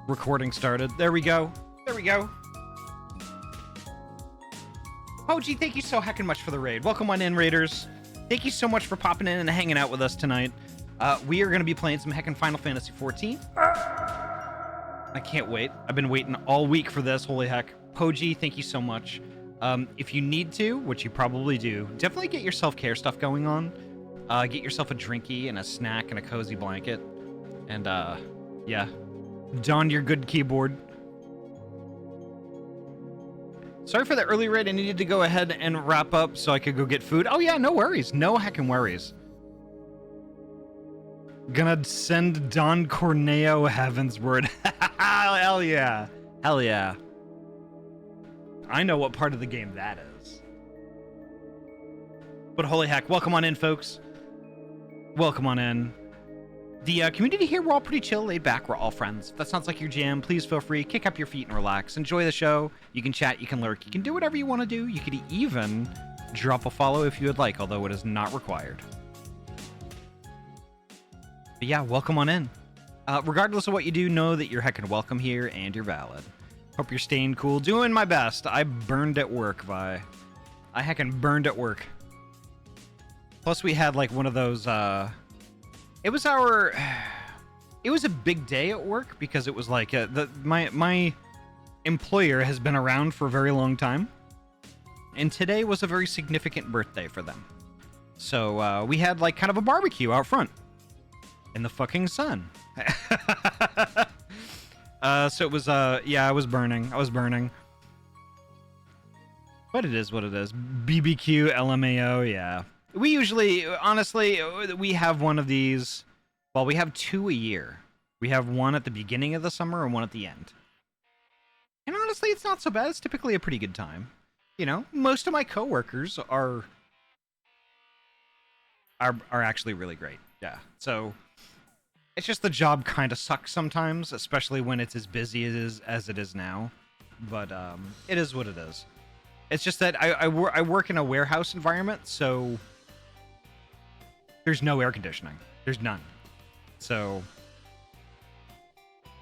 Recording started. There we go. There we go. Oh, gee, thank you so heckin' much for the raid. Welcome on in, Raiders. Thank you so much for popping in and hanging out with us tonight. We are going to be playing some heckin' Final Fantasy XIV. I can't wait. I've been waiting all week for this. Holy heck. Poji, thank you so much. If you need to, which you probably do, definitely get your self-care stuff going on. Get yourself a drinky and a snack and a cozy blanket. And, yeah. Don your good keyboard. Sorry for the early raid. I needed to go ahead and wrap up so I could go get food. Oh, yeah, no worries. No heckin' worries. Gonna send Don Corneo Heavensward. Hell yeah. Hell yeah. I know what part of the game that is. But holy heck, welcome on in, folks. Welcome on in. The community here, we're all pretty chill, laid back, we're all friends. If that sounds like your jam, please feel free, kick up your feet and relax. Enjoy the show. You can chat, you can lurk, you can do whatever you want to do. You could even drop a follow if you would like, although it is not required. But yeah, welcome on in. Regardless of what you do, know that you're heckin' welcome here and you're valid. Hope you're staying cool. Doing my best. I burned at work, Vi. I heckin' burned at work. Plus we had like one of those, it was a big day at work because it was like my employer has been around for a very long time, and today was a very significant birthday for them. So we had like kind of a barbecue out front in the fucking sun. So it was yeah, I was burning, but it is what it is. BBQ, LMAO, yeah. We usually, honestly, we have one of these. Well, we have two a year. We have one at the beginning of the summer and one at the end. And honestly, it's not so bad. It's typically a pretty good time. You know, most of my coworkers are actually really great. Yeah. So it's just the job kind of sucks sometimes, especially when it's as busy as it is now. But it is what it is. It's just that I work in a warehouse environment, so there's no air conditioning. There's none. So,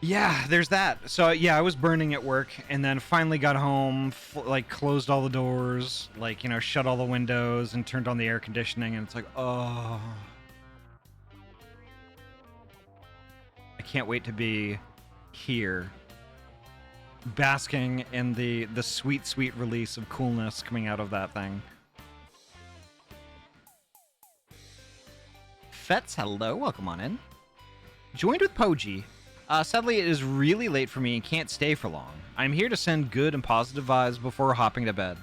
yeah, there's that. So, yeah, I was burning at work and then finally got home, like, closed all the doors, like, you know, shut all the windows and turned on the air conditioning, and it's like, oh. I can't wait to be here, basking in the sweet, sweet release of coolness coming out of that thing. Fets, hello, welcome on in. Joined with Poji. Sadly, it is really late for me and can't stay for long. I'm here to send good and positive vibes before hopping to bed.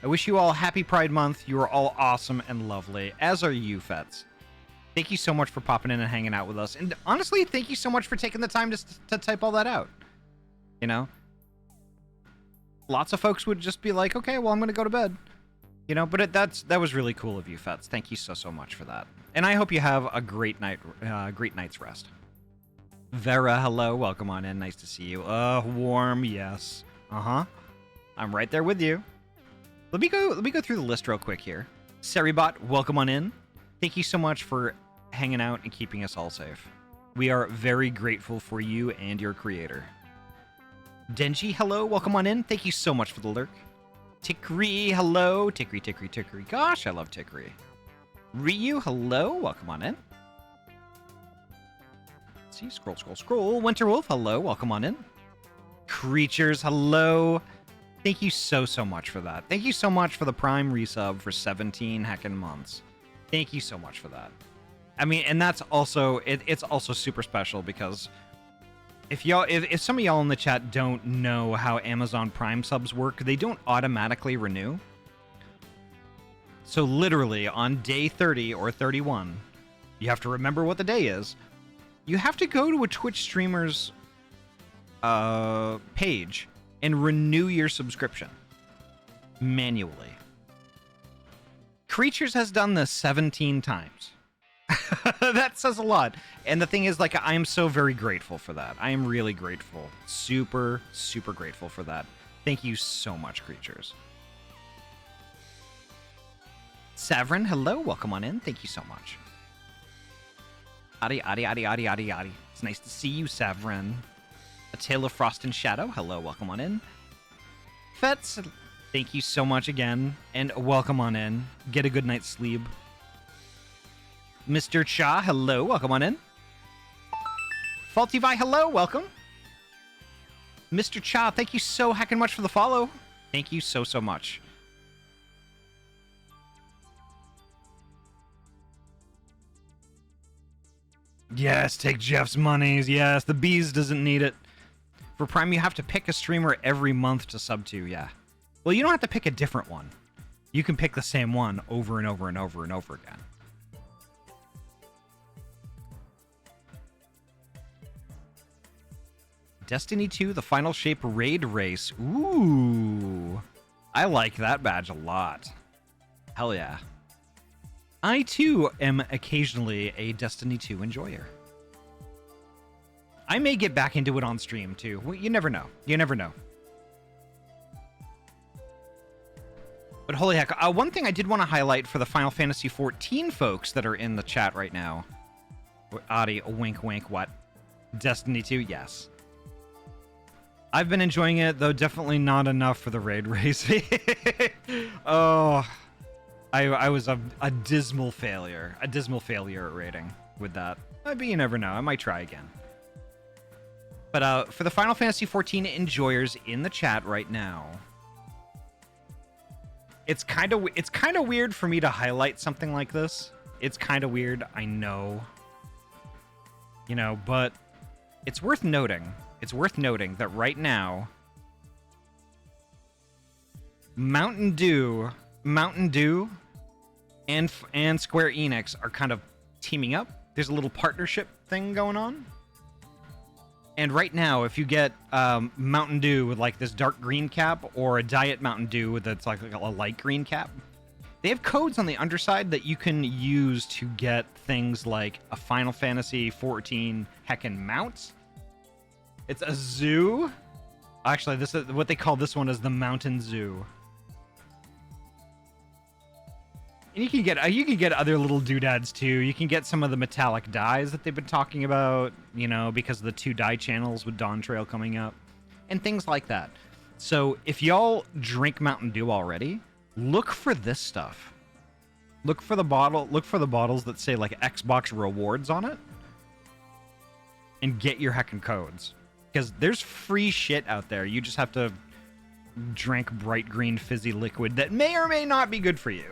I wish you all happy Pride Month. You are all awesome and lovely, as are you, Fets. Thank you so much for popping in and hanging out with us. And honestly, thank you so much for taking the time to type all that out. You know? Lots of folks would just be like, okay, well, I'm going to go to bed. You know, but that was really cool of you, Fets. Thank you so much for that. And I hope you have a great night's rest. Vera, hello, welcome on in. Nice to see you. Warm, yes. I'm right there with you. Let me go through the list real quick here. Seribot, welcome on in. Thank you so much for hanging out and keeping us all safe. We are very grateful for you and your creator. Denji, hello, welcome on in. Thank you so much for the lurk. Tikri, hello. Tikri. Gosh, I love Tikri. Ryu, hello. Welcome on in. Let's see, scroll. Winterwolf, hello. Welcome on in. Creatures, hello. Thank you so much for that. Thank you so much for the Prime resub for 17 heckin' months. Thank you so much for that. I mean, and that's also, it's also super special because if some of y'all in the chat don't know how Amazon Prime subs work, they don't automatically renew. So literally on day 30 or 31, you have to remember what the day is. You have to go to a Twitch streamer's page and renew your subscription manually. Creatures has done this 17 times. That says a lot. And the thing is, like, I am so very grateful for that. I am really grateful. Super grateful for that. Thank you so much, Creatures. Savrin, hello. Welcome on in. Thank you so much. Ahty. It's nice to see you, Savrin. A Tale of Frost and Shadow. Hello, welcome on in. Fets, thank you so much again, and welcome on in. Get a good night's sleep. Mr. Cha, hello, welcome on in. Faulty Vi, hello, welcome. Mr. Cha, thank you so heckin' much for the follow. Thank you so much. Yes, take Jeff's monies. Yes, the bees doesn't need it. For Prime, you have to pick a streamer every month to sub to, yeah. Well, you don't have to pick a different one. You can pick the same one over and over and over and over again. Destiny 2, the Final Shape Raid Race. Ooh. I like that badge a lot. Hell yeah. I, too, am occasionally a Destiny 2 enjoyer. I may get back into it on stream, too. Well, you never know. You never know. But holy heck, one thing I did want to highlight for the Final Fantasy XIV folks that are in the chat right now. Ahty, a wink, wink, what? Destiny 2? Yes. I've been enjoying it, though definitely not enough for the raid race. Oh, I was a dismal failure. A dismal failure at raiding with that. But you never know. I might try again. But for the Final Fantasy XIV enjoyers in the chat right now, it's kind of weird for me to highlight something like this. It's kind of weird, I know. You know, but it's worth noting. It's worth noting that right now, Mountain Dew, and Square Enix are kind of teaming up. There's a little partnership thing going on. And right now, if you get Mountain Dew with like this dark green cap or a Diet Mountain Dew that's like a light green cap, they have codes on the underside that you can use to get things like a Final Fantasy XIV heckin' mount. It's a zoo. Actually, this is what they call this one is the Mountain Zoo. And you can get other little doodads too. You can get some of the metallic dyes that they've been talking about, you know, because of the 2 dye channels with Dawn Trail coming up, and things like that. So if y'all drink Mountain Dew already, look for this stuff. Look for the bottles that say like Xbox rewards on it, and get your heckin' codes. Because there's free shit out there. You just have to drink bright green fizzy liquid that may or may not be good for you.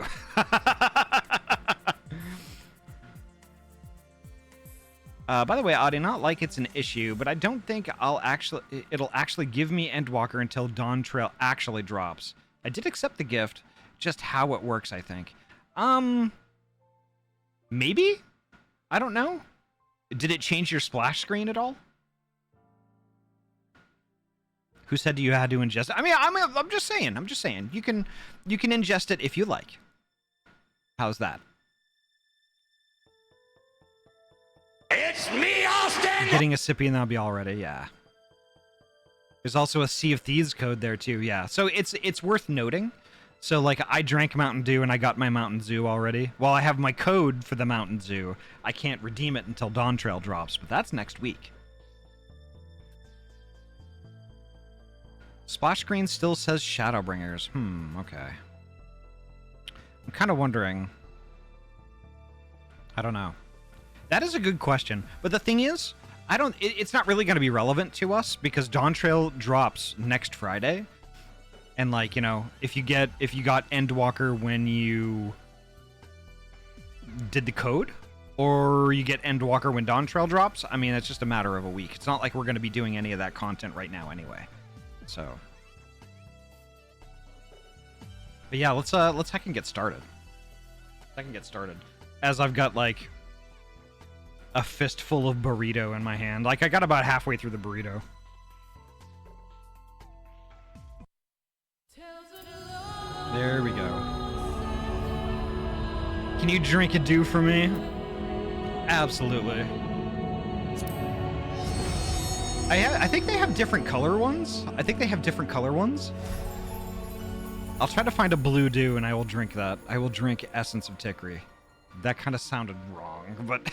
By the way, Ahty, not like it's an issue, but I don't think it'll actually give me Endwalker until Dawn Trail actually drops. I did accept the gift, just how it works, I think. Maybe? I don't know. Did it change your splash screen at all? Who said you had to ingest it? I mean, I'm just saying. I'm just saying. You can ingest it if you like. How's that? It's me, Austin! Getting a sippy and that'll be all ready, yeah. There's also a Sea of Thieves code there too, yeah. So it's worth noting. So like I drank Mountain Dew and I got my Mountain Zoo already. While I have my code for the Mountain Zoo, I can't redeem it until Dawn Trail drops, but that's next week. Splash screen still says Shadowbringers. Okay. I'm kind of wondering. I don't know. That is a good question. But the thing is, it's not really going to be relevant to us because Dawn Trail drops next Friday. And like, you know, if you got Endwalker when you did the code, or you get Endwalker when Dawn Trail drops, I mean, it's just a matter of a week. It's not like we're going to be doing any of that content right now anyway. So, but yeah, let's heckin' get started. As I've got like a fistful of burrito in my hand. Like I got about halfway through the burrito. There we go. Can you drink a dew for me? Absolutely. I think they have different color ones. I'll try to find a blue dew and I will drink that. I will drink Essence of Tikri. That kind of sounded wrong, but...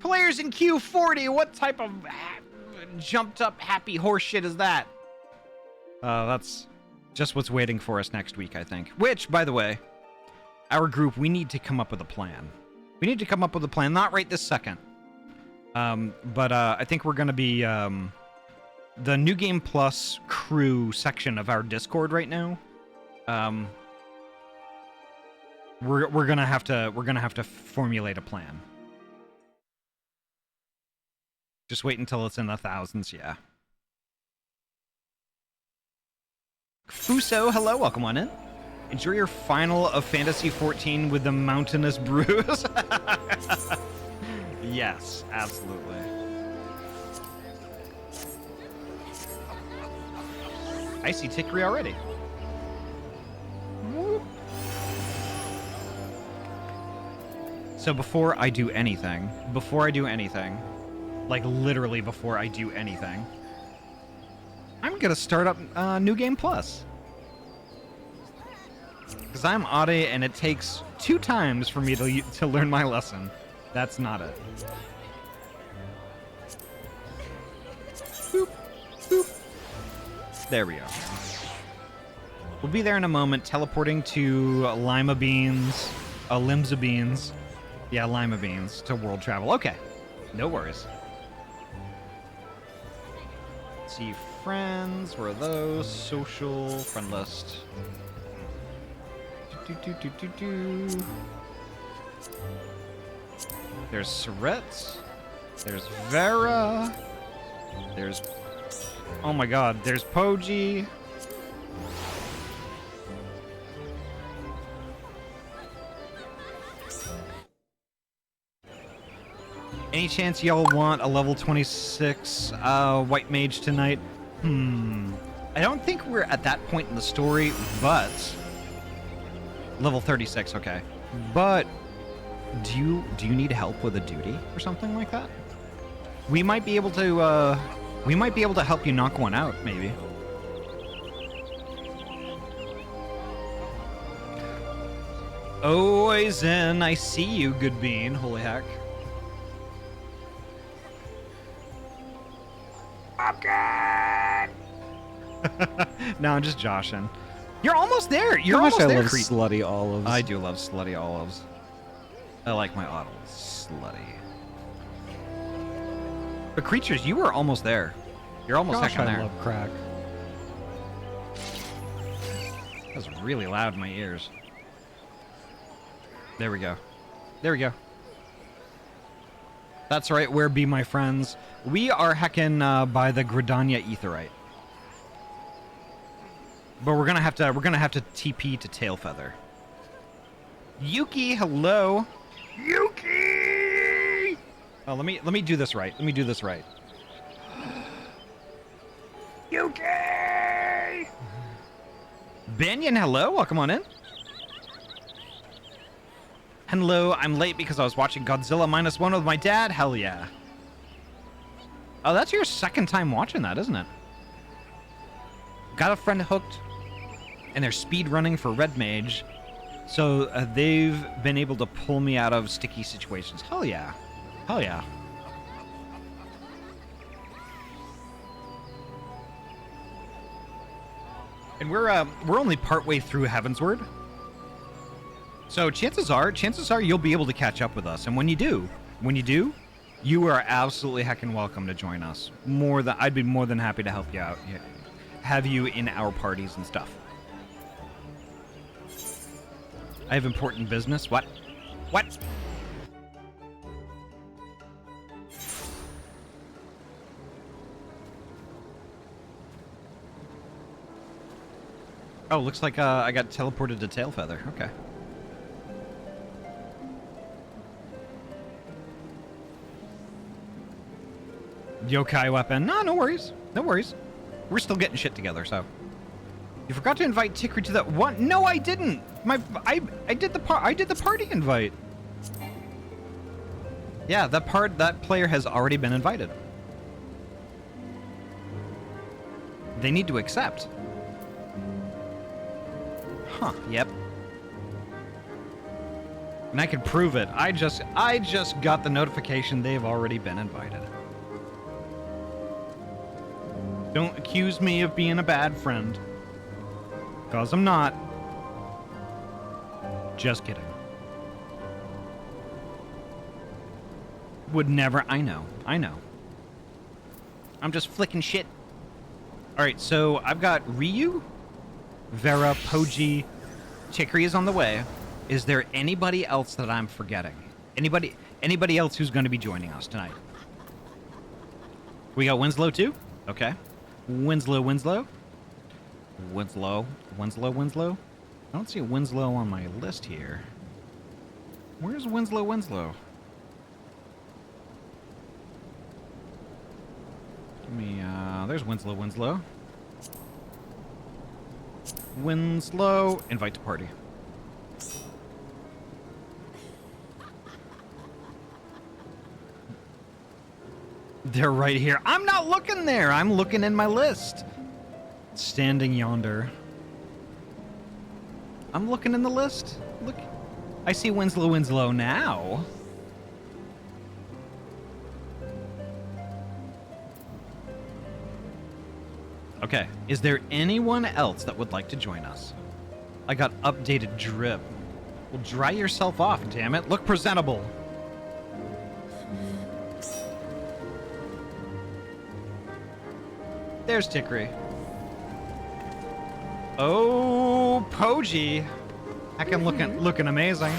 players in Q40. What type of jumped up happy horse shit is that? That's just what's waiting for us next week, I think. Which, by the way, our group, we need to come up with a plan. We need to come up with a plan, not right this second. But I think we're going to be the New Game Plus crew section of our Discord right now. We're gonna have to formulate a plan. Just wait until it's in the thousands, yeah. Fuso, hello, welcome on in. Enjoy your final of Fantasy 14 with the mountainous brews. Yes, absolutely. I see Tikri already. Whoop. So before I do anything, like literally before I do anything, I'm gonna start up New Game Plus. Because I'm Ahty and it takes 2 times for me to learn my lesson. That's not it. Boop, boop. There we go. We'll be there in a moment, teleporting to Lima Beans, Limsa Beans. Yeah, Lima Beans to world travel. Okay, no worries. Let's see, friends, where are those? Social, friend list. There's Surette. There's Vera. There's... Oh my god, there's Poji. Any chance y'all want a level 26 white mage tonight? I don't think we're at that point in the story, but... Level 36, okay. But do you need help with a duty or something like that? We might be able to help you knock one out, maybe. Oh, Zen, I see you, good bean. Holy heck. Pumpkin! No, I'm just joshing. You're almost there. You're How much almost I there, love Creed. slutty olives. I do love slutty olives. I like my olives slutty. But creatures, you were almost there. You're almost Gosh, hecking I there. love crack. That was really loud in my ears. There we go. There we go. That's right. Where be my friends? We are hecking by the Gridania Aetheryte. But we're gonna have to TP to Tailfeather. Yuki, hello. Yuki! Oh, let me do this right. Let me do this right. Yuki! Banyan, hello. Welcome on in. Hello, I'm late because I was watching Godzilla -1 with my dad. Hell yeah. Oh, that's your second time watching that, isn't it? Got a friend hooked, and they're speed running for Red Mage, so they've been able to pull me out of sticky situations. Hell yeah. Hell yeah. And we're only partway through Heavensward. So chances are you'll be able to catch up with us. And when you do, you are absolutely heckin' welcome to join us. I'd be more than happy to help you out. Have you in our parties and stuff. I have important business. What? What? Oh, looks like I got teleported to Tailfeather. Okay. Yokai weapon. No worries. No worries. We're still getting shit together, so. You forgot to invite Tikri to that one. No, I didn't. I did the party invite. Yeah, that player has already been invited. They need to accept. Huh, yep. And I can prove it. I just got the notification they've already been invited. Don't accuse me of being a bad friend. Cause I'm not. Just kidding. Would never. I know. I'm just flicking shit. Alright, so I've got Ryu, Vera, Poji, Chicory is on the way. Is there anybody else that I'm forgetting? Anybody else who's going to be joining us tonight? We got Winslow too? Okay. Winslow. I don't see Winslow on my list here. Where's Winslow? Give me, there's Winslow. Invite to party. They're right here. I'm not looking there. I'm looking in my list. Standing yonder. I'm looking in the list. Look. I see Winslow now. Okay. Is there anyone else that would like to join us? I got updated drip. Well, dry yourself off, damn it. Look presentable. There's Chicory. Oh, Poji. Heckin' looking amazing.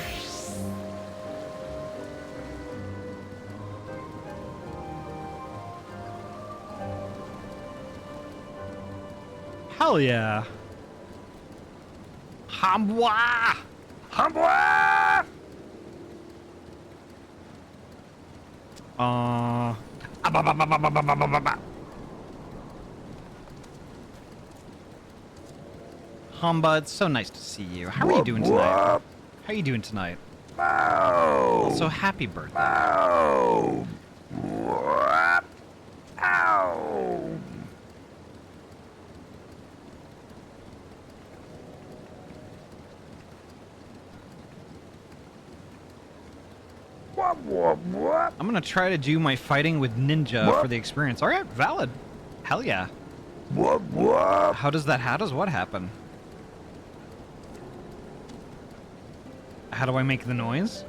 Hell yeah. Hambwa! Hamba, it's so nice to see you. How are you doing tonight? Also, happy birthday. Ow. I'm gonna try to do my fighting with ninja for the experience. Alright, valid. Hell yeah. How does what happen? How do I make the noise?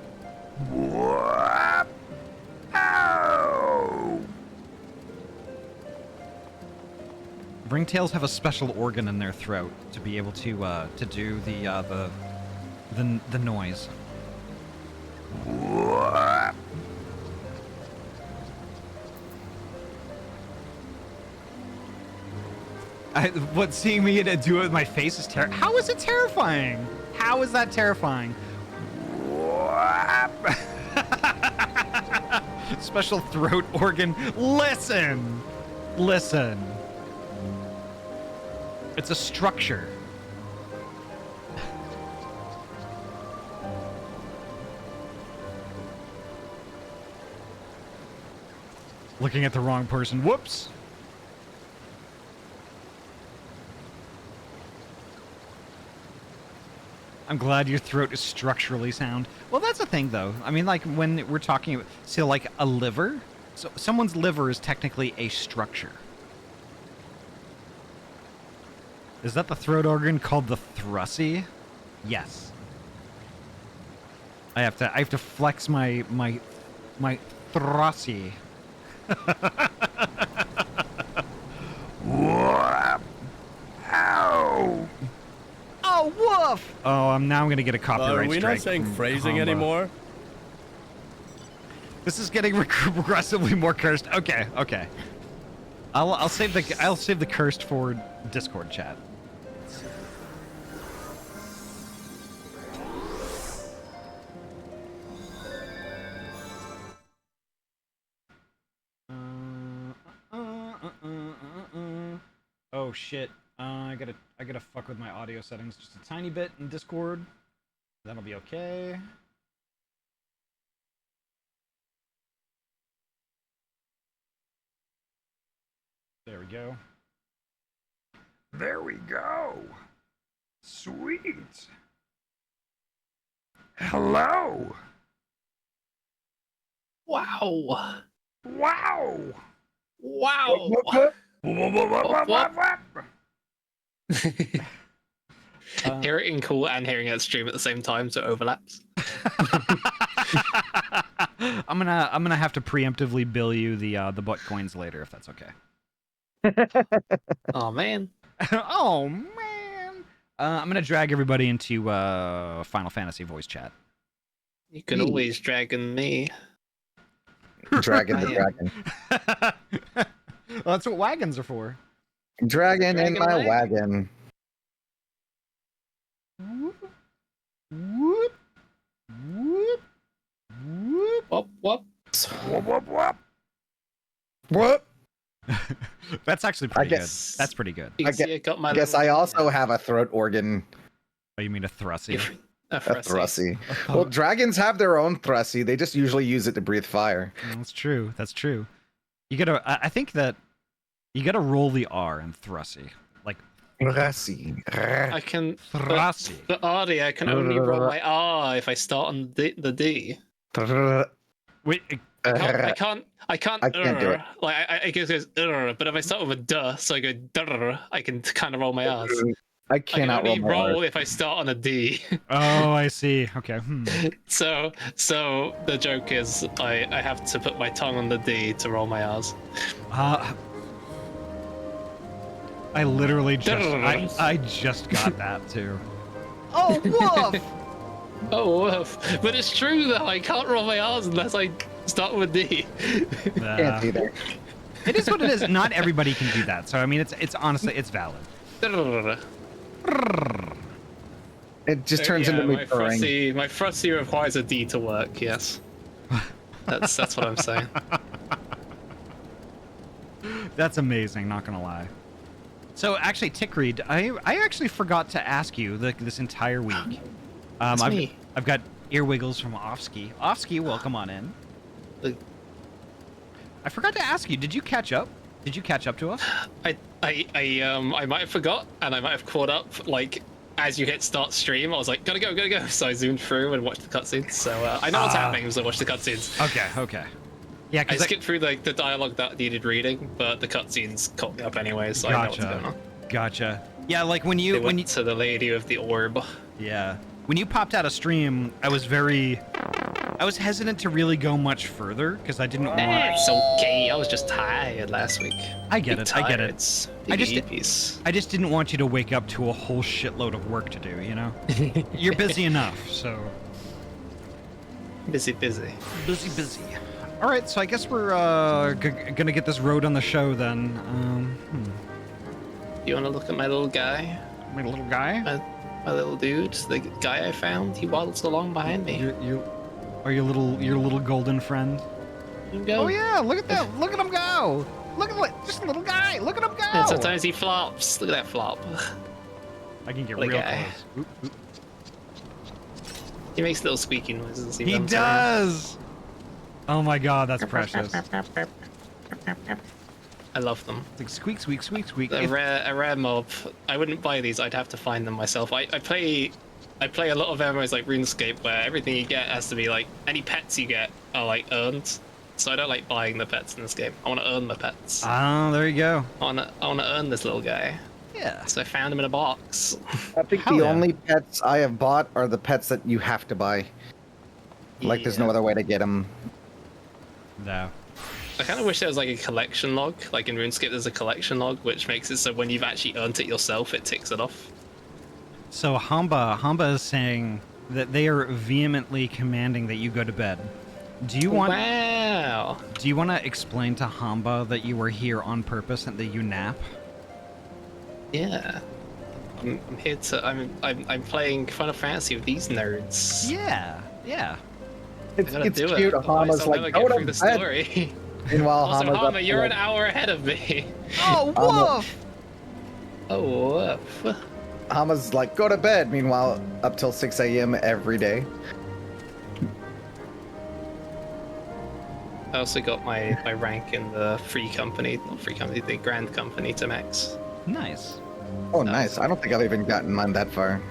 Ringtails have a special organ in their throat to be able to do the noise. What seeing me do it with my face is terrifying. How is it terrifying? How is that terrifying? Special throat organ. Listen. It's a structure. Looking at the wrong person. Whoops. I'm glad your throat is structurally sound. Well, that's a thing, though. I mean, like, when we're talking about, so, like, a liver. So, someone's liver is technically a structure. Is that the throat organ called the thrussy? Yes. I have to flex my thrussy. Ow. Oh, woof! Oh, I'm gonna get a copyright Are we strike not saying from phrasing Hamba. anymore? This is getting progressively more cursed. Okay. I'll save the cursed for Discord chat. Oh shit. I gotta fuck with my audio settings just a tiny bit in Discord. That'll be okay. There we go. There we go. Sweet. Hello. Wow. Wow. Wow. Hearing it cool and hearing it stream at the same time, so it overlaps. I'm gonna have to preemptively bill you the butt coins later if that's okay. Oh man. Oh man. I'm gonna drag everybody into Final Fantasy voice chat. You can always dragon me. Dragon the dragon. Well, that's what wagons are for. Dragon in Dragon my wagon. wagon. Whoop, whoop, whoop, whoop. Whoop whoop. What? That's actually pretty guess- good. That's pretty good. You I can see I got my I guess little- I also have a throat organ, Oh, you mean a thrusy? a a thrusty. thrusy. Well, dragons have their own thrusy. They just usually use it to breathe fire. That's true. That's true. You gotta. I think that you gotta roll the R in thrusy. Like Thrusy. I can thrusy. but Ahty, I can only roll my R if I start on the D. Wait. I can't I can't do it. Like I guess it goes but if I start with a duh, so I go durr, I can kind of roll my R's. I I can cannot only roll my roll R. if I start on a D. Oh, I see. Okay. So the joke is I have to put my tongue on the D to roll my R's. I literally just. I just got that too. Oh, woof! Oh, woof. But it's true though. I can't roll my R's unless I start with D. Can't either. It is what it is. Not everybody can do that. So I mean, it's honestly it's valid. It just turns into me purring. My frosty requires a D to work. Yes, that's what I'm saying. That's amazing. Not gonna lie. So actually, Tickreed, I actually forgot to ask you this entire week. That's me. I've got ear wiggles from Offski. Offski, welcome on in. I forgot to ask you. Did you catch up? Did you catch up to us? I might have forgot, and I might have caught up. Like as you hit start stream, I was like, gotta go. So I zoomed through and watched the cutscenes. So I know what's happening because I watched the cutscenes. Okay. Yeah, I because skipped through the dialogue that needed reading, but the cutscenes caught me up anyway, so I know what's going on. Gotcha. Yeah, like when They you went to the lady with the orb. yeah, when you popped out of stream, I was hesitant to really go much further because I didn't want. It's okay. I was just tired last week. I get it. I get it. I just didn't want you to wake up to a whole shitload of work to do. You know, you're busy enough. So busy. busy. All right, so I guess we're gonna get this road on the show then. You want to look at my little guy? My little guy. My little dude, the guy I found. He waddles along behind me. Your little golden friend. Go. Oh yeah, look at that! Look at him go! Look at just a little guy! Look at him go! And sometimes he flops. Look at that flop. I can get Look real at close. Oop. He makes little squeaky noises. He does! Oh my god, that's precious. I love them. It's like squeak, squeak, squeak, squeak. A rare mob. I wouldn't buy these. I'd have to find them myself. I play a lot of MMOs like RuneScape where everything you get has to be like any pets you get are like earned. So I don't like buying the pets in this game. I want to earn the pets. Oh, there you go. I want to earn this little guy. Yeah. So I found him in a box. I think Hell the yeah. only pets I have bought are the pets that you have to buy. Like, there's no other way to get them. No. I kind of wish there was like a collection log. Like in RuneScape, there's a collection log which makes it so when you've actually earned it yourself, it ticks it off. So Hamba is saying that they are vehemently commanding that you go to bed. Do you want to explain to Hamba that you were here on purpose and that you nap? Yeah. I'm here to I'm playing Final Fantasy with these nerds. Yeah. It's I gotta do cute. it. Hama's I'll like, never go get to through the bed. story. Meanwhile, Also, Hama's up Hama, to you're an like- hour ahead of me. Oh, woof! Oh, woof. Hama's like, go to bed. Meanwhile, up till 6 a.m. every day. I also got my rank in the the Grand Company to max. Nice. Oh, nice. I don't think I've even gotten mine that far.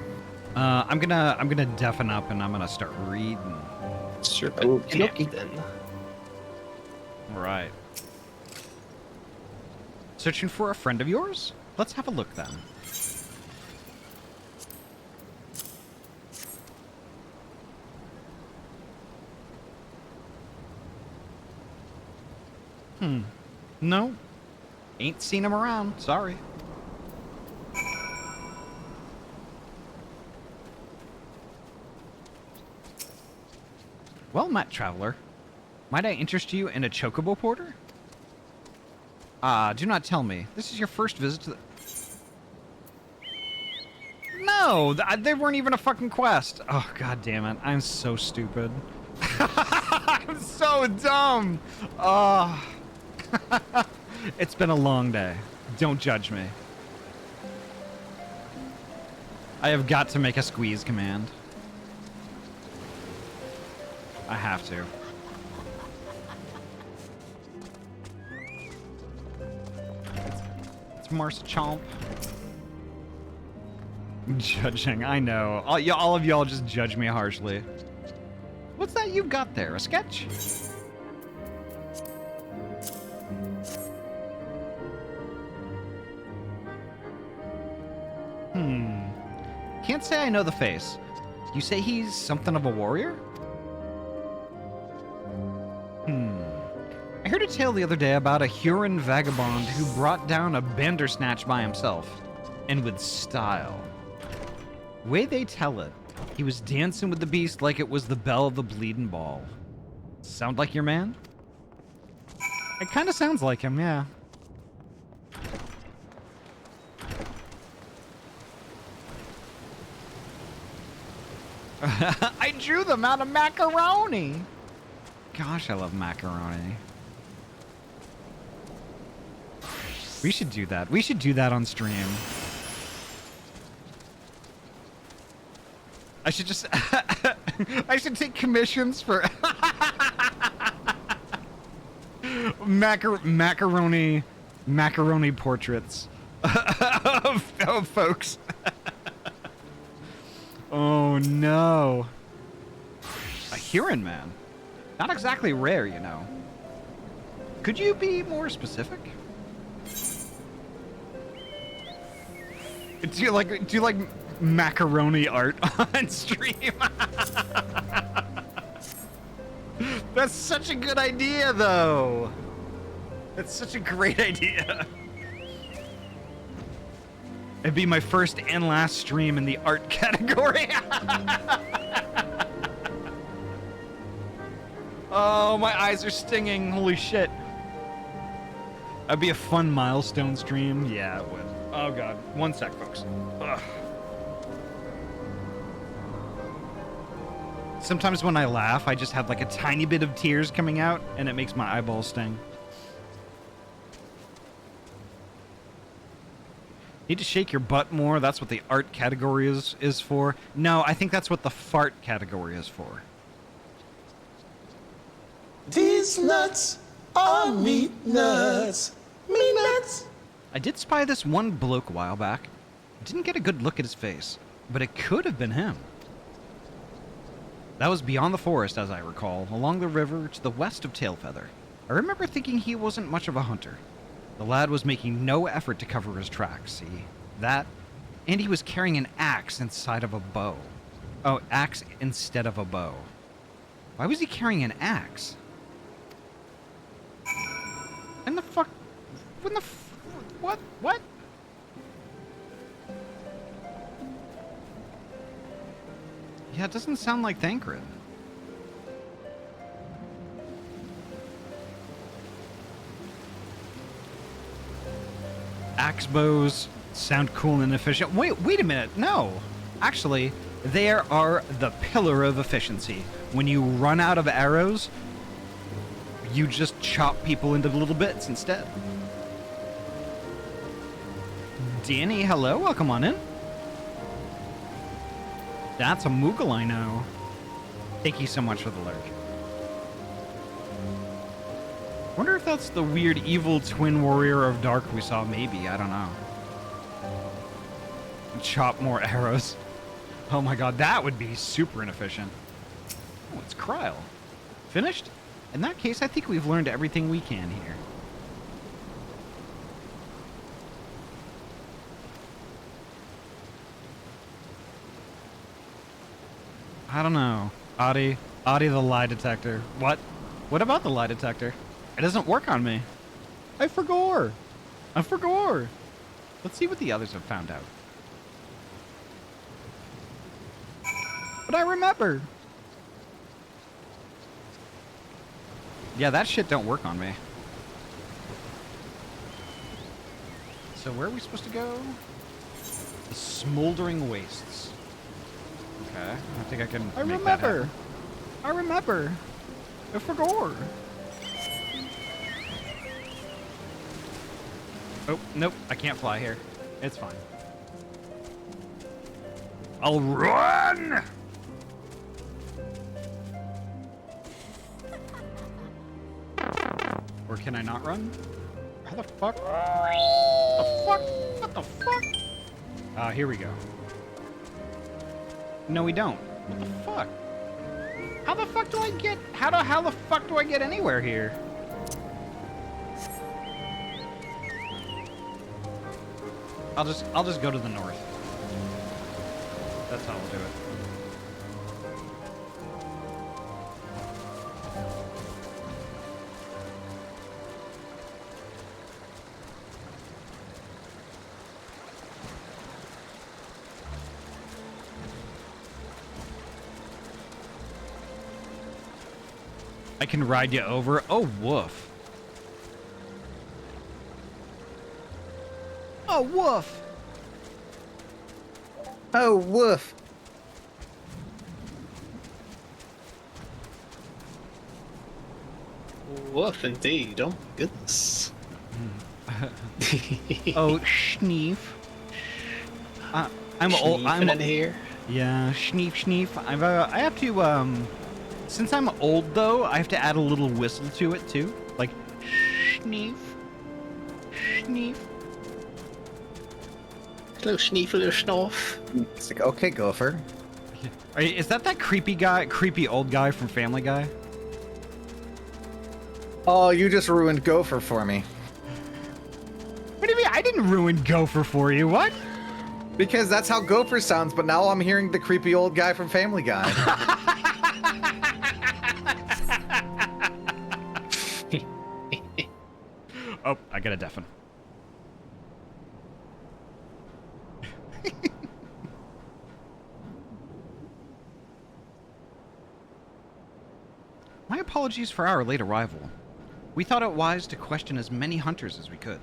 I'm gonna deafen up and I'm gonna start reading. Sure, Okie dokie. then. All right. Searching for a friend of yours? Let's have a look then. No. Ain't seen him around. Sorry. Well met, traveler. Might I interest you in a chocobo porter? Do not tell me. This is your first visit to the... No! They weren't even a fucking quest. Oh, god damn it. I'm so stupid. I'm so dumb! Oh. It's been a long day. Don't judge me. I have got to make a squeeze command. I have to. It's Marsachomp. Judging, I know. All of y'all just judge me harshly. What's that you've got there? A sketch? Can't say I know the face. You say he's something of a warrior? I heard a tale the other day about a Huron vagabond who brought down a Bandersnatch by himself, and with style. Way they tell it, he was dancing with the beast like it was the bell of the bleeding ball. Sound like your man? It kind of sounds like him, yeah. I drew them out of macaroni. Gosh, I love macaroni. We should do that. We should do that on stream. I should just... I should take commissions for... macaroni portraits of folks. Oh no. A Huron man. Not exactly rare, you know. Could you be more specific? Do you like macaroni art on stream? That's such a good idea, though. That's such a great idea. It'd be my first and last stream in the art category. Oh, my eyes are stinging. Holy shit. That'd be a fun milestone stream. Yeah, it would. Oh, God. One sec, folks. Ugh. Sometimes when I laugh, I just have like a tiny bit of tears coming out, and it makes my eyeballs sting. Need to shake your butt more. That's what the art category is for. No, I think that's what the fart category is for. These nuts are meat nuts. Meat nuts. I did spy this one bloke a while back. Didn't get a good look at his face, but it could have been him. That was beyond the forest, as I recall, along the river to the west of Tailfeather. I remember thinking he wasn't much of a hunter. The lad was making no effort to cover his tracks, see? That, and he was carrying an axe inside of a bow. Oh, axe instead of a bow. Why was he carrying an axe? And the fuck... When the what? What? Yeah, it doesn't sound like Thancred. Axe bows sound cool and efficient. Wait a minute. No. Actually, they are the pillar of efficiency. When you run out of arrows, you just chop people into little bits instead. Danny, hello. Welcome on in. That's a Moogle I know. Thank you so much for the lurk. Wonder if that's the weird evil twin warrior of dark we saw. Maybe, I don't know. Chop more arrows. Oh my god, that would be super inefficient. Oh, it's Kryle. Finished? In that case, I think we've learned everything we can here. I don't know. Ahty the lie detector. What? What about the lie detector? It doesn't work on me. I forgot. Let's see what the others have found out. But I remember. Yeah, that shit don't work on me. So where are we supposed to go? The Smoldering Wastes. Okay, I think I can make that happen. I remember. I forgot. Oh, nope, I can't fly here. It's fine. I'll run! Or can I not run? How the fuck? What the fuck? Here we go. No, we don't. What the fuck? How the fuck do I get... How the fuck do I get anywhere here? I'll just go to the north. That's how I'll do it. I can ride you over. Oh, woof. Oh, woof. Oh, woof. Woof, indeed. Oh, my goodness. Oh, schneef. I'm old. I'm in here. Yeah, schneef. I have to since I'm old though, I have to add a little whistle to it too, like schneef. Little schneef, little schnoff. It's like, okay, Gopher. Is that creepy old guy from Family Guy? Oh, you just ruined Gopher for me. What do you mean? I didn't ruin Gopher for you. What? Because that's how Gopher sounds, but now I'm hearing the creepy old guy from Family Guy. Oh, I got a deafen. My apologies for our late arrival. We thought it wise to question as many hunters as we could.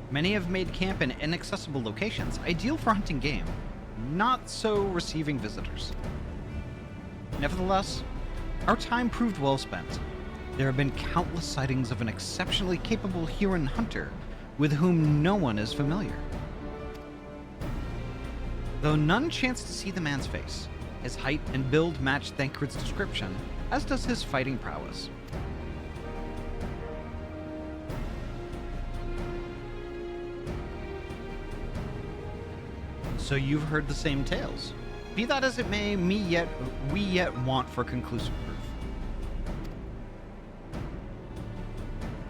Many have made camp in inaccessible locations, ideal for hunting game, not so receiving visitors. Nevertheless, our time proved well spent. There have been countless sightings of an exceptionally capable Huron hunter with whom no one is familiar. Though none chanced to see the man's face, his height and build matched Thancred's description, as does his fighting prowess. So you've heard the same tales. Be that as it may, we yet want for conclusive proof.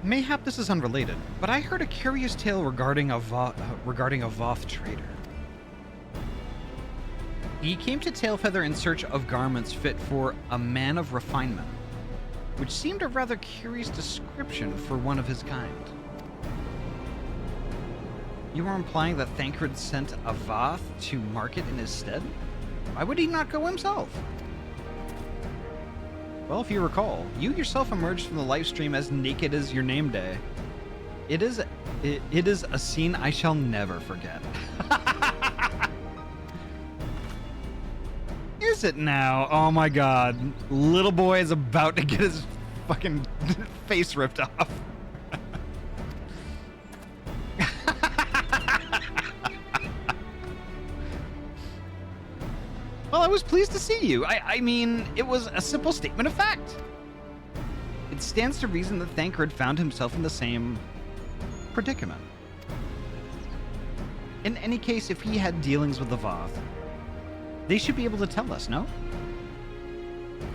Mayhap this is unrelated, but I heard a curious tale regarding a Voth trader. He came to Tailfeather in search of garments fit for a man of refinement, which seemed a rather curious description for one of his kind. You are implying that Thancred sent a Voth to market in his stead? Why would he not go himself? Well, if you recall, you yourself emerged from the live stream as naked as your name day. It is a scene I shall never forget. Is it now? Oh my god. Little boy is about to get his fucking face ripped off. Well, I was pleased to see you. I mean, it was a simple statement of fact. It stands to reason that Thancred found himself in the same predicament. In any case, if he had dealings with the Voth, they should be able to tell us, no?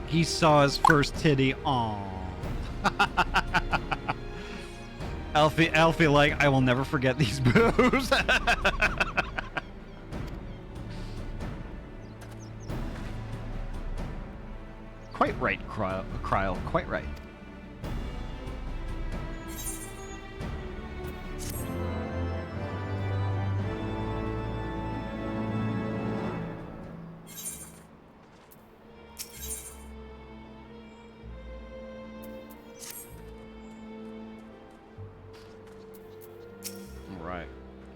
He saw his first titty. Aww. Alfie, like, I will never forget these boobs. Quite right, Kryl. Quite right. Right.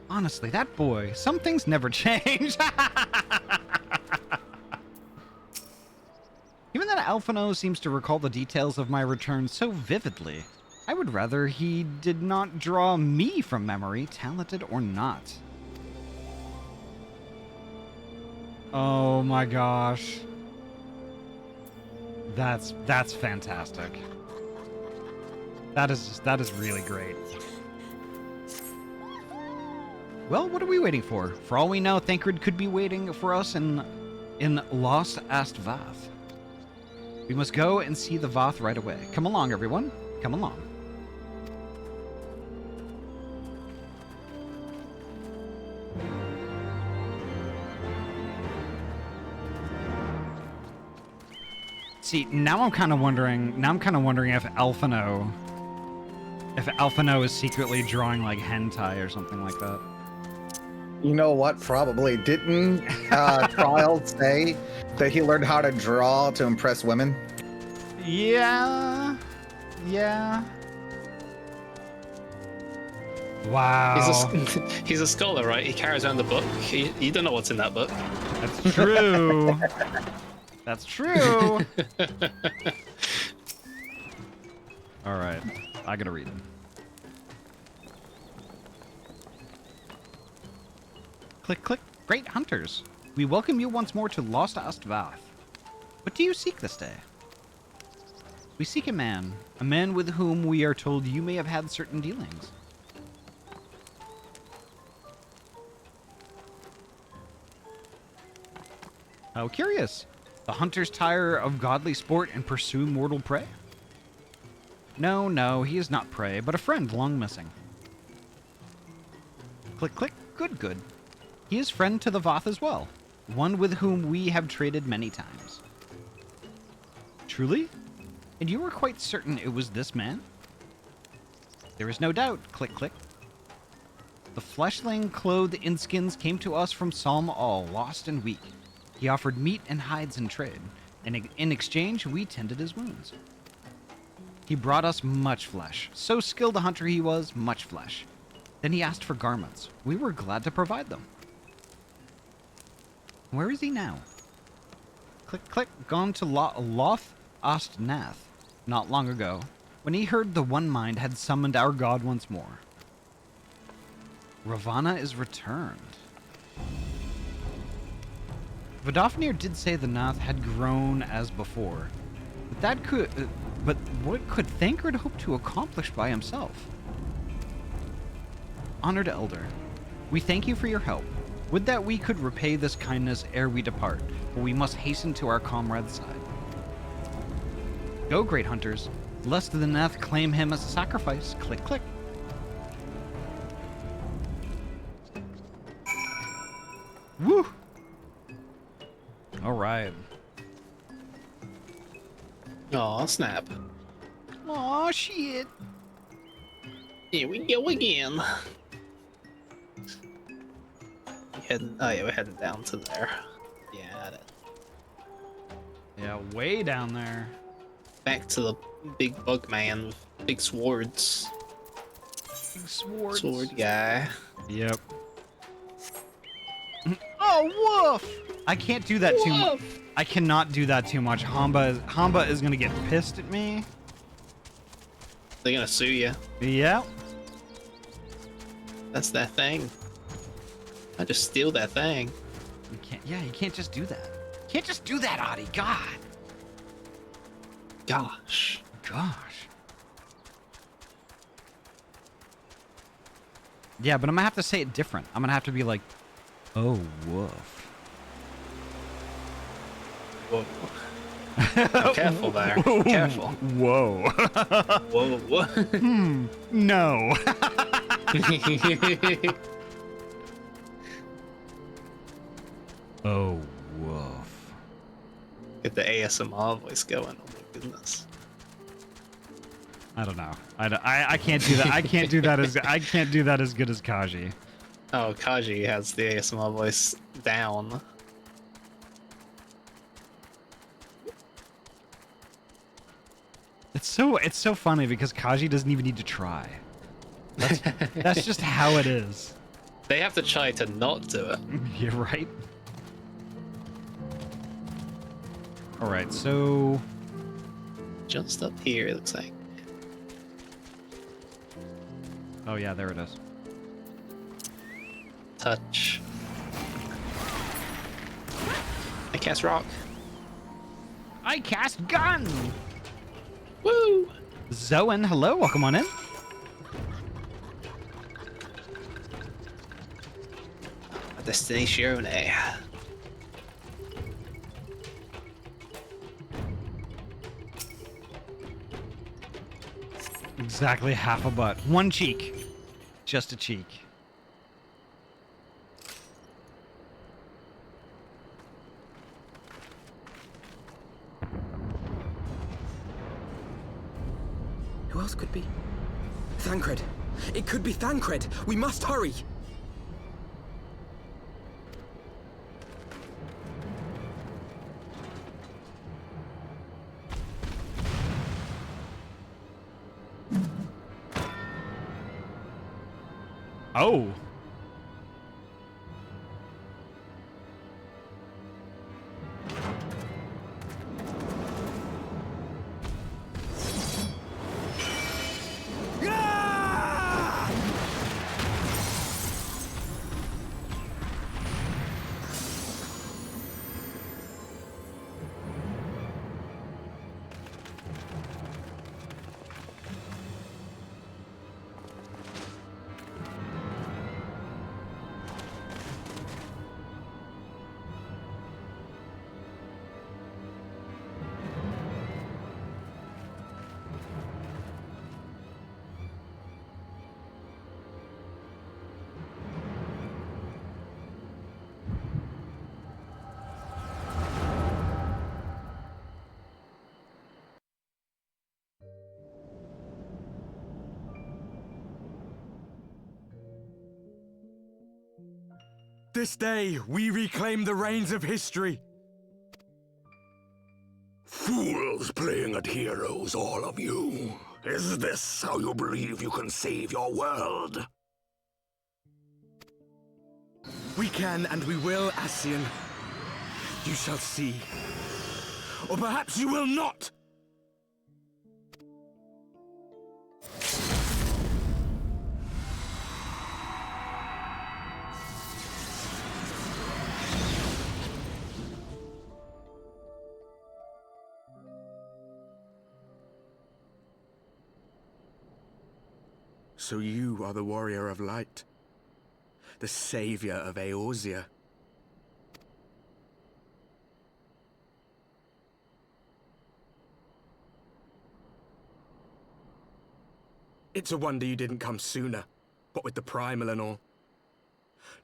Honestly, that boy, some things never change. Even that Alphino seems to recall the details of my return so vividly. I would rather he did not draw me from memory, talented or not. Oh my gosh. That's fantastic. That is really great. Well, what are we waiting for? For all we know, Thancred could be waiting for us in Lost Astvath. We must go and see the Voth right away. Come along, everyone. Come along. See, now I'm kind of wondering if Alphino is secretly drawing like hentai or something like that. You know what? Probably. Didn't Trial say that he learned how to draw to impress women? Yeah. Yeah. Wow. He's a scholar, right? He carries around the book. You don't know what's in that book. That's true. That's true. All right. I gotta read them. Click, click. Great hunters. We welcome you once more to Lost Astvath. What do you seek this day? We seek a man with whom we are told you may have had certain dealings. How curious. The hunters tire of godly sport and pursue mortal prey? No, he is not prey, but a friend long missing. Click, click. Good, good. He is friend to the Voth as well, one with whom we have traded many times. Truly? And you were quite certain it was this man? There is no doubt. Click, click. The fleshling clothed in skins came to us from Salm All, lost and weak. He offered meat and hides in trade, and in exchange we tended his wounds. He brought us much flesh. So skilled a hunter he was, much flesh. Then he asked for garments. We were glad to provide them. Where is he now? Click, click. Gone to Loth Ostnath not long ago, when he heard the One Mind had summoned our god once more. Ravana is returned. Vidofnir did say the Nath had grown as before, but what could Thancred hope to accomplish by himself? Honored Elder, we thank you for your help. Would that we could repay this kindness ere we depart, but we must hasten to our comrade's side. Go, great hunters, lest the Nath claim him as a sacrifice. Click, click. Woo! All right. Aw, snap. Aw, shit. Here we go again. We're heading down to there. Yeah, Yeah, way down there. back to the big bug man with big swords. Big swords. Sword guy. Yep. Oh, woof! I can't do that too much. I cannot do that too much. Hamba is gonna get pissed at me. They're gonna sue you. Yep. That's their thing. I just steal their thing. You can't. Yeah, you can't just do that. You can't just do that, Ahty. God. Gosh. Gosh. Yeah, but I'm gonna have to say it different. I'm gonna have to be like, oh, woof. Whoa. Careful there. Careful. Whoa. Whoa. No. Oh, woof. Get the ASMR voice going. Oh my goodness. I don't know. I can't do that. I can't do that as good as Kaji. Oh, Kaji has the ASMR voice down. It's so funny because Kaji doesn't even need to try. That's just how it is. They have to try to not do it. You're right. All right, so Just up here, it looks like. oh yeah, there it is. Touch. I cast rock. I cast gun. Woo! Zoan, hello, welcome on in. Destination. Exactly half a butt. One cheek. Just a cheek. Who else could be? Thancred. It could be Thancred. We must hurry. Oh. This day, we reclaim the reins of history. Fools playing at heroes, all of you. Is this how you believe you can save your world? We can and we will, Ascian. You shall see. Or perhaps you will not! So you are the warrior of light, the savior of Eorzea. It's a wonder you didn't come sooner, what with the primal and all.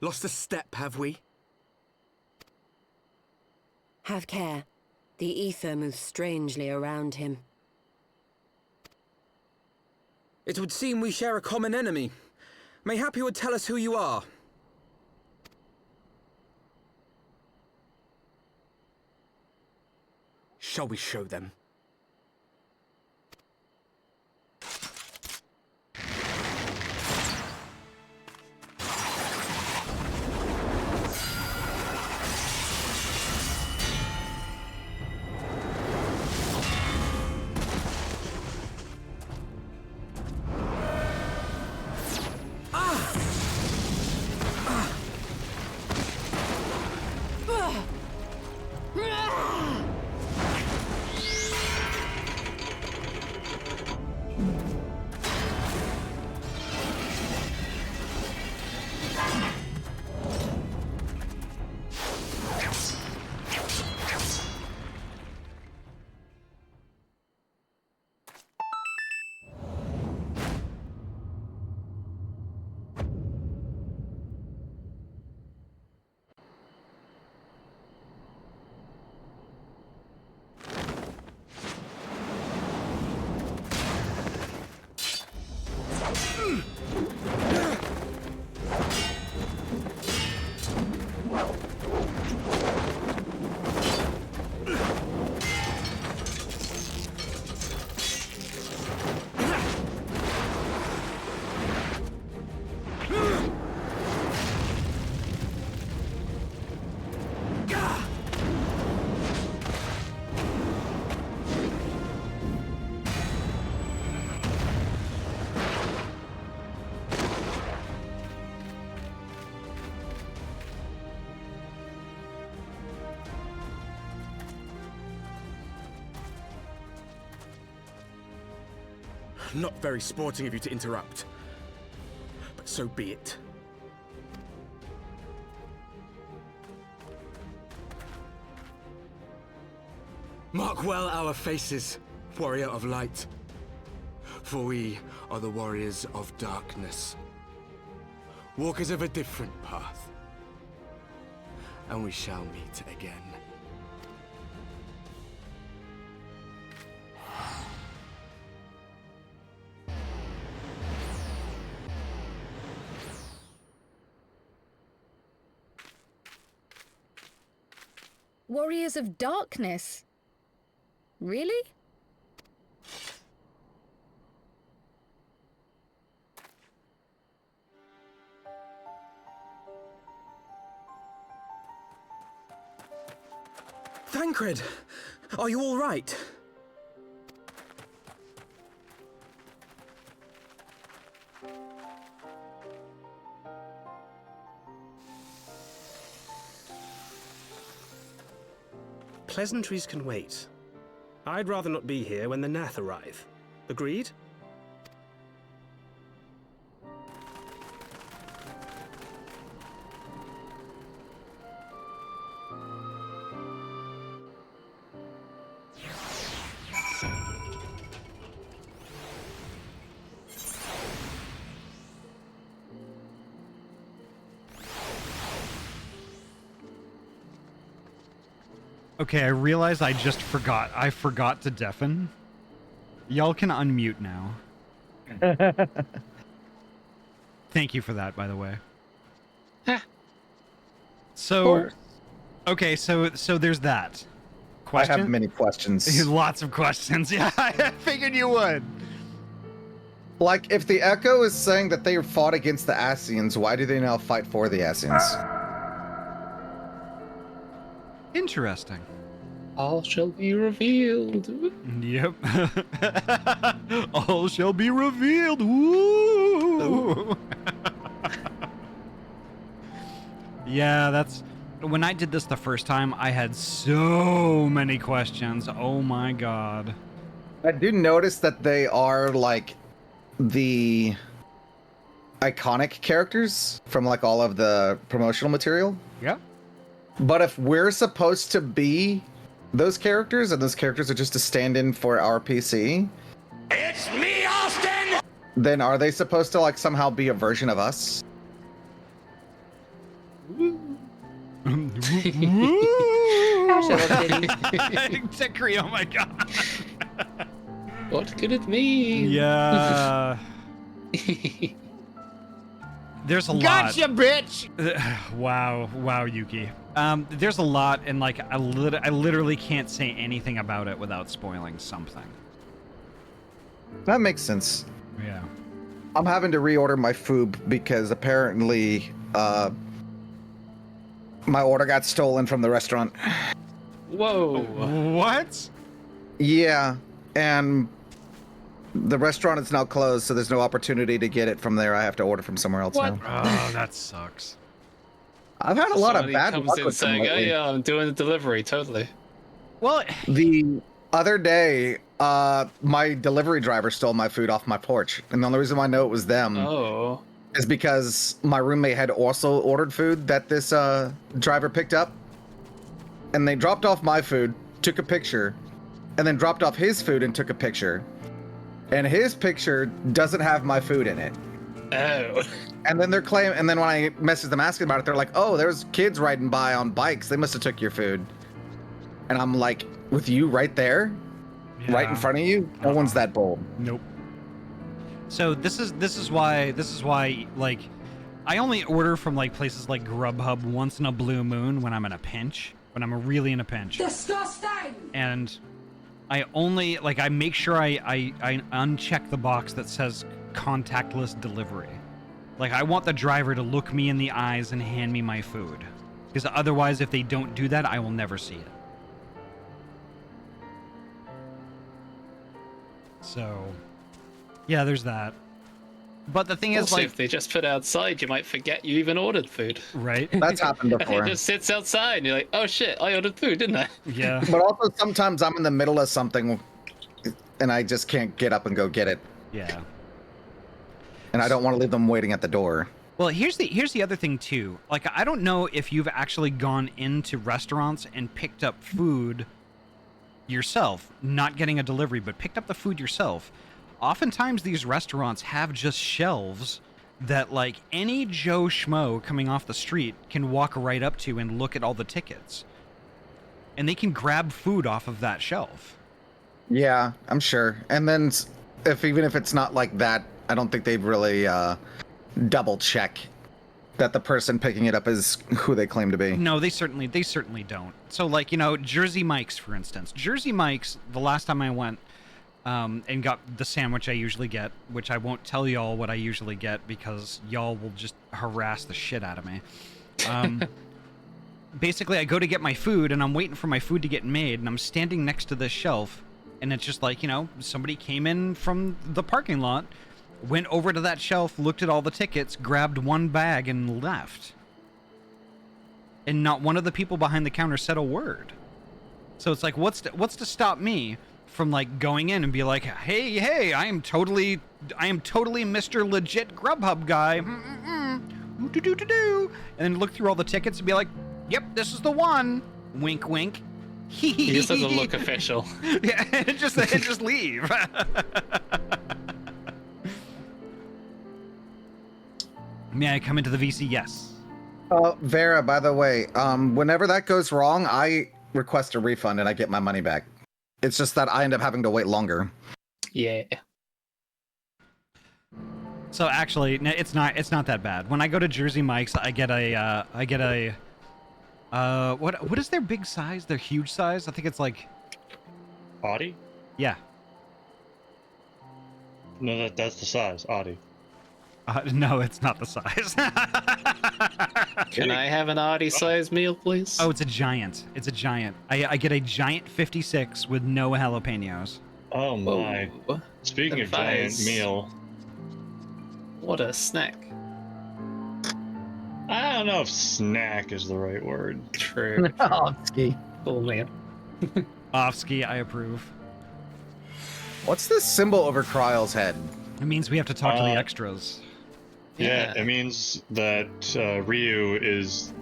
Lost a step, have we? Have care. The ether moves strangely around him. It would seem we share a common enemy. Mayhap you would tell us who you are. Shall we show them? Not very sporting of you to interrupt. But so be it. Mark well our faces, warrior of light. For we are the warriors of darkness. Walkers of a different path. And we shall meet again. Warriors of Darkness? Really? Thancred! Are you all right? Pleasantries can wait. I'd rather not be here when the Nath arrive. Agreed? Okay, I realize I just forgot. I forgot to deafen. Y'all can unmute now. Thank you for that, by the way. So, okay, so there's that. Question? I have many questions. Lots of questions. Yeah, I figured you would. Like, if the Echo is saying that they fought against the Ascians, why do they now fight for the Ascians? Interesting. All shall be revealed. Yep. All shall be revealed. Woo! Yeah, that's... When I did this the first time, I had so many questions. Oh my god. I do notice that they are, like, the iconic characters from, like, all of the promotional material. Yeah. But if we're supposed to be those characters, and those characters are just a stand-in for our PC, It's me, Austin! then are they supposed to, like, somehow be a version of us? Decree, oh my god. What could it mean? Yeah. There's a lot. Gotcha, bitch! Wow, Yuki. There's a lot, and like I literally can't say anything about it without spoiling something. That makes sense. Yeah. I'm having to reorder my food because apparently my order got stolen from the restaurant. Whoa. What? Yeah, and the restaurant is now closed, so there's no opportunity to get it from there. I have to order from somewhere else What? now. Oh, that sucks. I've had a lot of Somebody bad comes luck in with them saying, "Oh lately. yeah, I'm doing the delivery." Totally. Well, The other day, my delivery driver stole my food off my porch, and the only reason why I know it was them Oh. is because my roommate had also ordered food that this driver picked up, and they dropped off my food, took a picture, and then dropped off his food and took a picture, and his picture doesn't have my food in it. Oh. And then they're claiming, and then when I messaged them asking about it, they're like, "Oh, there's kids riding by on bikes. They must have took your food." And I'm like, "With you right there, right in front of you? No one's that bold." Nope. So this is why like I only order from like places like Grubhub once in a blue moon when I'm in a pinch, when I'm really in a pinch. Disgusting! And I only like I make sure I uncheck the box that says contactless delivery. Like I want the driver to look me in the eyes and hand me my food. Because otherwise if they don't do that, I will never see it. So yeah, there's that. But the thing is, Also, like, if they just put it outside, you might forget you even ordered food. right? That's happened It before. just sits outside, and you're like, "Oh shit, I ordered food, didn't I?" Yeah. But also sometimes I'm in the middle of something and I just can't get up and go get it. Yeah. And I don't want to leave them waiting at the door. Well, here's the other thing too. Like, I don't know if you've actually gone into restaurants and picked up food yourself, not getting a delivery, but picked up the food yourself. Oftentimes these restaurants have just shelves that like any Joe Schmo coming off the street can walk right up to and look at all the tickets. And they can grab food off of that shelf. Yeah, I'm sure. And then even if it's not like that, I don't think they'd really double check that the person picking it up is who they claim to be. No, they certainly don't. So like, you know, Jersey Mike's, for instance. Jersey Mike's, the last time I went and got the sandwich I usually get, which I won't tell y'all what I usually get because y'all will just harass the shit out of me. Basically, I go to get my food and I'm waiting for my food to get made and I'm standing next to this shelf and it's just like, you know, somebody came in from the parking lot, went over to that shelf, looked at all the tickets, grabbed one bag, and left. And not one of the people behind the counter said a word. So it's like, what's to stop me from like going in and be like, hey, I am totally Mr. Legit Grubhub guy. And then look through all the tickets and be like, yep, this is the one. Wink, wink. He just doesn't look official. Yeah, and just leave. May I come into the VC? Yes. Vera, by the way, whenever that goes wrong, I request a refund and I get my money back. It's just that I end up having to wait longer. Yeah. So actually, it's not that bad. When I go to Jersey Mike's, I get a what is their big size? Their huge size? I think it's like Ahty? Yeah. No, that's the size, Ahty. No, it's not the size. Can I have an Ahty size meal, please? Oh, it's a giant. It's a giant. I get a giant 56 with no jalapenos. Oh my. Whoa. Speaking of giant meal. What a snack. I don't know if snack is the right word. True. Offski. Oh man. Offski, I approve. What's this symbol over Kryle's head? It means we have to talk to the extras. Yeah, it means that Ryu is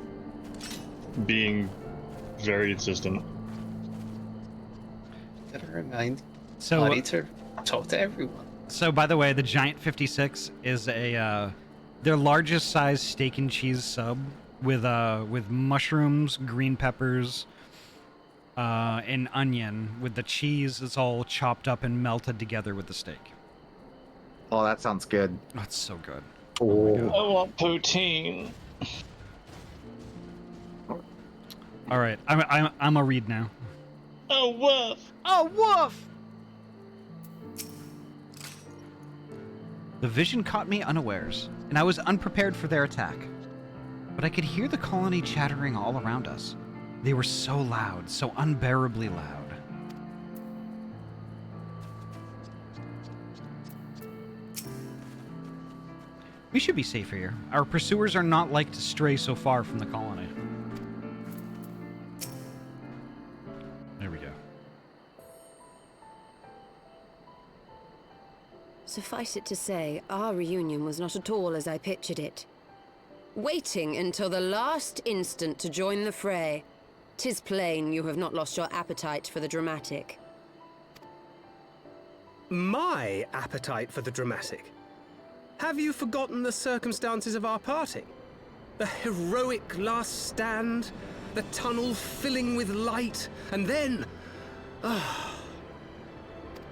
being very insistent. Gotta remind So Ahty to talk to everyone. So, by the way, the Giant 56 is their largest size steak and cheese sub with mushrooms, green peppers, and onion. With the cheese, it's all chopped up and melted together with the steak. Oh, that sounds good. Oh, it's so good. Oh. I want poutine. All right, I'm a read now. Oh woof! Oh woof! The vision caught me unawares, and I was unprepared for their attack. But I could hear the colony chattering all around us. They were so loud, so unbearably loud. We should be safe here. Our pursuers are not like to stray so far from the colony. There we go. Suffice it to say, our reunion was not at all as I pictured it. Waiting until the last instant to join the fray. 'Tis plain you have not lost your appetite for the dramatic. My appetite for the dramatic? Have you forgotten the circumstances of our parting? The heroic last stand, the tunnel filling with light, and then...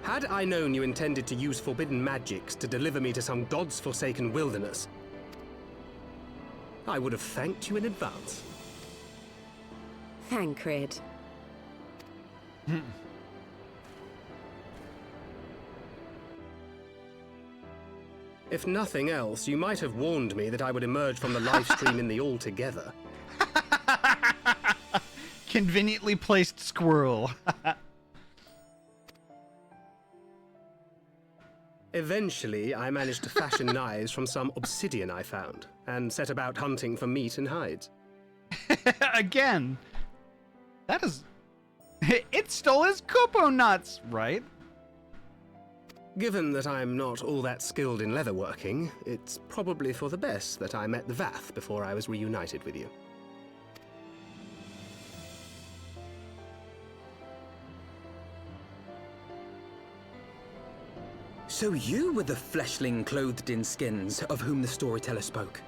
Had I known you intended to use forbidden magics to deliver me to some god's forsaken wilderness, I would have thanked you in advance. Thancred. If nothing else, you might have warned me that I would emerge from the live stream in the all-together. Conveniently placed squirrel. Eventually, I managed to fashion knives from some obsidian I found, and set about hunting for meat and hides. Again, that is... It stole his Kupo nuts, right? Given that I'm not all that skilled in leatherworking, it's probably for the best that I met the Vath before I was reunited with you. So you were the fleshling clothed in skins of whom the storyteller spoke?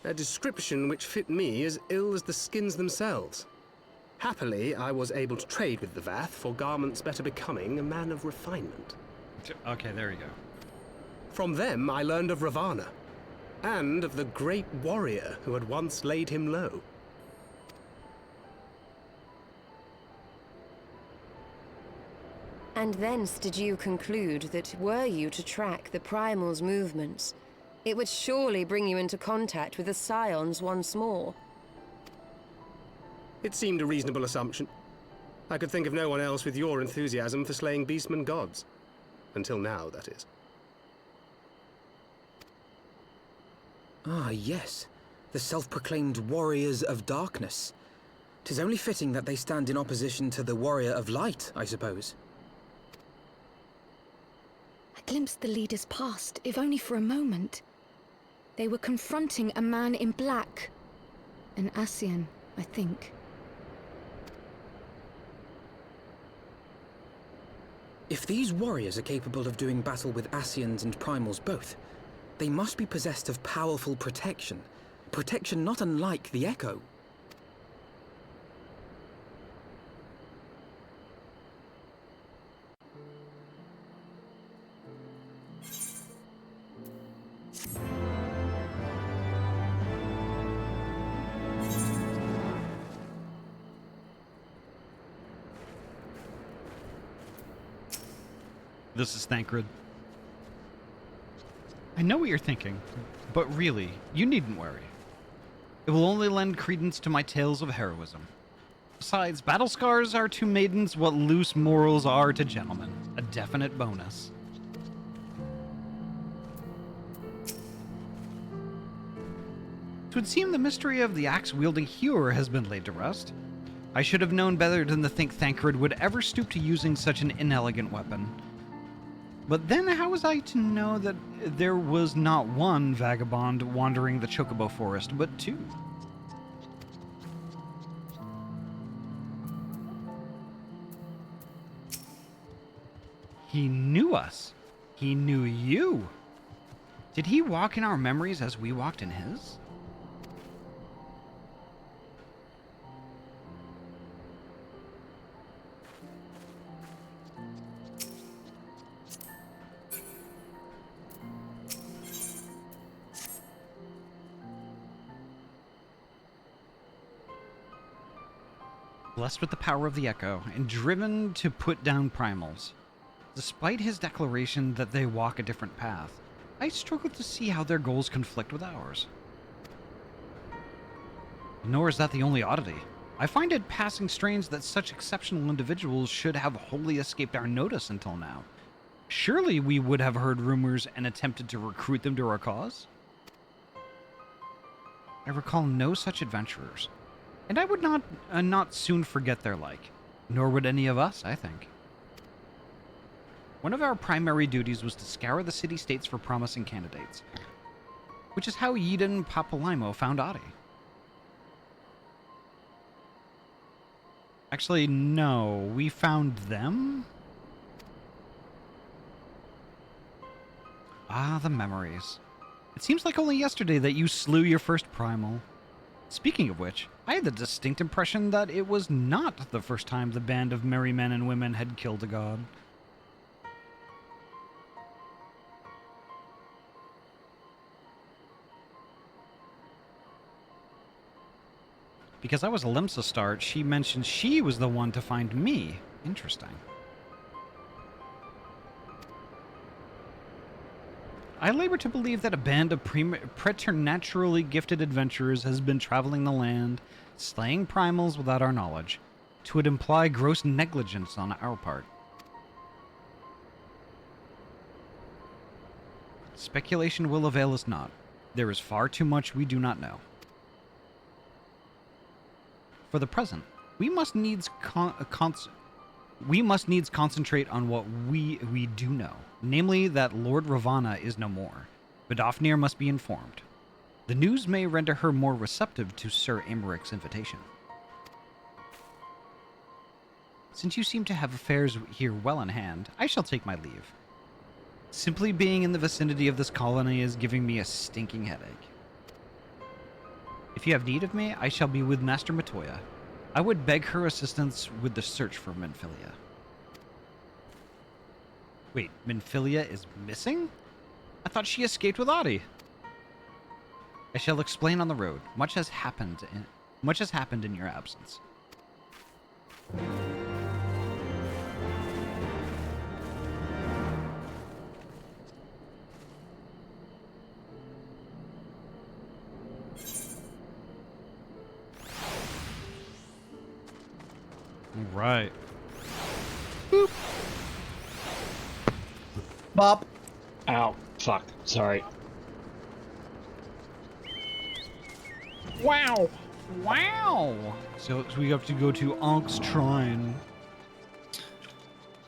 A description which fit me as ill as the skins themselves. Happily, I was able to trade with the Vath for garments better becoming a man of refinement. Okay, there you go. From them, I learned of Ravana, and of the great warrior who had once laid him low. And thence did you conclude that were you to track the Primal's movements, it would surely bring you into contact with the Scions once more. It seemed a reasonable assumption. I could think of no one else with your enthusiasm for slaying beastmen gods. Until now, that is. Ah, yes. The self-proclaimed Warriors of Darkness. 'Tis only fitting that they stand in opposition to the Warrior of Light, I suppose. I glimpsed the leaders past, if only for a moment. They were confronting a man in black. An Ascian, I think. If these warriors are capable of doing battle with Ascians and Primals both, they must be possessed of powerful protection. Protection not unlike the Echo. This is Thancred. I know what you're thinking, but really, you needn't worry. It will only lend credence to my tales of heroism. Besides, battle scars are to maidens what loose morals are to gentlemen. A definite bonus. It would seem the mystery of the axe-wielding hewer has been laid to rest. I should have known better than to think Thancred would ever stoop to using such an inelegant weapon. But then how was I to know that there was not one vagabond wandering the Chocobo Forest, but two? He knew us. He knew you. Did he walk in our memories as we walked in his? Blessed with the power of the Echo, and driven to put down primals. Despite his declaration that they walk a different path, I struggle to see how their goals conflict with ours. Nor is that the only oddity. I find it passing strange that such exceptional individuals should have wholly escaped our notice until now. Surely we would have heard rumors and attempted to recruit them to our cause? I recall no such adventurers. And I would not soon forget their like, nor would any of us, I think. One of our primary duties was to scour the city-states for promising candidates, which is how Yida and Papalaimo found Ahty. Actually, no, we found them? Ah, the memories. It seems like only yesterday that you slew your first primal. Speaking of which, I had the distinct impression that it was not the first time the band of merry men and women had killed a god. Because I was a Limsa start, she mentioned she was the one to find me. Interesting. I labor to believe that a band of preternaturally gifted adventurers has been traveling the land, slaying primals without our knowledge. 'Twould imply gross negligence on our part. Speculation will avail us not. There is far too much we do not know. For the present, we must needs We must needs concentrate on what we do know, namely that Lord Ravana is no more. Vidofnir must be informed. The news may render her more receptive to Sir Amaric's invitation. Since you seem to have affairs here well in hand, I shall take my leave. Simply being in the vicinity of this colony is giving me a stinking headache. If you have need of me, I shall be with Master Matoya. I would beg her assistance with the search for Minfilia. Wait, Minfilia is missing? I thought she escaped with Ahty. I shall explain on the road. Much has happened in your absence. Right. Boop. Bop. Ow. Fuck. Sorry. Wow! Wow! So we have to go to Ank's Shrine.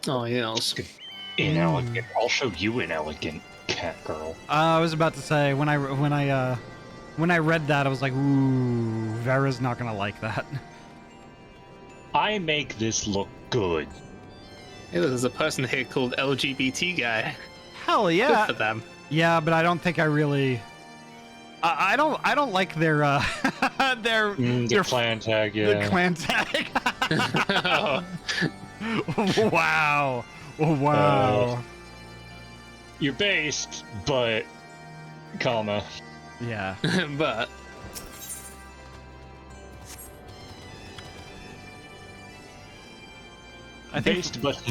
Oh, yeah. Inelegant. I'll show you inelegant, cat girl. I was about to say, when I read that, I was like, ooh, Vera's not gonna like that. I make this look good. Hey, there's a person here called LGBT guy. Hell yeah! Good for them. Yeah, but I don't think I really. I don't like their their clan tag. Yeah. The clan tag. Wow! Wow! You're based, but comma. Yeah. But I think. Based, but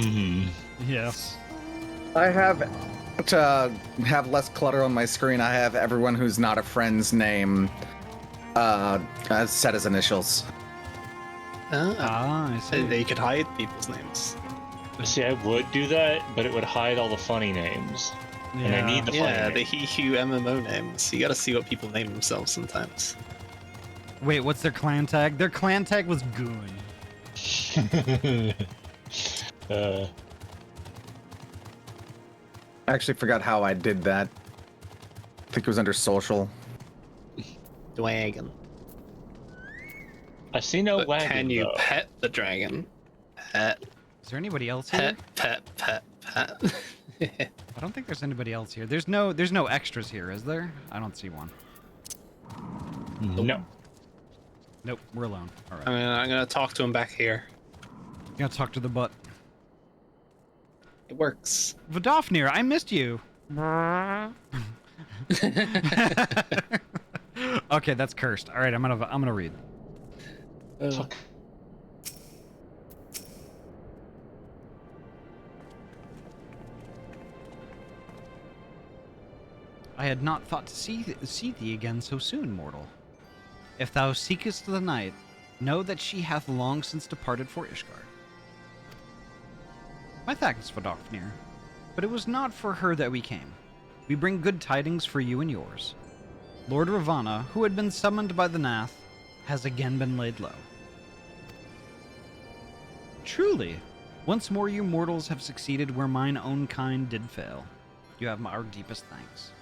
Yes. I have, to have less clutter on my screen, I have everyone who's not a friend's name set as initials. I see. they could hide people's names. See, I would do that, but it would hide all the funny names. Yeah. And I need the funny Yeah, the names. He-Hu MMO names. You gotta see what people name themselves sometimes. Wait, what's their clan tag? Their clan tag was Goon. I actually forgot how I did that. I think it was under social. Dragon. I see no But wagon, can you though. pet the dragon? Pet, Is there anybody else here? pet. I don't think there's anybody else here. There's no extras here, is there? I don't see one. No. Nope, we're alone. All right. I'm gonna talk to him back here. You gotta talk to the butt. It works. Vidofnir, I missed you. Okay, that's cursed. All right, I'm gonna read. Fuck. I had not thought to see thee again so soon, mortal. If thou seekest the night, know that she hath long since departed for Ishgard. My thanks, Vidofnir, but it was not for her that we came. We bring good tidings for you and yours. Lord Ravana, who had been summoned by the Nath, has again been laid low. Truly, once more you mortals have succeeded where mine own kind did fail. You have our deepest thanks.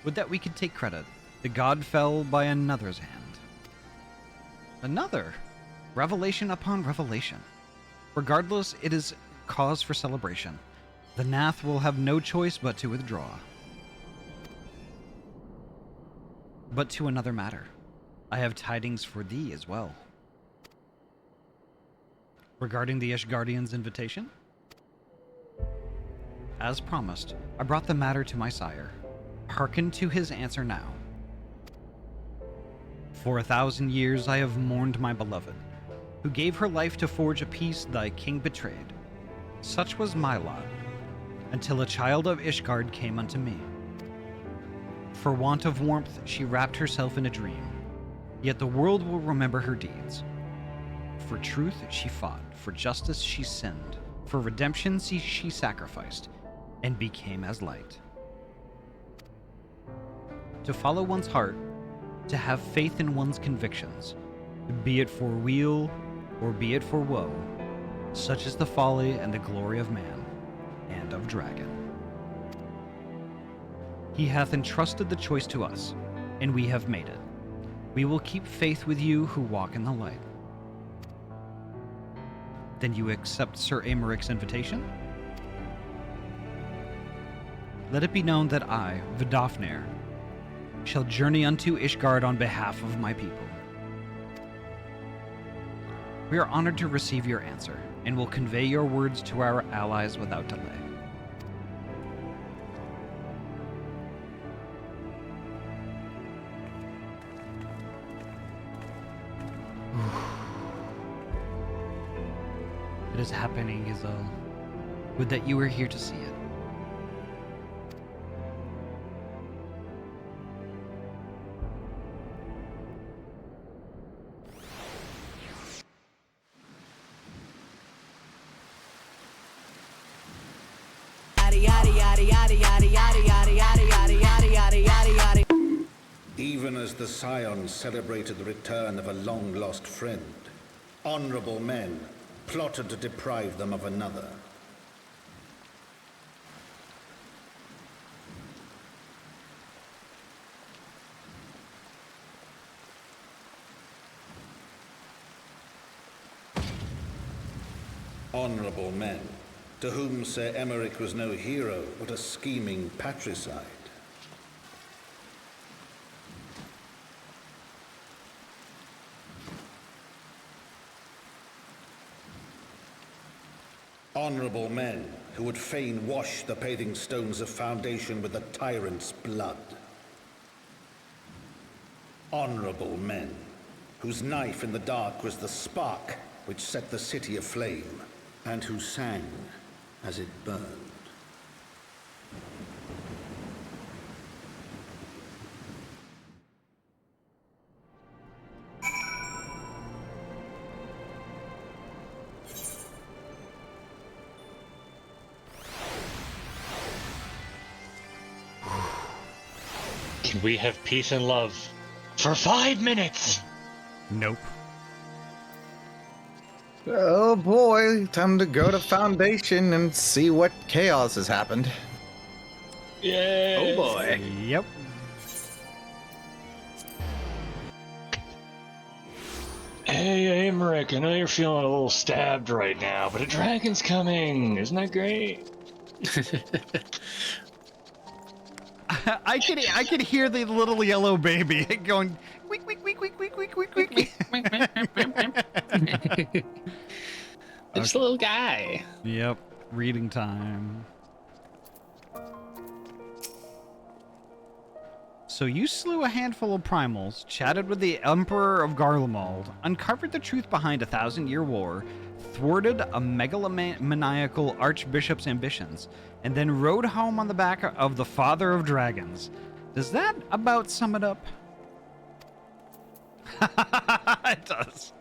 Would that we could take credit. The god fell by another's hand. Another? Revelation upon revelation. Regardless, it is cause for celebration. The Nath will have no choice but to withdraw. But to another matter. I have tidings for thee as well. Regarding the Ishgardian's invitation? As promised, I brought the matter to my sire. Hearken to his answer now. For 1,000 years I have mourned my beloved, who gave her life to forge a peace thy king betrayed. Such was my lot, until a child of Ishgard came unto me. For want of warmth she wrapped herself in a dream, yet the world will remember her deeds. For truth she fought, for justice she sinned, for redemption she sacrificed, and became as light. To follow one's heart, to have faith in one's convictions, be it for weal or be it for woe, Such is the folly and the glory of man, and of dragon. He hath entrusted the choice to us, and we have made it. We will keep faith with you who walk in the light. Then you accept Sir Amaric's invitation? Let it be known that I, Vidofnir, shall journey unto Ishgard on behalf of my people. We are honored to receive your answer, and will convey your words to our allies without delay. It is happening, Isol. Would that you were here to see it. Even as the Scions celebrated the return of a long-lost friend, honorable men plotted to deprive them of another. Honorable men, to whom Sir Emeric was no hero, but a scheming patricide. Honorable men who would fain wash the paving stones of foundation with the tyrant's blood. Honorable men whose knife in the dark was the spark which set the city aflame, and who sang as it burned. Can we have peace and love for 5 minutes? Nope. Oh boy, time to go to Foundation and see what chaos has happened. Yay! Oh boy. Yep. Hey, Amaric, I know you're feeling a little stabbed right now, but a dragon's coming. Isn't that great? I could hear the little yellow baby going week week week week week week week week. Just a little guy. Yep, reading time. So you slew a handful of primals, chatted with the Emperor of Garlemald, uncovered the truth behind a 1,000-year war, thwarted a megalomaniacal archbishop's ambitions, and then rode home on the back of the Father of Dragons. Does that about sum it up? It does.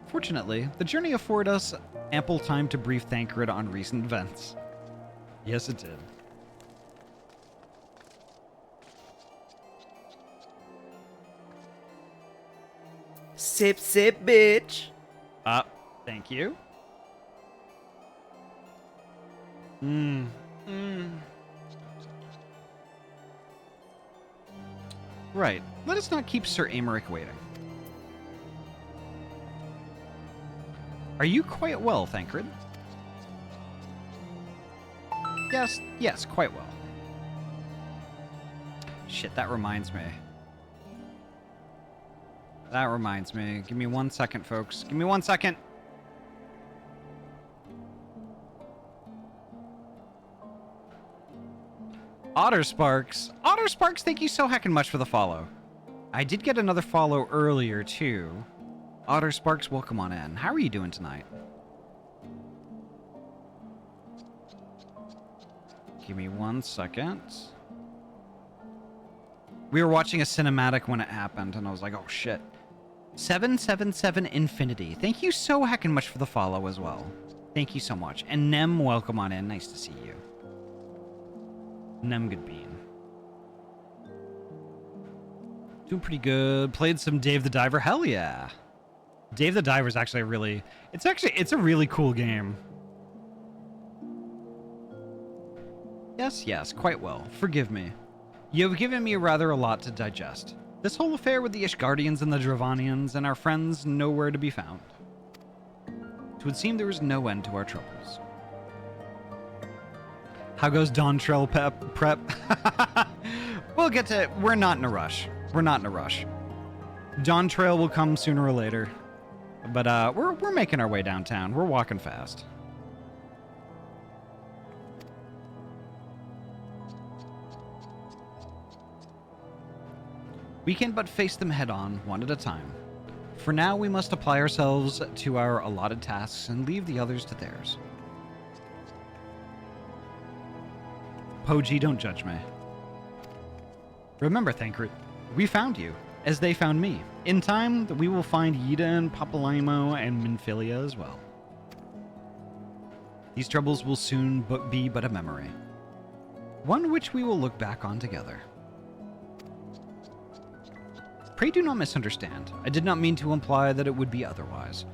Fortunately, the journey afforded us ample time to brief Thancred on recent events. Yes, it did. Sip, sip, bitch. Thank you. Right. Let us not keep Sir Amaric waiting. Are you quite well, Thancred? Yes, quite well. Shit, that reminds me. Give me 1 second, folks. Give me 1 second. Ottersparks, thank you so heckin' much for the follow. I did get another follow earlier, too. Ottersparks, welcome on in. How are you doing tonight? Give me 1 second. We were watching a cinematic when it happened, and I was like, oh shit. 777 Infinity, thank you so heckin' much for the follow as well. Thank you so much. And Nem, welcome on in. Nice to see you. Nem good bean. Doing pretty good. Played some Dave the Diver. Hell yeah. Dave the Diver is actually it's a really cool game. Yes, quite well. Forgive me. You have given me rather a lot to digest. This whole affair with the Ishgardians and the Dravanians and our friends nowhere to be found. It would seem there is no end to our troubles. How goes Dawn Trail prep? We'll get to it. We're not in a rush. Dawn Trail will come sooner or later. But we're making our way downtown. We're walking fast. We can but face them head on, one at a time. For now, we must apply ourselves to our allotted tasks and leave the others to theirs. Poji, don't judge me. Remember, Thancred, we found you, as they found me. In time, we will find Yida and Papalaimo and Minfilia as well. These troubles will soon be but a memory. One which we will look back on together. Pray do not misunderstand. I did not mean to imply that it would be otherwise.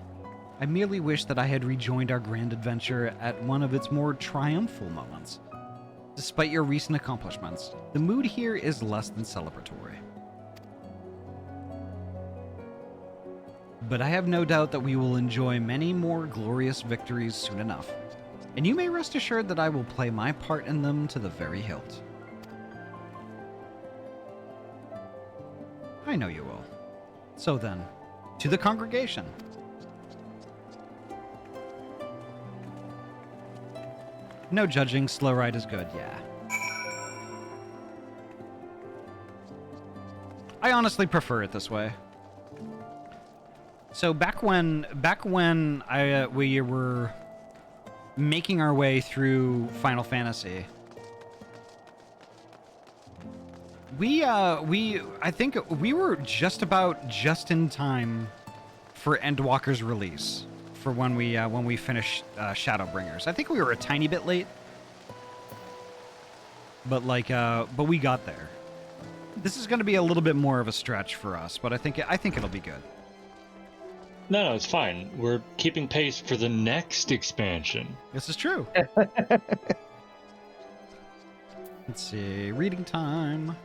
I merely wish that I had rejoined our grand adventure at one of its more triumphal moments. Despite your recent accomplishments, the mood here is less than celebratory. But I have no doubt that we will enjoy many more glorious victories soon enough, and you may rest assured that I will play my part in them to the very hilt. I know you will. So then, to the congregation. No judging, slow ride is good, yeah. I honestly prefer it this way. So back when we were making our way through Final Fantasy, I think we were just in time for Endwalker's release for when we finished Shadowbringers. I think we were a tiny bit late, but we got there. This is going to be a little bit more of a stretch for us, but I think it'll be good. No, it's fine. We're keeping pace for the next expansion. This is true. Let's see, reading time.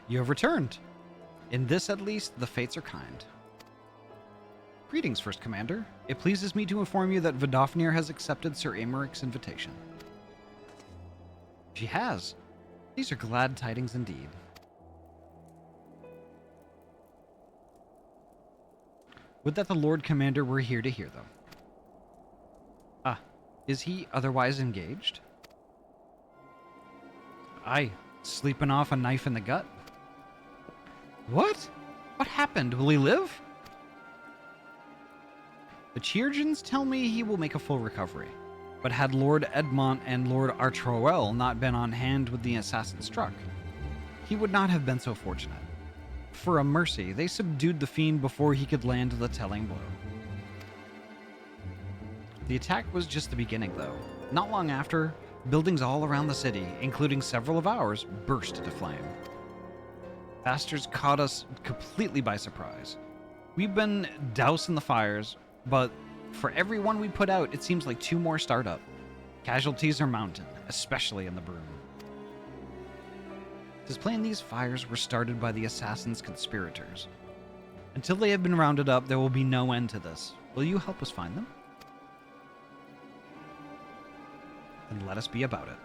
You have returned. In this, at least, the fates are kind. Greetings, First Commander. It pleases me to inform you that Vidofnir has accepted Sir Amaric's invitation. She has. These are glad tidings indeed. Would that the Lord Commander were here to hear them. Ah, is he otherwise engaged? Aye, sleeping off a knife in the gut. What? What happened? Will he live? The Chiurgeons tell me he will make a full recovery. But had Lord Edmont and Lord Artroel not been on hand when the assassin struck, he would not have been so fortunate. For a mercy, they subdued the fiend before he could land the telling blow. The attack was just the beginning, though. Not long after, buildings all around the city, including several of ours, burst into flame. Bastards caught us completely by surprise. We've been dousing the fires, but for every one we put out, it seems like 2 more start up. Casualties are mounting, especially in the Broom. It is plain these fires were started by the assassin's conspirators. Until they have been rounded up, there will be no end to this. Will you help us find them? Then let us be about it.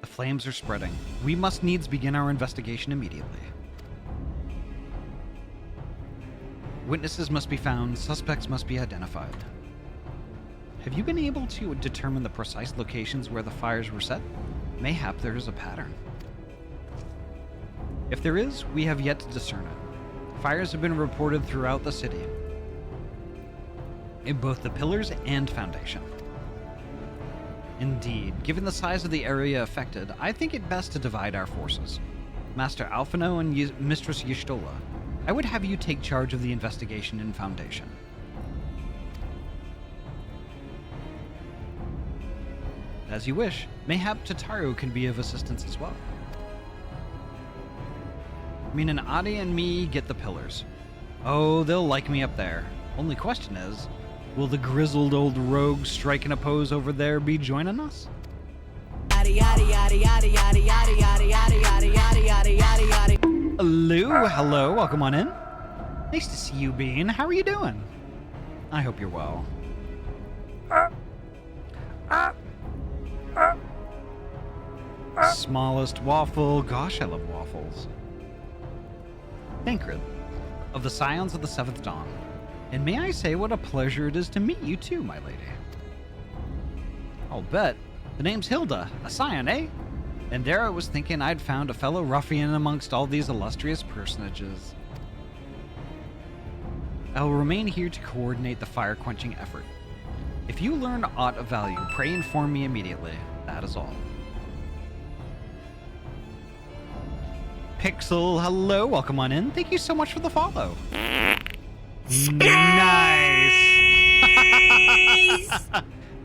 The flames are spreading. We must needs begin our investigation immediately. Witnesses must be found, suspects must be identified. Have you been able to determine the precise locations where the fires were set? Mayhap there is a pattern. If there is, we have yet to discern it. Fires have been reported throughout the city, in both the pillars and foundation. Indeed. Given the size of the area affected, I think it best to divide our forces. Master Alphino and Mistress Y'shtola, I would have you take charge of the investigation in Foundation. As you wish. Mayhap Tataru can be of assistance as well. Meaning Ahty and me get the pillars. Oh, they'll like me up there. Only question is, will the grizzled old rogue striking a pose over there be joining us? Hello, welcome on in. Nice to see you, Bean. How are you doing? I hope you're well. Smallest waffle. Gosh, I love waffles. Thancred, of the Scions of the Seventh Dawn. And may I say what a pleasure it is to meet you too, my lady. I'll bet. The name's Hilda, a Scion, eh? And there I was thinking I'd found a fellow ruffian amongst all these illustrious personages. I'll remain here to coordinate the fire-quenching effort. If you learn aught of value, pray inform me immediately. That is all. Pixel, hello, welcome on in. Thank you so much for the follow. Nice!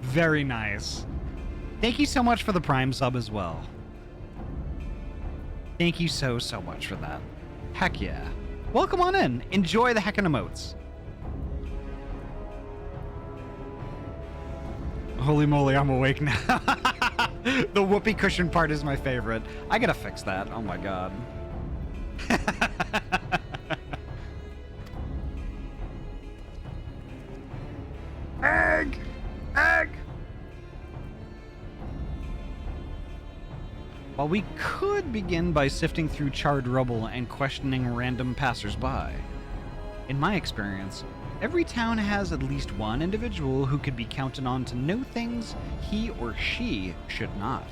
Very nice. Thank you so much for the Prime sub as well. Thank you so much for that. Heck yeah. Welcome on in. Enjoy the heckin' emotes. Holy moly, I'm awake now. The whoopee cushion part is my favorite. I gotta fix that. Oh my god. Egg! Egg! While we could begin by sifting through charred rubble and questioning random passersby, in my experience, every town has at least one individual who could be counted on to know things he or she should not.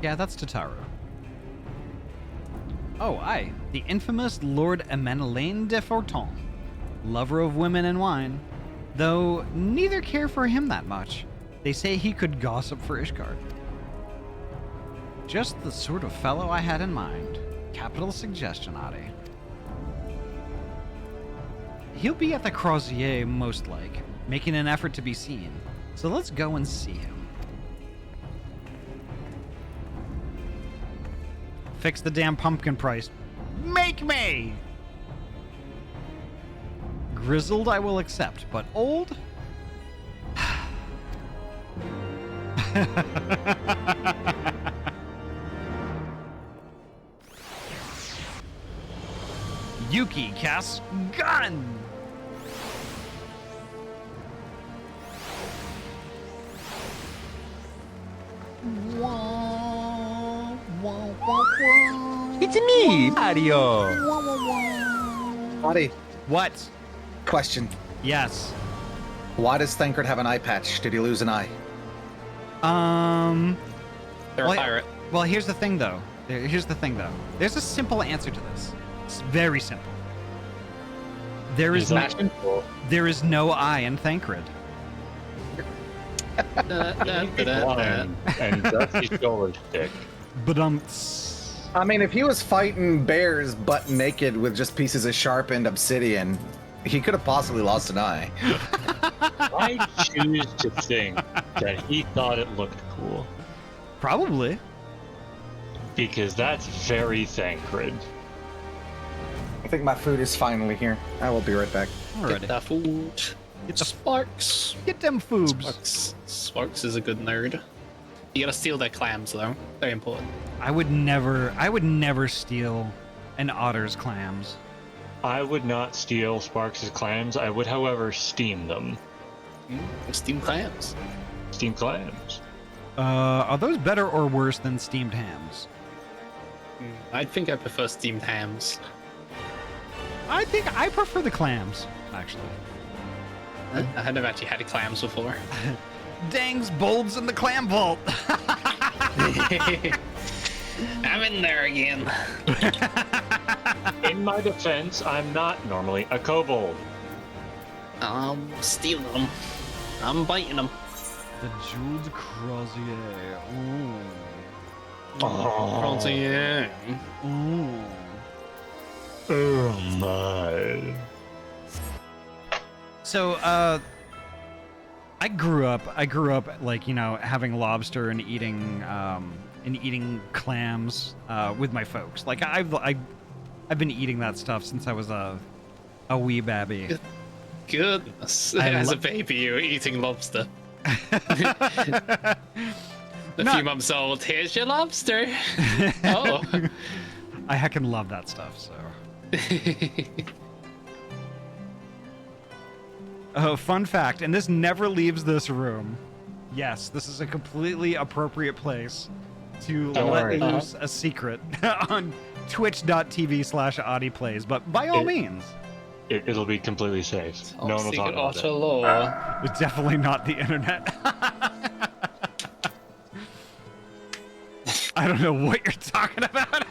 Yeah, that's Tataru. Oh, aye, the infamous Lord Emmeline de Forton, lover of women and wine, though neither care for him that much. They say he could gossip for Ishgard. Just the sort of fellow I had in mind. Capital suggestion, Ahty. He'll be at the Crozier most like, making an effort to be seen, so let's go and see him. Fix the damn pumpkin price. Make me! Grizzled I will accept, but old? Yuki casts gun! It's me, Mario. Ahty, what? Question. Yes. Why does Thancred have an eye patch? Did he lose an eye? They're a pirate. Well, here's the thing, though. There's a simple answer to this. It's very simple. There is no eye in Thancred. And Dusty shoulder stick. But I mean, if he was fighting bears butt naked with just pieces of sharpened obsidian, he could have possibly lost an eye. I choose to think that he thought it looked cool. Probably. Because that's very Thancred. I think my food is finally here. I will be right back. Alrighty. Get that food. Get the Sparks. Get them foobs. Sparks is a good nerd. You gotta steal their clams though. Very important. I would never steal an otter's clams. I would not steal Sparks' clams. I would, however, steam them. Steam clams. Steam clams. Are those better or worse than steamed hams? I think I prefer steamed hams. I think I prefer the clams, actually. I had never actually had clams before. Dang's bolds in the clam vault. I'm in there again. In my defense, I'm not normally a kobold. I'm stealing them. I'm biting them. The jeweled crozier. Ooh. Crozier. Ooh. Oh my. So, I grew up like, you know, having lobster and eating clams with my folks. Like I've been eating that stuff since I was a wee babby. Goodness. As a baby, you were eating lobster. A few months old, here's your lobster. Oh. I heckin' love that stuff, so. Oh, fun fact, and this never leaves this room. Yes, this is a completely appropriate place to let loose a secret on twitch.tv/Ahty Plays, but by all means. It'll be completely safe. No one will talk about it. It's definitely not the internet. I don't know what you're talking about.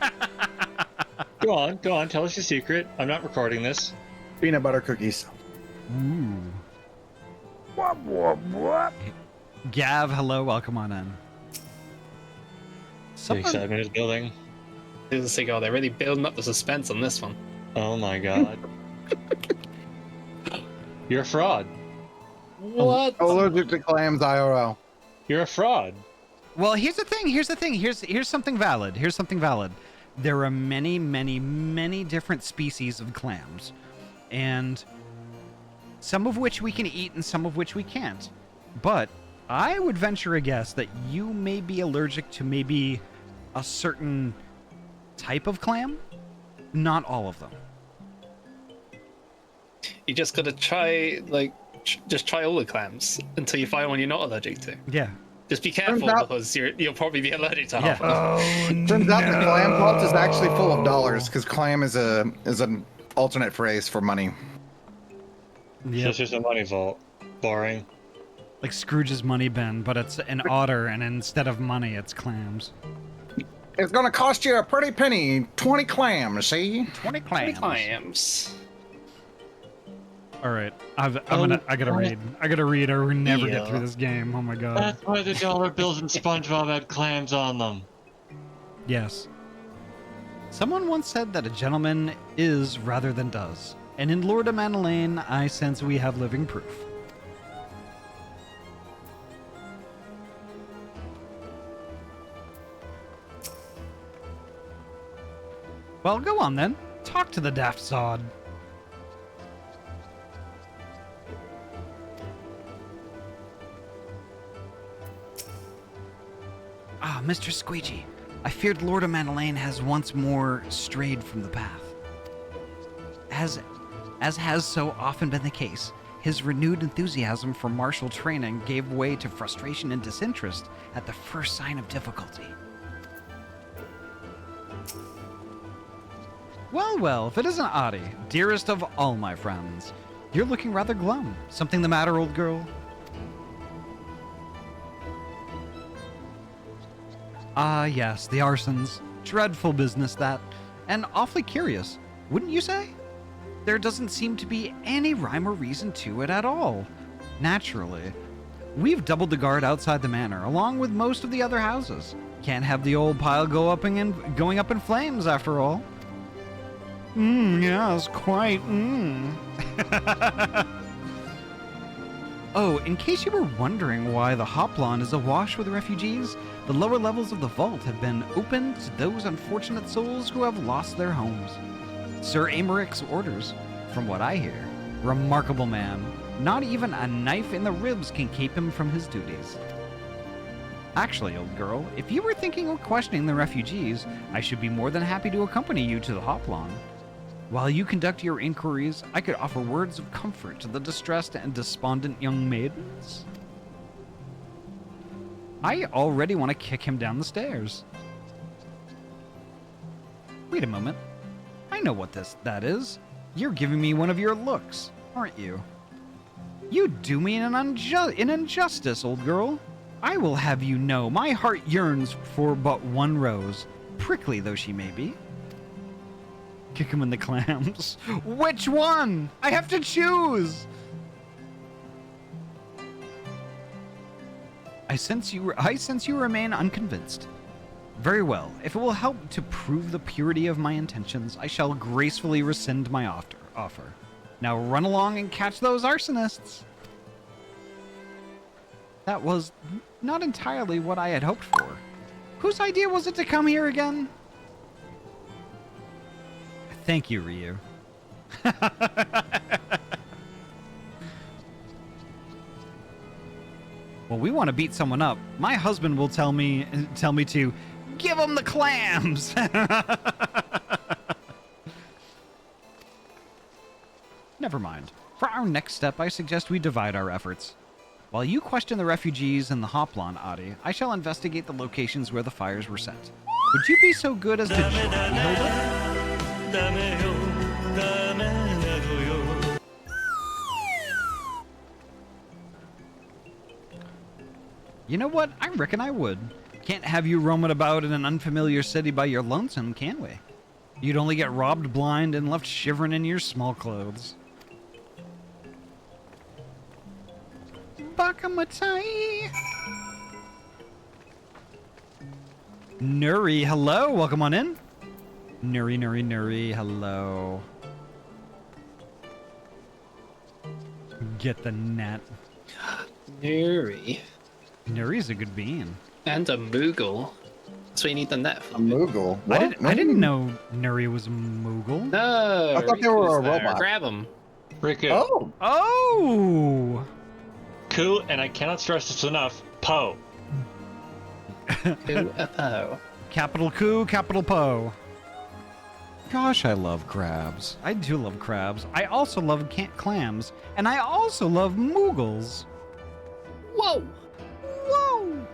Go on, tell us your secret. I'm not recording this. Peanut butter cookies. Ooh. Gav, hello, welcome on in. The excitement is building. Oh, they're really building up the suspense on this one. Oh my god. You're a fraud. What? Allergic to clams IRL. You're a fraud. Well, here's the thing. Here's something valid. There are many, many, many different species of clams, and some of which we can eat and some of which we can't. But I would venture a guess that you may be allergic to maybe a certain type of clam. Not all of them. You just gotta try, just try all the clams until you find one you're not allergic to. Yeah. Just be careful because you'll probably be allergic to half of them. Turns out the clam vault is actually full of dollars because clam is an alternate phrase for money. Yeah. It's just a money vault. Boring. Like Scrooge's money bin, but it's an otter, and instead of money, it's clams. It's gonna cost you a pretty penny. 20 clams, see? 20 clams. 20 clams. All right, I gotta read. I gotta read, or we never get through this game. Oh my god. That's why the dollar bills in SpongeBob had clams on them. Yes. Someone once said that a gentleman is rather than does, and in Lord of Manalaine, I sense we have living proof. Well, go on then. Talk to the daft sod. Ah, Mr. Squeegee. I feared Lord of Manalaine has once more strayed from the path. As has so often been the case, his renewed enthusiasm for martial training gave way to frustration and disinterest at the first sign of difficulty. Well, well, if it isn't Ahty, dearest of all my friends. You're looking rather glum. Something the matter, old girl? Ah, yes, the arsons. Dreadful business, that. And awfully curious, wouldn't you say? There doesn't seem to be any rhyme or reason to it at all. Naturally. We've doubled the guard outside the manor, along with most of the other houses. Can't have the old pile going up in flames, after all. Yes, quite, Oh, in case you were wondering why the Hoplon is awash with refugees, the lower levels of the vault have been opened to those unfortunate souls who have lost their homes. Sir Amaric's orders, from what I hear. Remarkable man. Not even a knife in the ribs can keep him from his duties. Actually, old girl, if you were thinking of questioning the refugees, I should be more than happy to accompany you to the Hoplon. While you conduct your inquiries, I could offer words of comfort to the distressed and despondent young maidens. I already want to kick him down the stairs. Wait a moment. I know what that is. You're giving me one of your looks, aren't you? You do me an injustice, old girl. I will have you know my heart yearns for but one rose, prickly though she may be. Kick him in the clams. Which one? I have to choose! I sense you remain unconvinced. Very well. If it will help to prove the purity of my intentions, I shall gracefully rescind my offer. Now run along and catch those arsonists. That was not entirely what I had hoped for. Whose idea was it to come here again? Thank you, Ryu. Well, we want to beat someone up. My husband will tell me to give him the clams. Never mind. For our next step, I suggest we divide our efforts. While you question the refugees in the Hoplon, Ahty, I shall investigate the locations where the fires were set. Would you be so good as to join me, Hilda? You know what? I reckon I would. Can't have you roaming about in an unfamiliar city by your lonesome, can we? You'd only get robbed blind and left shivering in your small clothes. Bakamatai! Nuri, hello! Welcome on in. Nuri, hello. Get the net. Nuri. Nuri's a good bean. And a Moogle. That's what you need the net for. A Moogle? I didn't know Nuri was a Moogle. No! I thought they were a robot. Grab them. Riku. Oh! Oh! Ku, and I cannot stress this enough, Po. Po. Capital Ku, capital Po. Gosh, I love crabs. I do love crabs. I also love clams. And I also love Moogles. Whoa! Whoa!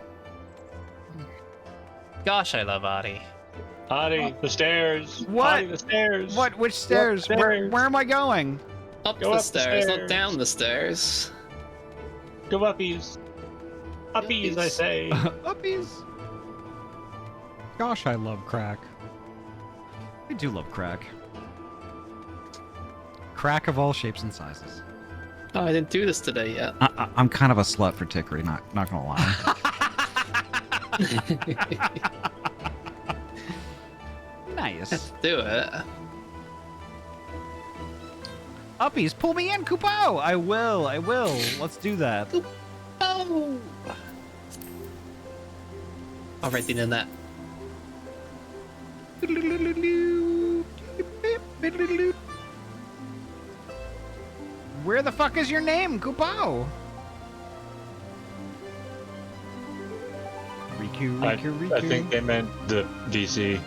Gosh, I love Ahty. Ahty, the stairs. What? Ahty, the stairs. What? Which stairs? Where am I going? Up Go the up the stairs, not stairs. down the stairs. Go uppies. Uppies, I say. Uppies. Gosh, I love crack. I do love crack. Crack of all shapes and sizes. Oh, I didn't do this today yet. I'm kind of a slut for Tickery, not gonna lie. Nice. Let's do it. Uppies, pull me in, Kupo! I will. Let's do that. Oh! Already done that. Where the fuck is your name, Kupo? Riku. I think they meant the DC.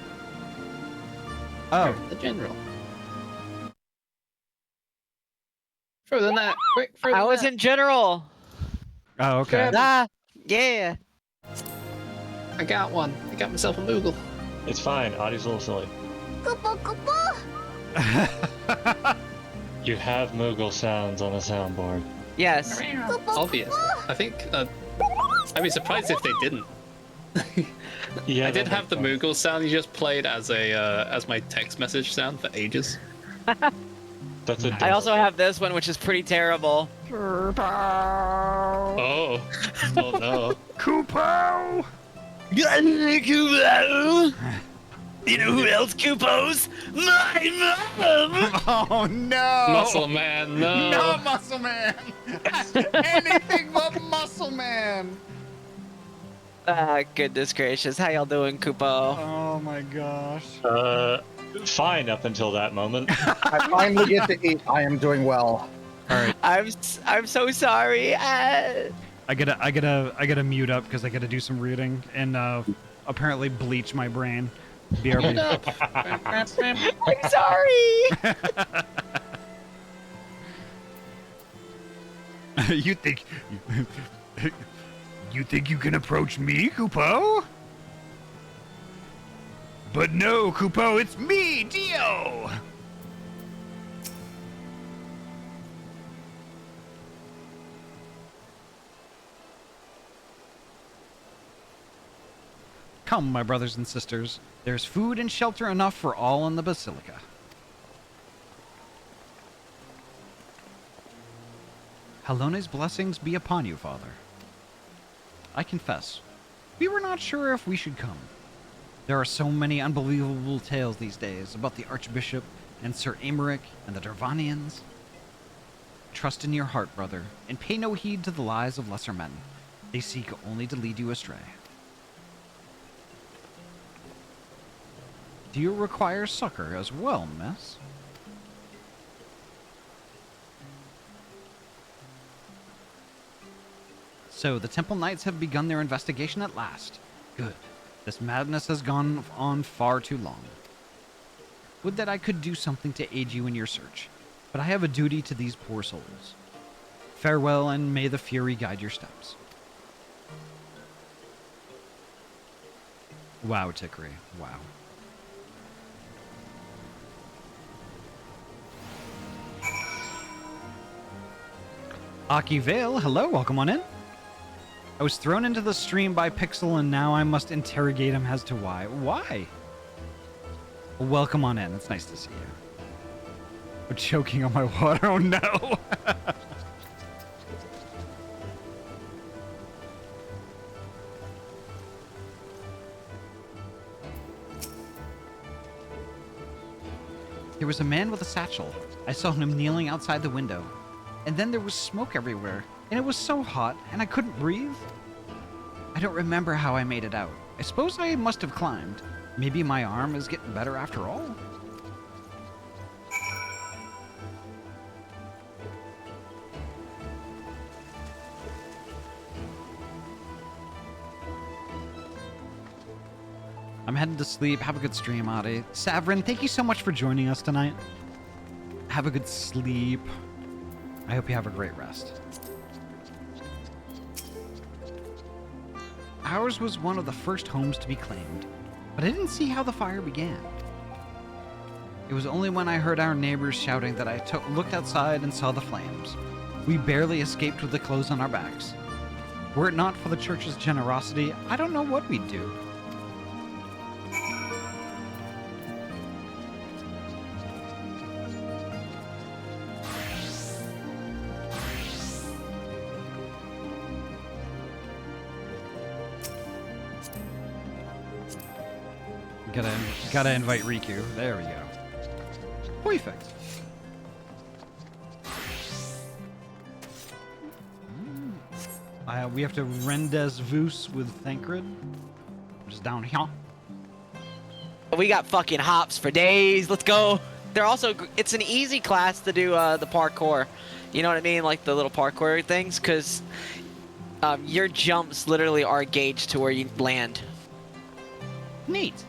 Oh. The general. Throw the net, quick, throw the I was net. in general. Oh, okay. Ah, yeah. I got one. I got myself a Moogle. It's fine. Ahty's a little silly. You have Moogle sounds on a soundboard. Yes. Obvious. I think. I'd be surprised if they didn't. Yeah, I did that have the makes Moogle sound you just played as as my text message sound for ages. That's a I also have this one, which is pretty terrible. Oh. Oh no. Kupo! Kupo! You know who else Kupos? My mom! Oh no! Muscle Man, no. No, Muscle Man! Anything but Muscle Man! Ah, goodness gracious. How y'all doing, Kupo? Oh my gosh. Fine up until that moment. I finally get to eat. I am doing well. All right. I'm so sorry. I gotta mute up because I gotta do some reading and apparently bleach my brain. BRB. I'm sorry. You think you can approach me, Kupo? But no, Kupo, it's me, Dio! Come, my brothers and sisters. There's food and shelter enough for all in the Basilica. Halone's blessings be upon you, Father. I confess, we were not sure if we should come. There are so many unbelievable tales these days about the Archbishop and Sir Aymeric and the Dervanians. Trust in your heart, brother, and pay no heed to the lies of lesser men. They seek only to lead you astray. Do you require succor as well, miss? So, the Temple Knights have begun their investigation at last. Good. This madness has gone on far too long. Would that I could do something to aid you in your search, but I have a duty to these poor souls. Farewell, and may the Fury guide your steps. Wow, Tickery. Wow. Ahty Vale, hello, welcome on in. I was thrown into the stream by Pixel and now I must interrogate him as to why. Why? Welcome on in, it's nice to see you. I'm choking on my water, oh no! There was a man with a satchel. I saw him kneeling outside the window. And then there was smoke everywhere, and it was so hot, and I couldn't breathe. I don't remember how I made it out. I suppose I must have climbed. Maybe my arm is getting better after all. I'm heading to sleep. Have a good stream, Ahty. Savrin, thank you so much for joining us tonight. Have a good sleep. I hope you have a great rest. Ours was one of the first homes to be claimed, but I didn't see how the fire began. It was only when I heard our neighbors shouting that I looked outside and saw the flames. We barely escaped with the clothes on our backs. Were it not for the church's generosity, I don't know what we'd do. Gotta invite Riku. There we go. Perfect. We have to rendezvous with Thancred. Just down here. We got fucking hops for days. Let's go. They're also, it's an easy class to do the parkour. You know what I mean? Like the little parkour things, because your jumps literally are gauged to where you land. Neat.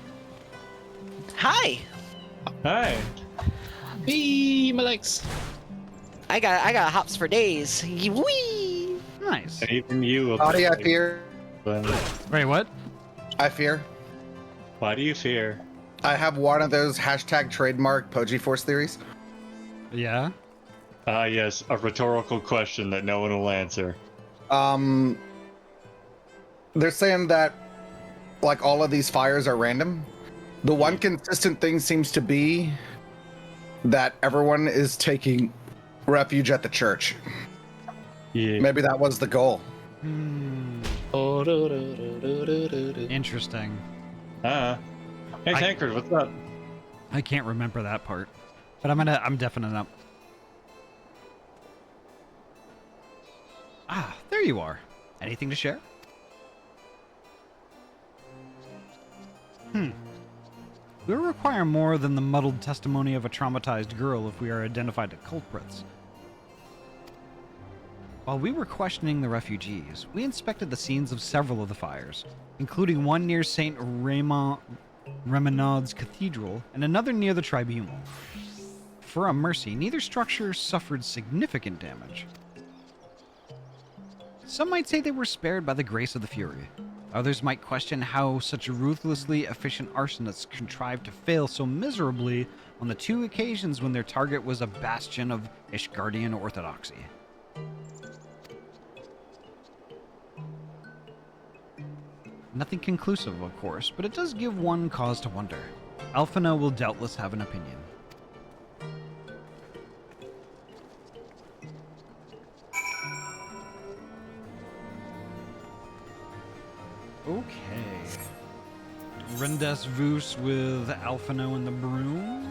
Hi. Hi. Wee, my legs. I got hops for days. Wee. Nice. And even you will. Ahty, I fear. Wait, what? I fear. Why do you fear? I have one of those hashtag trademark Poji Force theories. Yeah? Yes, a rhetorical question that no one will answer. They're saying that, like, all of these fires are random. The one consistent thing seems to be that everyone is taking refuge at the church. Yeah. Maybe that was the goal. Interesting. Hey, Tankard, what's up? I can't remember that part, but I'm definite up. Ah, there you are. Anything to share? We'll require more than the muddled testimony of a traumatized girl if we are identified as culprits. While we were questioning the refugees, we inspected the scenes of several of the fires, including one near St. Reminaud's Cathedral and another near the Tribunal. For a mercy, neither structure suffered significant damage. Some might say they were spared by the grace of the Fury. Others might question how such ruthlessly efficient arsonists contrived to fail so miserably on the two occasions when their target was a bastion of Ishgardian orthodoxy. Nothing conclusive, of course, but it does give one cause to wonder. Alphina will doubtless have an opinion. Okay. Rendezvous with Alphino and the Broom.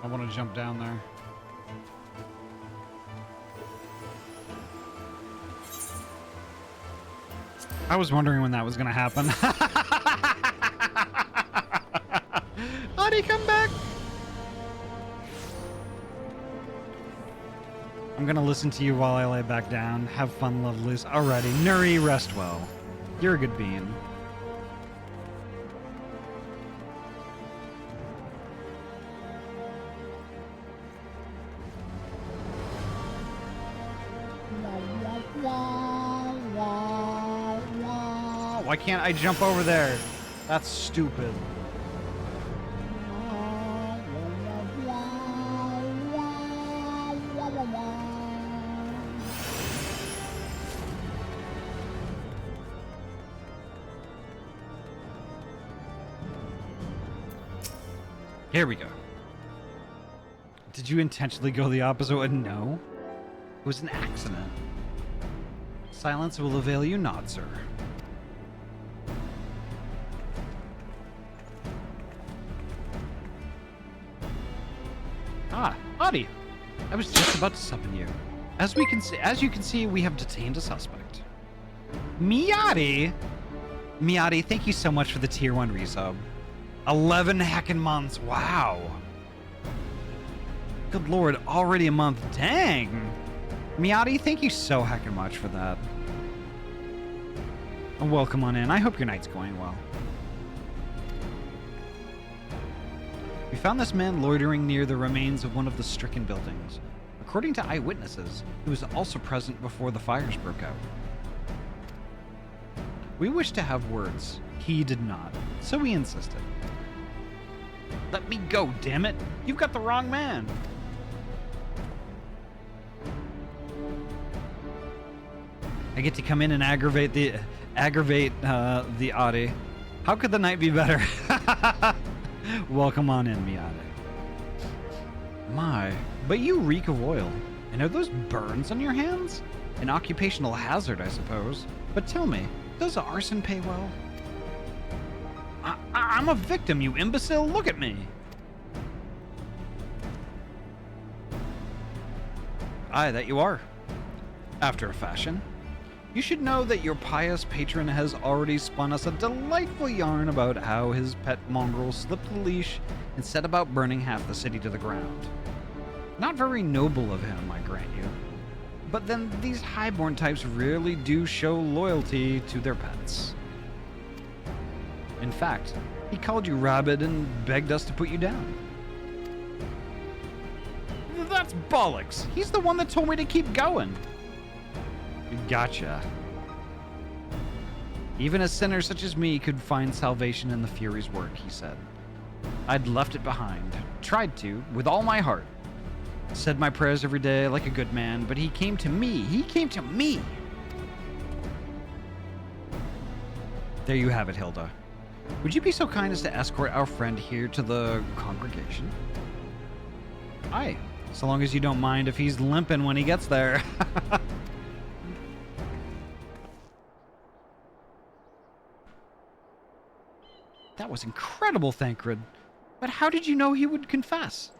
I want to jump down there. I was wondering when that was going to happen. Ahty, come back! I'm going to listen to you while I lay back down. Have fun, lovelies. Alrighty. Nuri, rest well. You're a good being. Why can't I jump over there? That's stupid. Here we go. Did you intentionally go the opposite way? No. It was an accident. Silence will avail you not, sir. Ah, Ahty. I was just about to summon you. As you can see, we have detained a suspect. Ahty. Ahty, thank you so much for the tier 1 resub. 11 heckin' months. Wow. Good lord, already a month. Dang. Ahty, thank you so heckin' much for that. And welcome on in. I hope your night's going well. We found this man loitering near the remains of one of the stricken buildings. According to eyewitnesses, he was also present before the fires broke out. We wished to have words. He did not, so we insisted. Let me go, damn it! You've got the wrong man! I get to come in and aggravate the Ahty. How could the night be better? Welcome on in, Ahty. My, but you reek of oil. And are those burns on your hands? An occupational hazard, I suppose. But tell me, does arson pay well? I'm a victim, you imbecile. Look at me. Aye, that you are. After a fashion. You should know that your pious patron has already spun us a delightful yarn about how his pet mongrel slipped the leash and set about burning half the city to the ground. Not very noble of him, I grant you. But then these highborn types rarely do show loyalty to their pets. In fact, he called you rabid and begged us to put you down. That's bollocks! He's the one that told me to keep going! Gotcha. Even a sinner such as me could find salvation in the Fury's work, he said. I'd left it behind. Tried to, with all my heart. Said my prayers every day like a good man, but he came to me. He came to me! There you have it, Hilda. Would you be so kind as to escort our friend here to the congregation? Aye, so long as you don't mind if he's limping when he gets there. That was incredible, Thancred. But how did you know he would confess?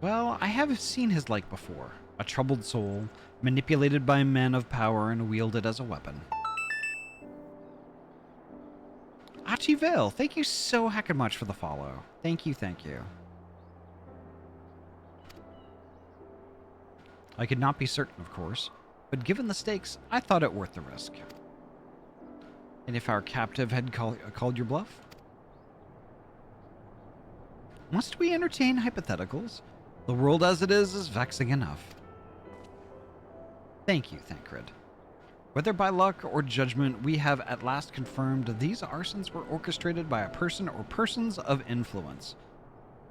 Well, I have seen his like before. A troubled soul, manipulated by men of power and wielded as a weapon. Ahty Vale, thank you so heckin' much for the follow. Thank you, thank you. I could not be certain, of course, but given the stakes, I thought it worth the risk. And if our captive had called your bluff? Must we entertain hypotheticals? The world as it is vexing enough. Thank you, Thancred. Whether by luck or judgment, we have at last confirmed these arsons were orchestrated by a person or persons of influence.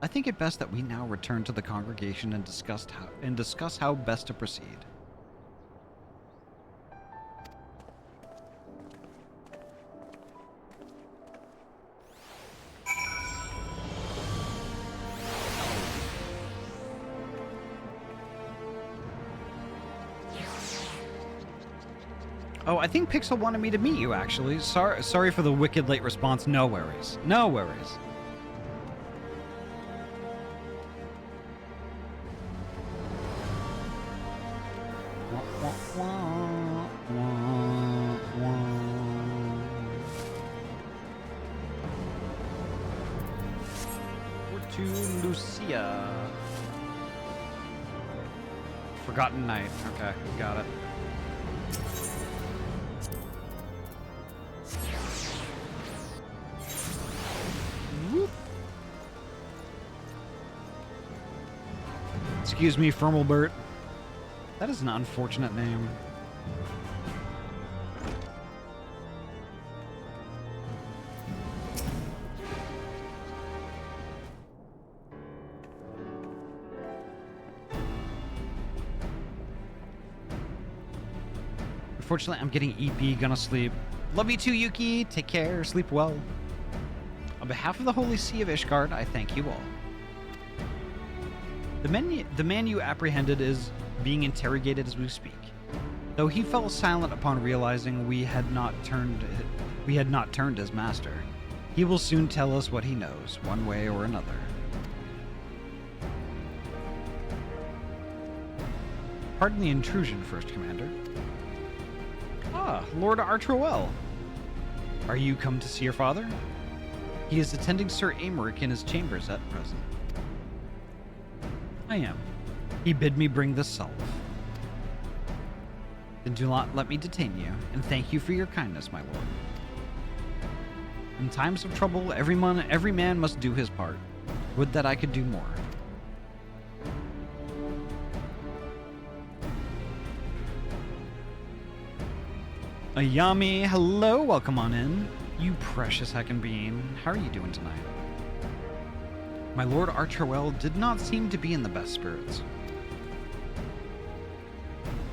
I think it best that we now return to the congregation and discuss how best to proceed. Oh, I think Pixel wanted me to meet you, actually. Sorry for the wicked late response. No worries. No worries. We're to Lucia. Forgotten Night. Okay, got it. Excuse me, Firmalbert. That is an unfortunate name. Unfortunately, I'm getting EP, gonna sleep. Love you too, Yuki. Take care, sleep well. On behalf of the Holy See of Ishgard, I thank you all. The man you apprehended is being interrogated as we speak. Though he fell silent upon realizing we had not turned his master, he will soon tell us what he knows, one way or another. Pardon the intrusion, First Commander. Ah, Lord Artroel. Are you come to see your father? He is attending Sir Aymeric in his chambers at present. I am. He bid me bring this salve. Then do not let me detain you, and thank you for your kindness, my lord. In times of trouble, every man must do his part. Would that I could do more. Ayami, hello, welcome on in. You precious heckin' bean. How are you doing tonight? My Lord Archerwell did not seem to be in the best spirits.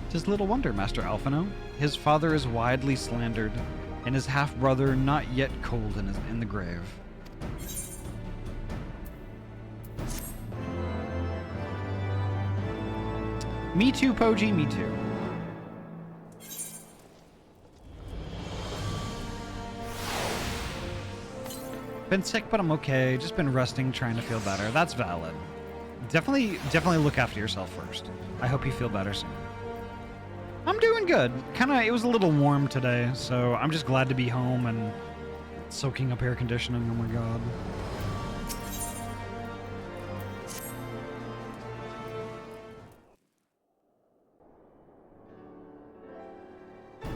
'Tis little wonder, Master Alphino. His father is widely slandered, and his half-brother not yet cold in the grave. Me too, Poji, me too. Been sick, but I'm okay. Just been resting, trying to feel better. That's valid. Definitely look after yourself first. I hope you feel better soon. I'm doing good. It was a little warm today, so I'm just glad to be home and soaking up air conditioning. Oh my god.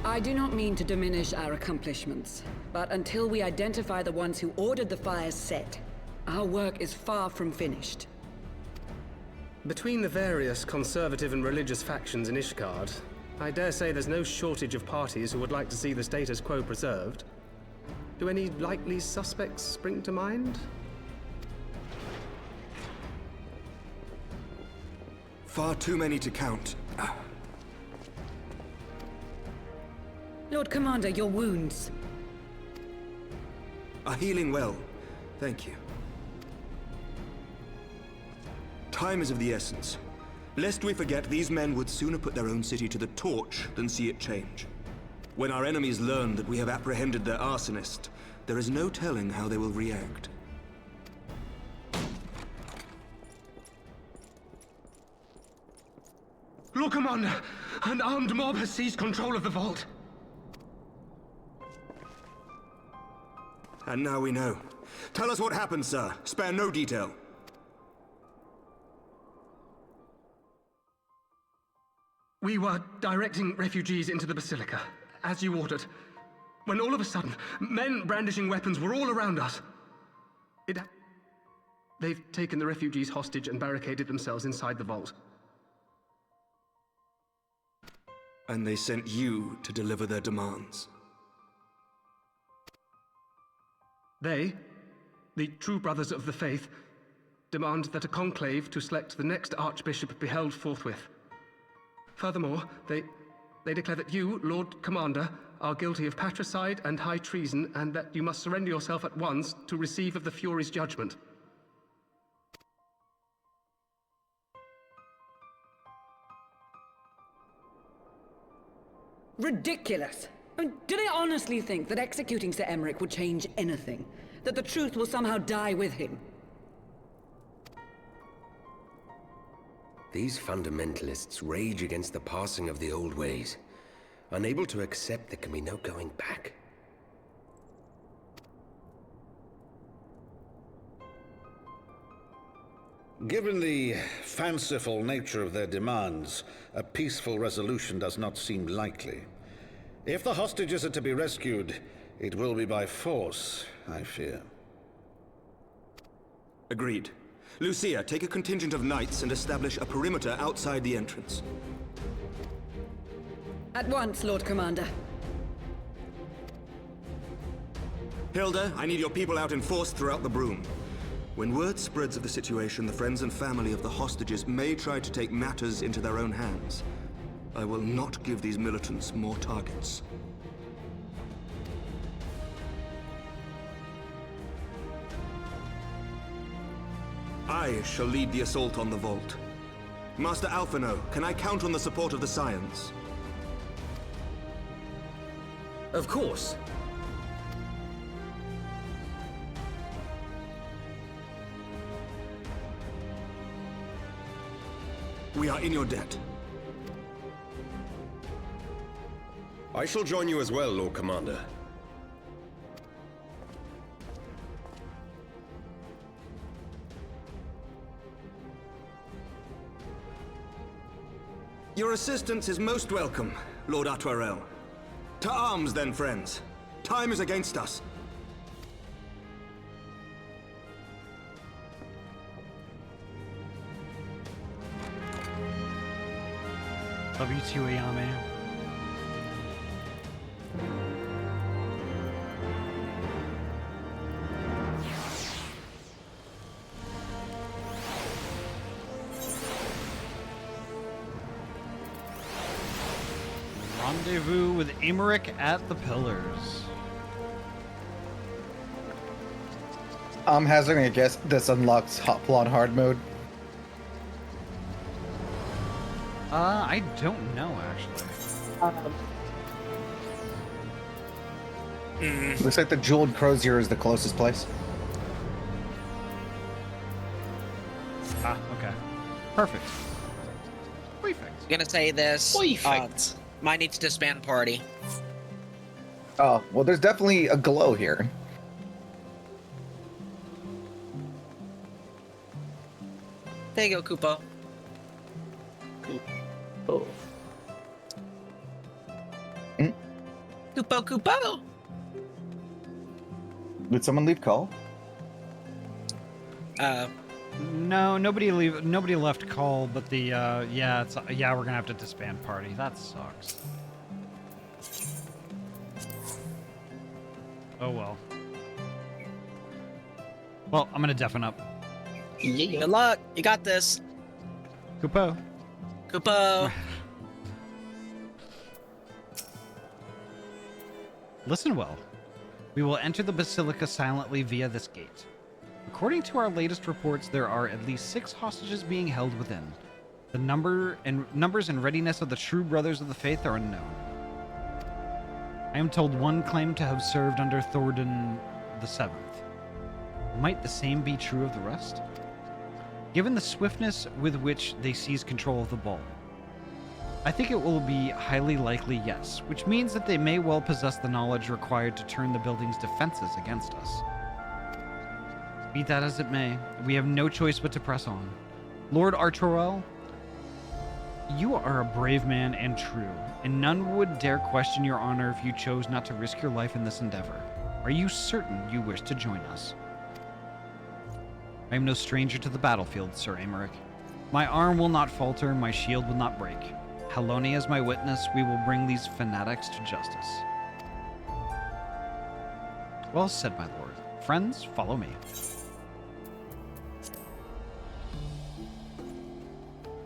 I do not mean to diminish our accomplishments, but until we identify the ones who ordered the fires set, our work is far from finished. Between the various conservative and religious factions in Ishgard, I dare say there's no shortage of parties who would like to see the status quo preserved. Do any likely suspects spring to mind? Far too many to count. Lord Commander, your wounds. Are healing well. Thank you. Time is of the essence. Lest we forget, these men would sooner put their own city to the torch than see it change. When our enemies learn that we have apprehended their arsonist, there is no telling how they will react. Lord Commander, an armed mob has seized control of the vault. And now we know. Tell us what happened, sir. Spare no detail. We were directing refugees into the Basilica, as you ordered, when all of a sudden, men brandishing weapons were all around us. They've taken the refugees hostage and barricaded themselves inside the vault. And they sent you to deliver their demands. They, the true brothers of the faith, demand that a conclave to select the next archbishop be held forthwith. Furthermore, they declare that you, Lord Commander, are guilty of patricide and high treason, and that you must surrender yourself at once to receive of the Fury's judgment. Ridiculous! I mean, do they honestly think that executing Sir Emmerich would change anything? That the truth will somehow die with him? These fundamentalists rage against the passing of the old ways, unable to accept there can be no going back. Given the fanciful nature of their demands, a peaceful resolution does not seem likely. If the hostages are to be rescued, it will be by force, I fear. Agreed. Lucia, take a contingent of knights and establish a perimeter outside the entrance. At once, Lord Commander. Hilda, I need your people out in force throughout the Broom. When word spreads of the situation, the friends and family of the hostages may try to take matters into their own hands. I will not give these militants more targets. I shall lead the assault on the vault. Master Alphino, can I count on the support of the Scions? Of course. We are in your debt. I shall join you as well, Lord Commander. Your assistance is most welcome, Lord Atwarel. To arms, then, friends. Time is against us. Love you too, Ayame. Rendezvous with Emmerich at the Pillars. I'm hazarding a guess this unlocks Hot Hard mode. I don't know, actually. Looks like the Jeweled Crozier is the closest place. Ah, okay. Perfect. Perfect. I'm gonna say this. Might need to disband party. Oh, well, there's definitely a glow here. There you go, Kupo. Oh. Kupo. Did someone leave call? No, nobody left call, but the yeah, we're gonna have to disband party. That sucks. Oh well. Well, I'm gonna deafen up. Yeah. Good luck. You got this. Kupo. Listen well. We will enter the Basilica silently via this gate. According to our latest reports, there are at least 6 hostages being held within. The numbers and readiness of the true brothers of the faith are unknown. I am told one claimed to have served under Thordan the Seventh. Might the same be true of the rest? Given the swiftness with which they seize control of the ball, I think it will be highly likely yes, which means that they may well possess the knowledge required to turn the building's defenses against us. Be that as it may, we have no choice but to press on. Lord Archorel, you are a brave man and true, and none would dare question your honor if you chose not to risk your life in this endeavor. Are you certain you wish to join us? I am no stranger to the battlefield, Sir Emmerich. My arm will not falter, my shield will not break. Haloni as my witness, we will bring these fanatics to justice. Well said, my lord. Friends, follow me.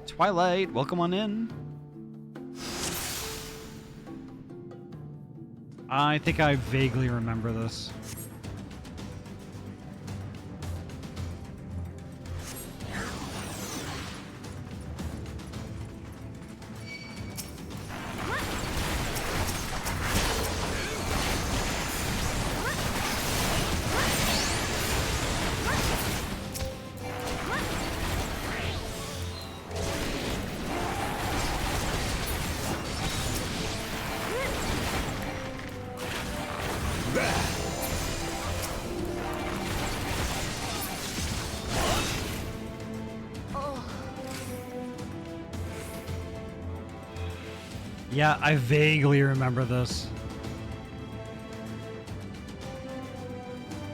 Twilight, welcome on in. I think I vaguely remember this. Yeah, I vaguely remember this.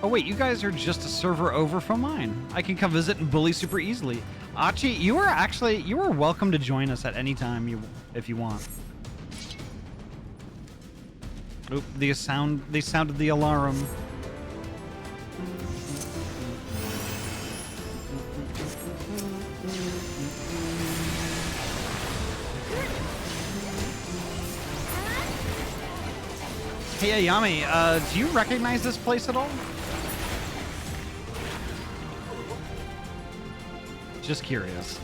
Oh wait, you guys are just a server over from mine. I can come visit and bully super easily. Ahty, you are welcome to join us at any time if you want. Oop, they sounded the alarm. Hey, Ayami, do you recognize this place at all? Just curious.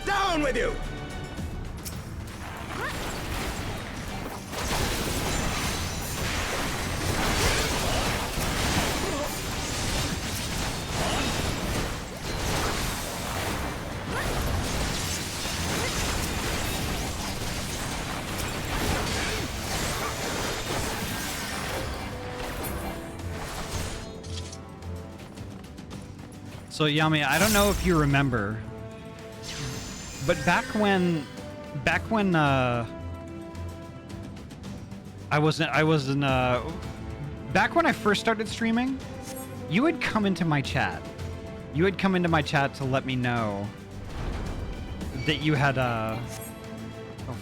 Down with you! So Yami, I don't know if you remember, but back when back when I first started streaming, you would come into my chat. You would come into my chat to let me know that you had oh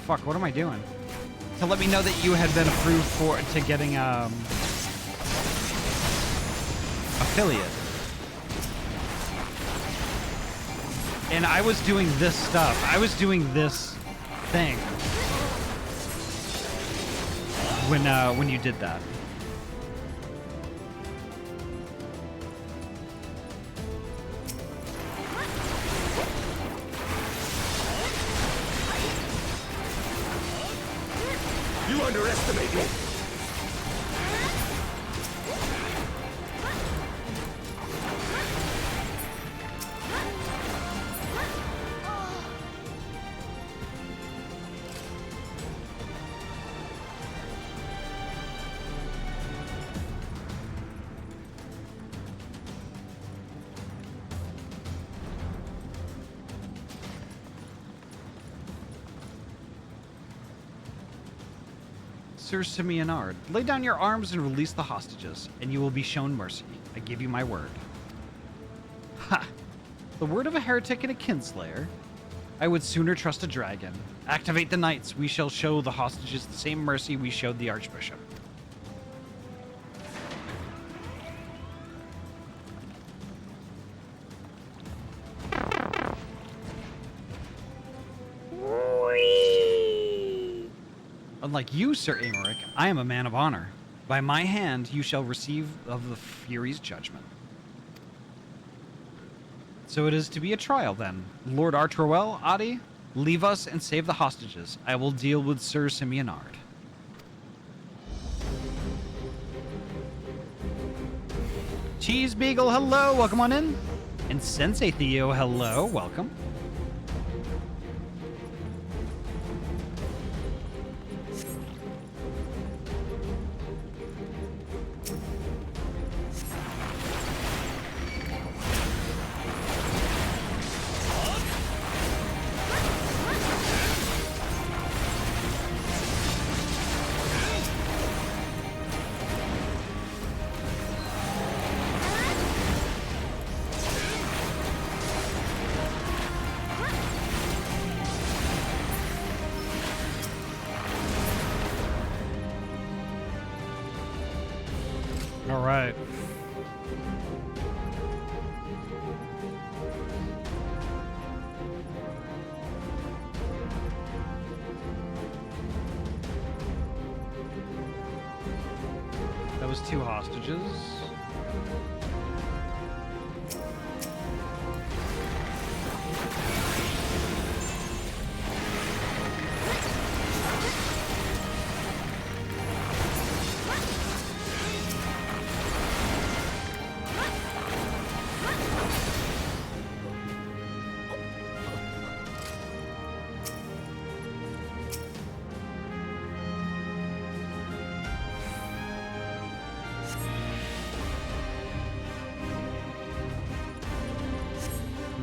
fuck, what am I doing? To let me know that you had been approved to getting affiliate. And I was doing this stuff. I was doing this thing when you did that. You underestimate me. Sir Simeonard, lay down your arms and release the hostages, and you will be shown mercy. I give you my word. Ha! The word of a heretic and a kinslayer? I would sooner trust a dragon. Activate the knights. We shall show the hostages the same mercy we showed the archbishop. Unlike you, Sir Amaric, I am a man of honor. By my hand, you shall receive of the Fury's judgment. So it is to be a trial, then. Lord Archroel, Ahty, leave us and save the hostages. I will deal with Sir Simeonard. Cheese Beagle, hello, welcome on in. And Sensei Theo, hello, welcome. All right. That was 2 hostages.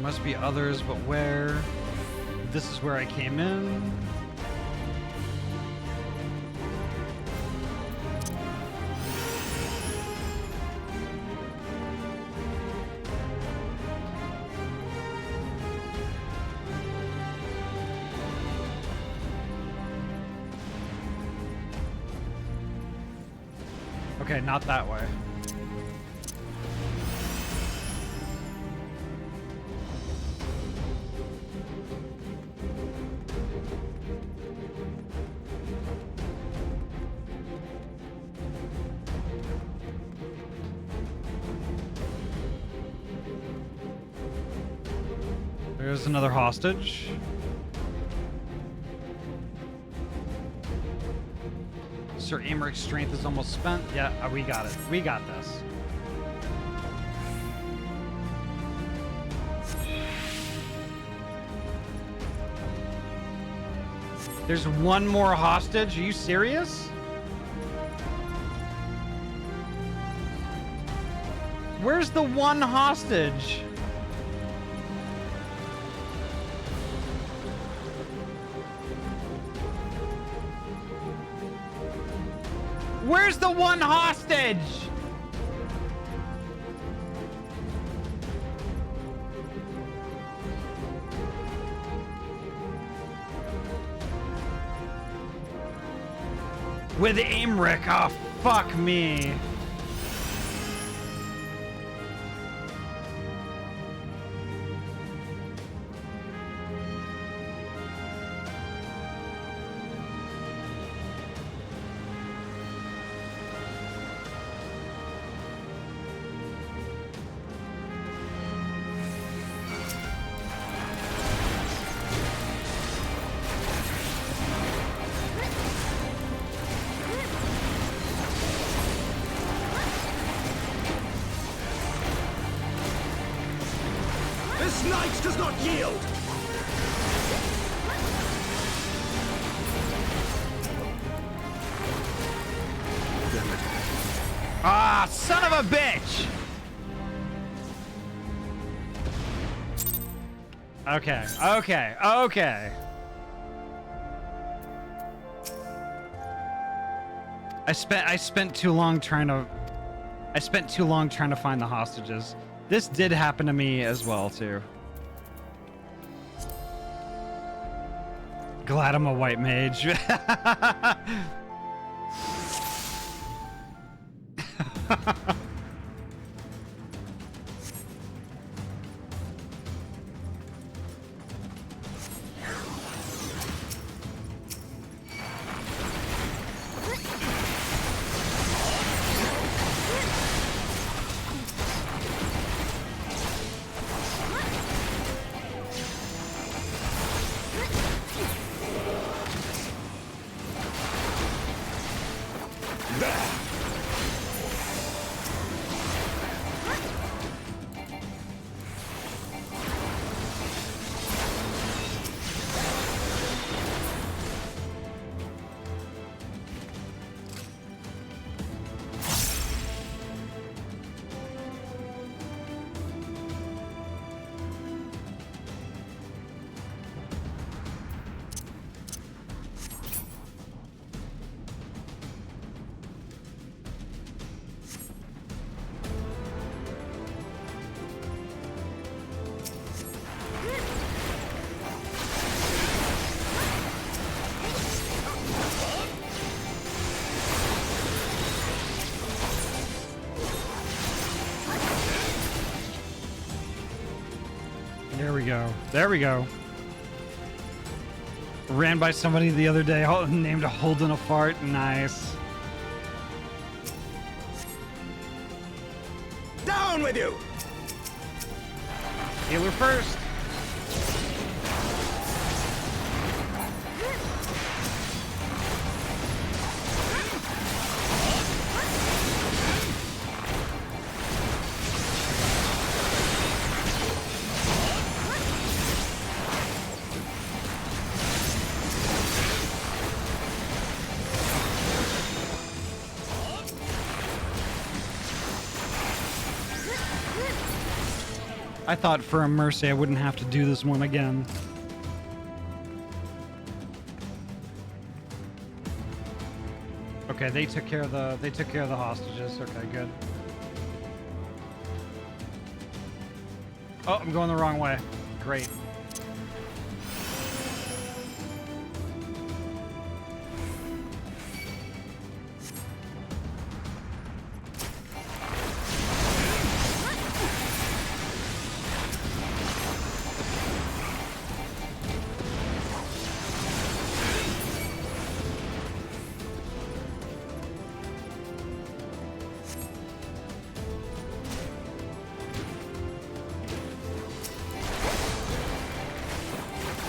Must be others, but where? This is where I came in. Okay, not that way. There's another hostage. Sir Americ's strength is almost spent. Yeah, we got it. We got this. There's one more hostage? Are you serious? Where's the one hostage? Where's the one hostage? With Aymeric, oh fuck me. Knight does not yield! Damn it. Ah, son of a bitch! Okay, okay, okay. I spent too long trying to find the hostages. This did happen to me as well, too. Glad I'm a white mage. There we go. There we go. Ran by somebody the other day named Holding a Fart. Nice. Down with you! Healer first. I thought for a mercy I wouldn't have to do this one again. Okay, they took care of the hostages. Okay, good. Oh, I'm going the wrong way. Great.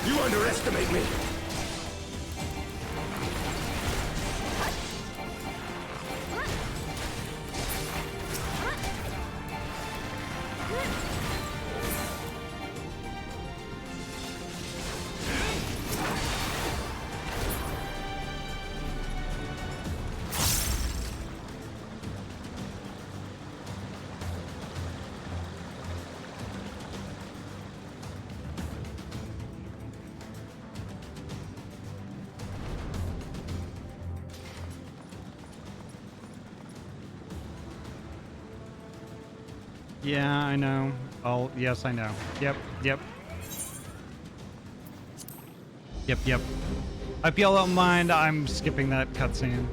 You underestimate me! Yeah, I know. Oh, yes, I know. Yep. Yep, yep. If y'all don't mind, I'm skipping that cutscene.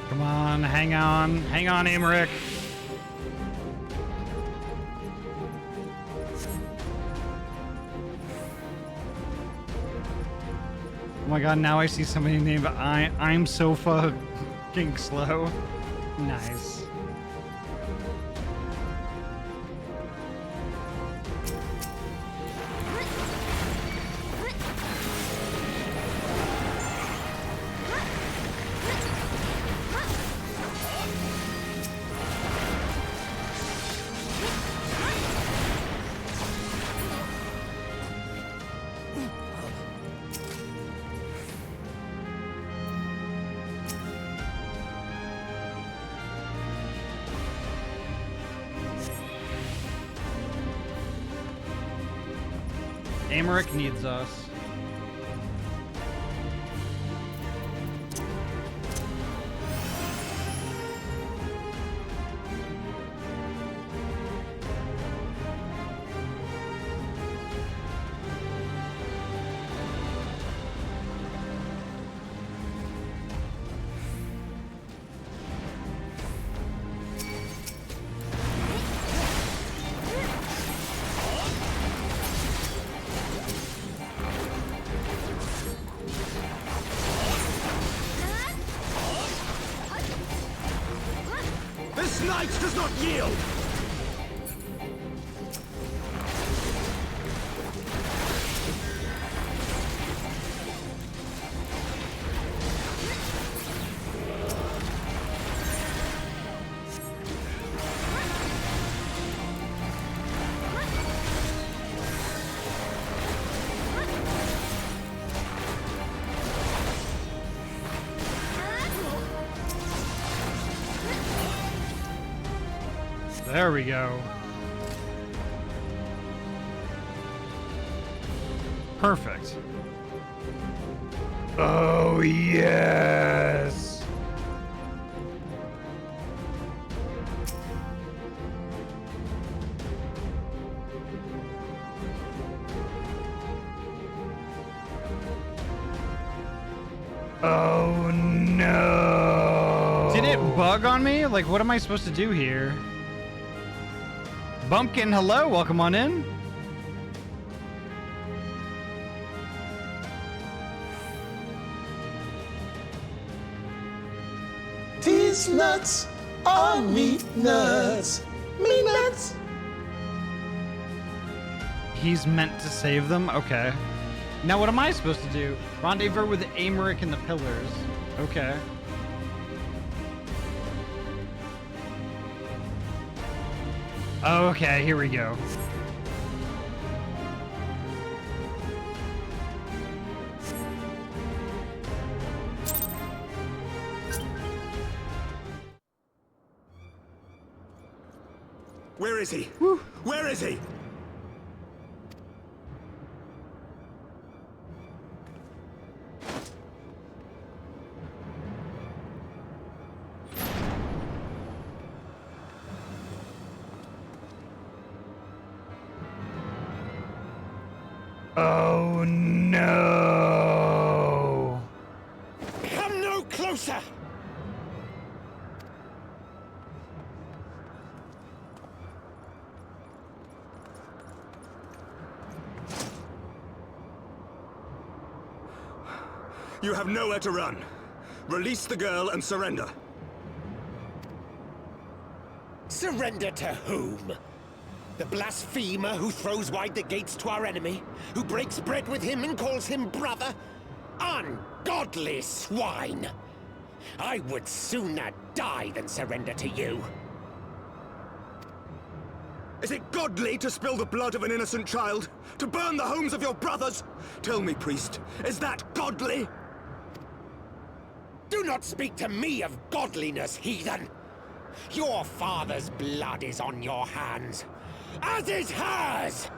Come on, hang on, Emmerich. Oh my god, now I see somebody named I'm so fucking slow. Nice. Emmerich needs us. This knight does not yield! There we go. Perfect. Oh, yes! Oh, no! Did it bug on me? Like, what am I supposed to do here? Bumpkin, hello, welcome on in. These nuts are meat nuts. Meat nuts. He's meant to save them? Okay. Now what am I supposed to do? Rendezvous with Amaric and the Pillars. Okay. Okay, here we go. Where is he? Where is he? Oh no! Come no closer! You have nowhere to run. Release the girl and surrender. Surrender to whom? The blasphemer who throws wide the gates to our enemy? Who breaks bread with him and calls him brother? Ungodly swine! I would sooner die than surrender to you. Is it godly to spill the blood of an innocent child? To burn the homes of your brothers? Tell me, priest, is that godly? Do not speak to me of godliness, heathen! Your father's blood is on your hands, as is hers!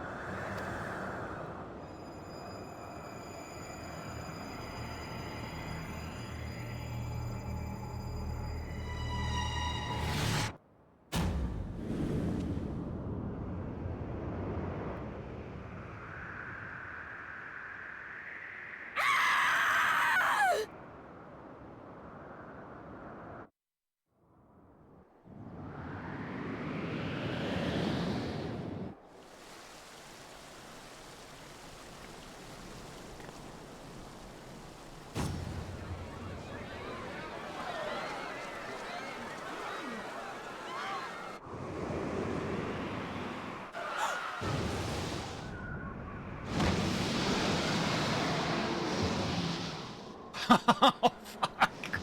Oh, fuck.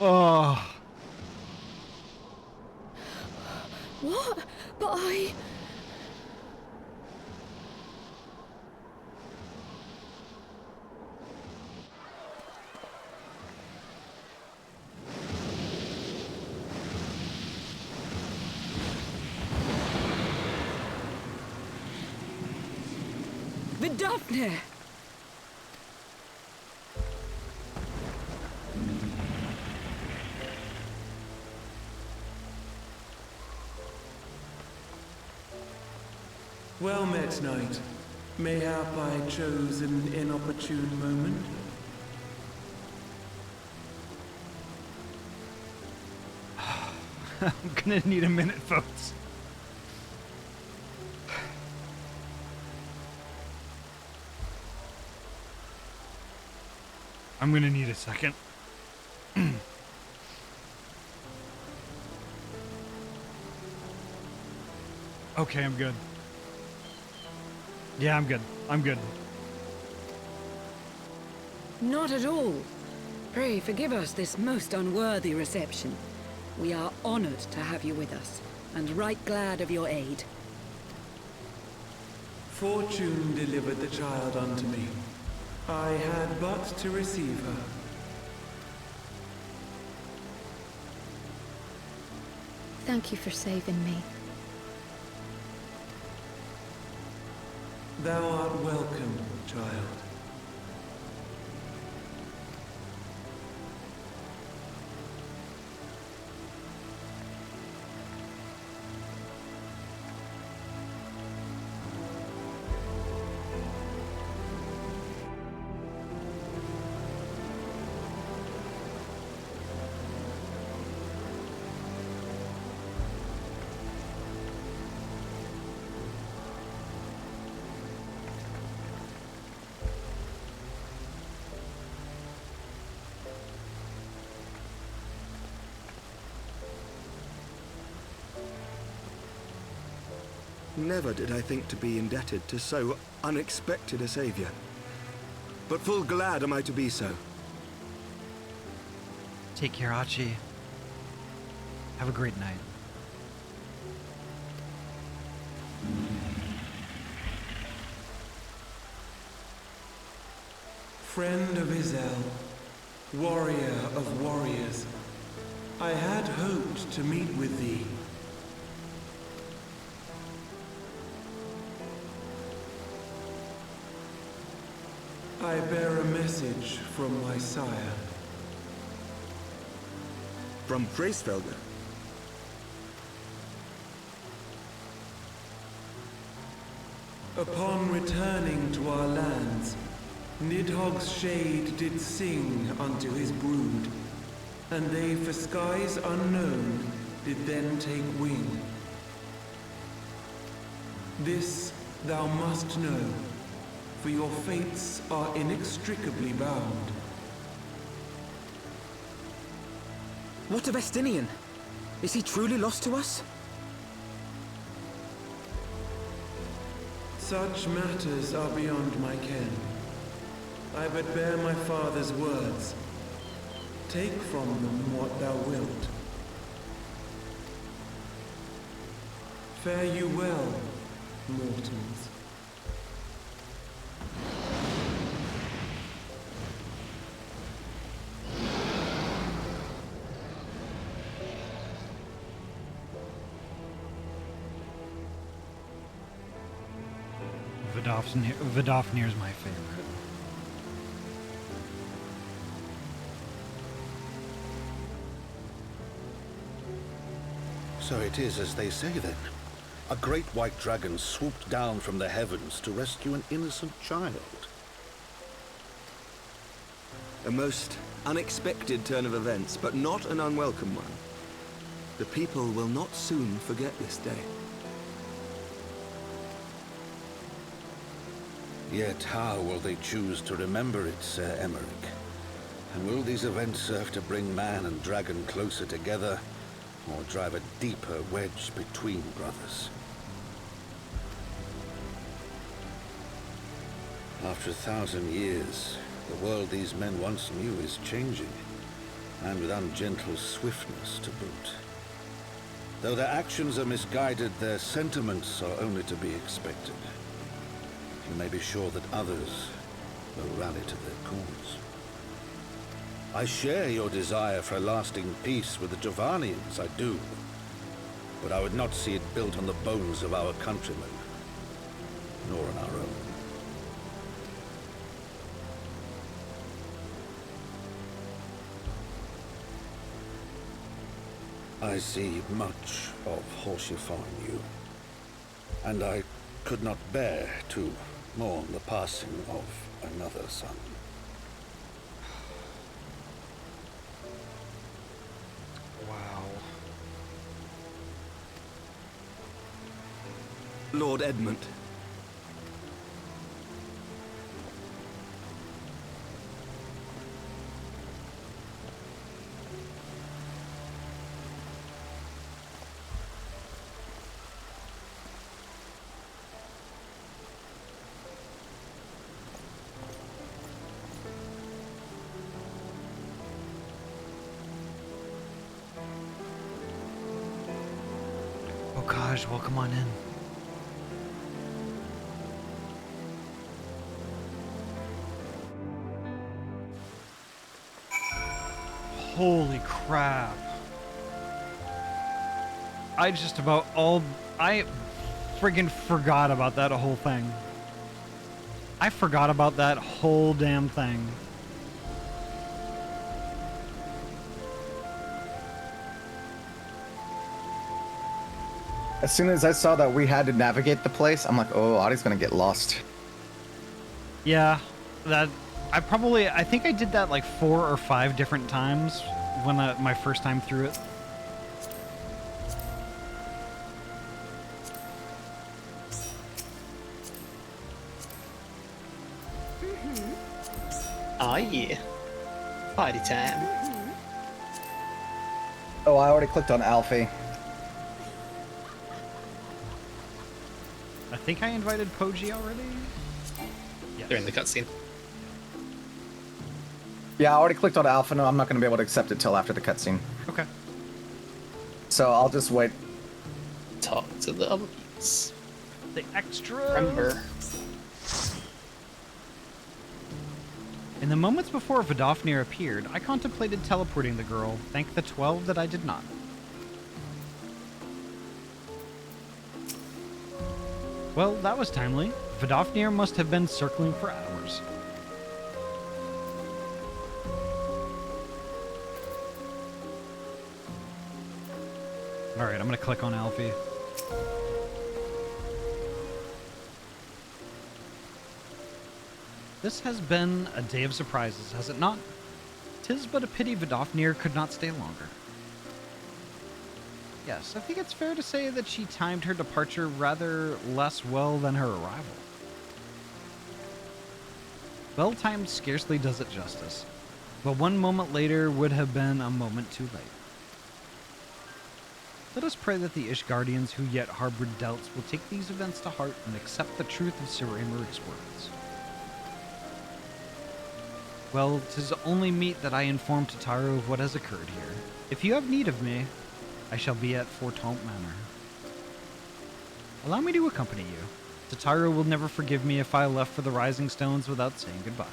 Oh. What? But I... Vidofne! Well met, knight. Mayhap I chose an inopportune moment. I'm gonna need a minute, folks. I'm gonna need a second. Okay, I'm good. Yeah, I'm good. I'm good. Not at all. Pray forgive us this most unworthy reception. We are honored to have you with us, and right glad of your aid. Fortune delivered the child unto me. I had but to receive her. Thank you for saving me. Thou art welcome, child. Never did I think to be indebted to so unexpected a savior. But full glad am I to be so. Take care, Ahty. Have a great night. Friend of Izel, warrior of warriors, I had hoped to meet with thee. I bear a message from my sire. From Freysfelder? Upon returning to our lands, Nidhogg's shade did sing unto his brood, and they for skies unknown did then take wing. This thou must know, for your fates are inextricably bound. What of Estinian? Is he truly lost to us? Such matters are beyond my ken. I but bear my father's words. Take from them what thou wilt. Fare you well, mortals. Vidofnir's my favorite. So it is as they say then. A great white dragon swooped down from the heavens to rescue an innocent child. A most unexpected turn of events, but not an unwelcome one. The people will not soon forget this day. Yet how will they choose to remember it, Sir Emmerich? And will these events serve to bring man and dragon closer together, or drive a deeper wedge between brothers? After 1,000 years, the world these men once knew is changing, and with ungentle swiftness to boot. Though their actions are misguided, their sentiments are only to be expected. You may be sure that others will rally to their cause. I share your desire for a lasting peace with the Javanians, I do. But I would not see it built on the bones of our countrymen, nor on our own. I see much of Horsefar in you, and I could not bear to mourn the passing of another son. Wow. Lord Edmund. Gosh, welcome on in. Holy crap. I friggin' forgot about that whole thing. I forgot about that whole damn thing. As soon as I saw that we had to navigate the place, I'm like, oh, Ahty's gonna get lost. Yeah, that I think I did that like 4 or 5 different times when my first time through it. Oh yeah. Party time. Oh, I already clicked on Alfie. I think I invited Poji already. They're in the cutscene. Yeah, I already clicked on Alpha. No, I'm not going to be able to accept it till after the cutscene. Okay. So I'll just wait. Talk to the other peeps. The extra. Remember. In the moments before Vidofnir appeared, I contemplated teleporting the girl, thank the 12 that I did not. Well, that was timely. Vidofnir must have been circling for hours. Alright, I'm gonna click on Alfie. This has been a day of surprises, has it not? 'Tis but a pity Vidofnir could not stay longer. Yes, I think it's fair to say that she timed her departure rather less well than her arrival. Well-timed scarcely does it justice, but one moment later would have been a moment too late. Let us pray that the Ishgardians who yet harbored doubts will take these events to heart and accept the truth of Sir Aymerich's words. Well, 'tis only meet that I inform Tataru of what has occurred here. If you have need of me, I shall be at Fortaunt Manor. Allow me to accompany you. Tataru will never forgive me if I left for the Rising Stones without saying goodbye.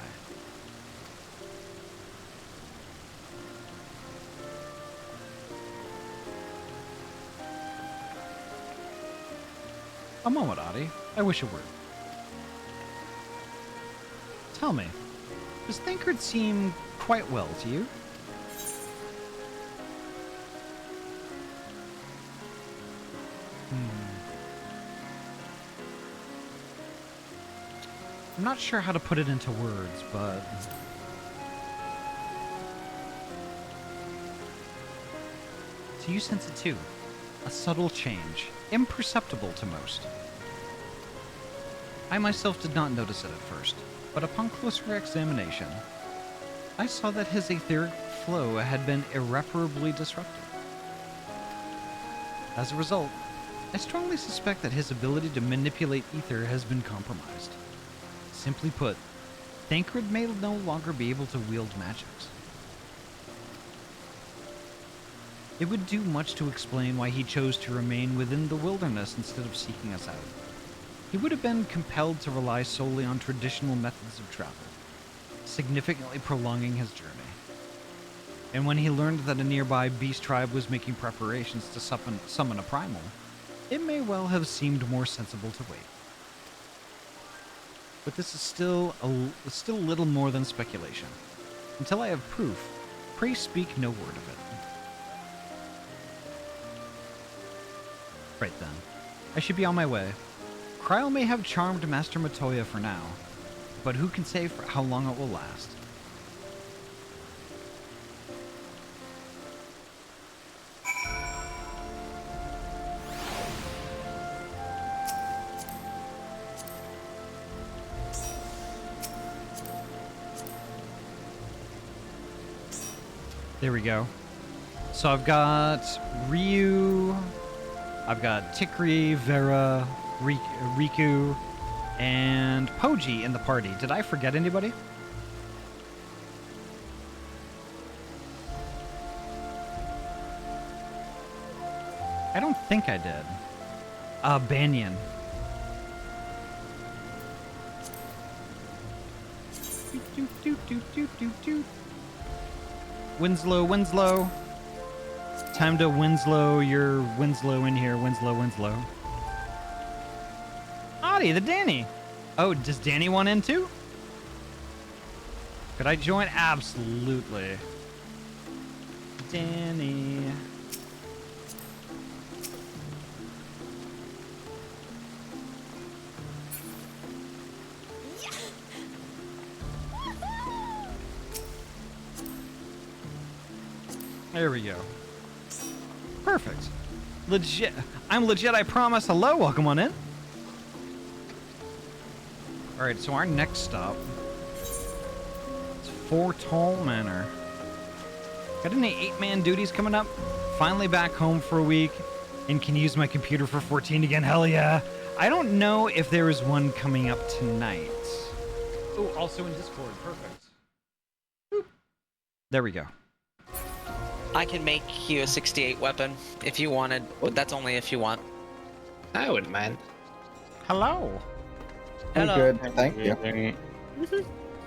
A moment, Ahty. I wish a word. Tell me, does Thancred seem quite well to you? I'm not sure how to put it into words, but... So you sense it too. A subtle change, imperceptible to most. I myself did not notice it at first, but upon closer examination, I saw that his etheric flow had been irreparably disrupted. As a result, I strongly suspect that his ability to manipulate ether has been compromised. Simply put, Thancred may no longer be able to wield magics. It would do much to explain why he chose to remain within the wilderness instead of seeking us out. He would have been compelled to rely solely on traditional methods of travel, significantly prolonging his journey. And when he learned that a nearby beast tribe was making preparations to summon a primal, it may well have seemed more sensible to wait. But this is still little more than speculation. Until I have proof, pray speak no word of it. Right then. I should be on my way. Kryl may have charmed Master Matoya for now, but who can say for how long it will last? There we go. So I've got Ryu, I've got Tikri, Vera, Riku, and Poji in the party. Did I forget anybody? I don't think I did. Banyan. Winslow. Time to Winslow your Winslow in here. Winslow. Ahty, the Danny. Oh, does Danny want in too? Could I join? Absolutely. Danny. There we go. Perfect. Legit. I'm legit, I promise. Hello, welcome on in. Alright, so our next stop is Fort Tall Manor. Got any 8-man duties coming up? Finally back home for a week and can use my computer for 14 again. Hell yeah. I don't know if there is one coming up tonight. Oh, also in Discord. Perfect. Boop. There we go. I can make you a 68 weapon if you wanted, but that's only if you want. I wouldn't mind. Hello. I'm Hello. good, thank you.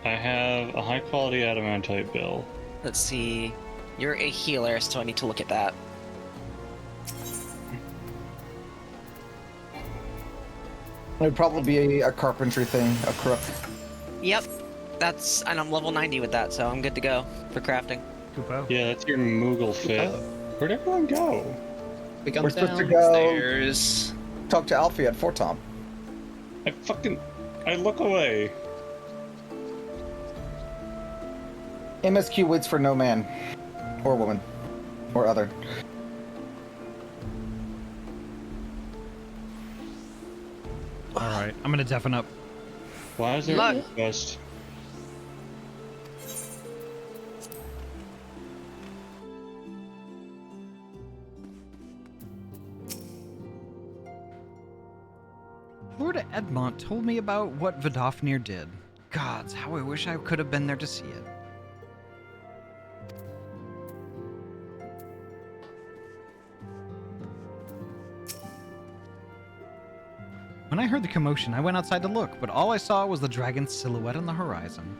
I have a high quality adamantite bill. Let's see. You're a healer, so I need to look at that. It would probably be a carpentry thing, a crook. Yep. That's, and I'm level 90 with that, so I'm good to go for crafting. Yeah, that's your Moogle fit. Where'd everyone go? We're supposed to go talk to Alfie at Fort Tom. I look away. MSQ waits for no man. Or woman. Or other. Alright, I'm gonna deafen up. Why is there a request? Lord Edmont told me about what Vidofnir did. Gods, how I wish I could have been there to see it. When I heard the commotion, I went outside to look, but all I saw was the dragon's silhouette on the horizon.